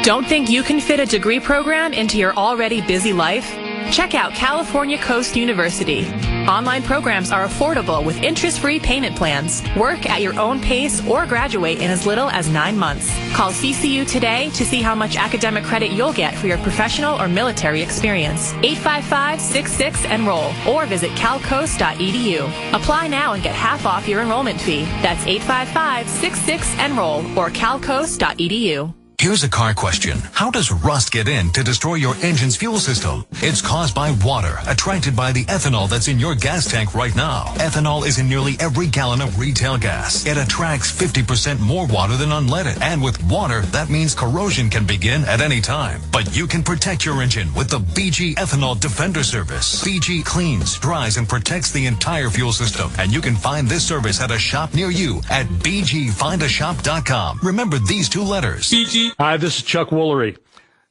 Don't think you can fit a degree program into your already busy life? Check out California Coast University. Online programs are affordable with interest-free payment plans. Work at your own pace or graduate in as little as 9 months. Call CCU today to see how much academic credit you'll get for your professional or military experience. 855-66-ENROLL or visit calcoast.edu. Apply now and get half off your enrollment fee. That's 855-66-ENROLL or calcoast.edu. Here's a car question. How does rust get in to destroy your engine's fuel system? It's caused by water, attracted by the ethanol that's in your gas tank right now. Ethanol is in nearly every gallon of retail gas. It attracts 50% more water than unleaded. And with water, that means corrosion can begin at any time. But you can protect your engine with the BG Ethanol Defender Service. BG cleans, dries, and protects the entire fuel system. And you can find this service at a shop near you at bgfindashop.com. Remember these 2 letters. BG. Hi, this is Chuck Woolery.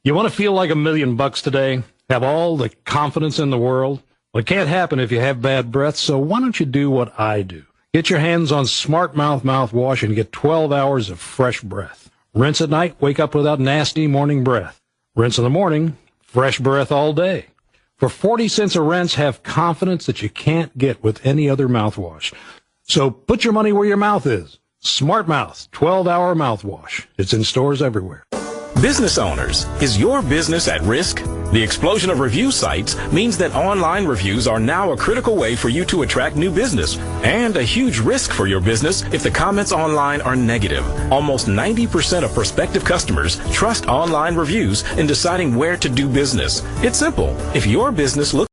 You want to feel like $1 million today? Have all the confidence in the world? Well, it can't happen if you have bad breath, so why don't you do what I do? Get your hands on Smart Mouth mouthwash and get 12 hours of fresh breath. Rinse at night, wake up without nasty morning breath. Rinse in the morning, fresh breath all day. For 40 cents a rinse, have confidence that you can't get with any other mouthwash. So put your money where your mouth is. Smart Mouth 12-hour mouthwash. It's in stores everywhere. Business owners, is your business at risk? The explosion of review sites means that online reviews are now a critical way for you to attract new business, and a huge risk for your business if the comments online are negative. Almost 90% of prospective customers trust online reviews in deciding where to do business. It's simple. If your business looks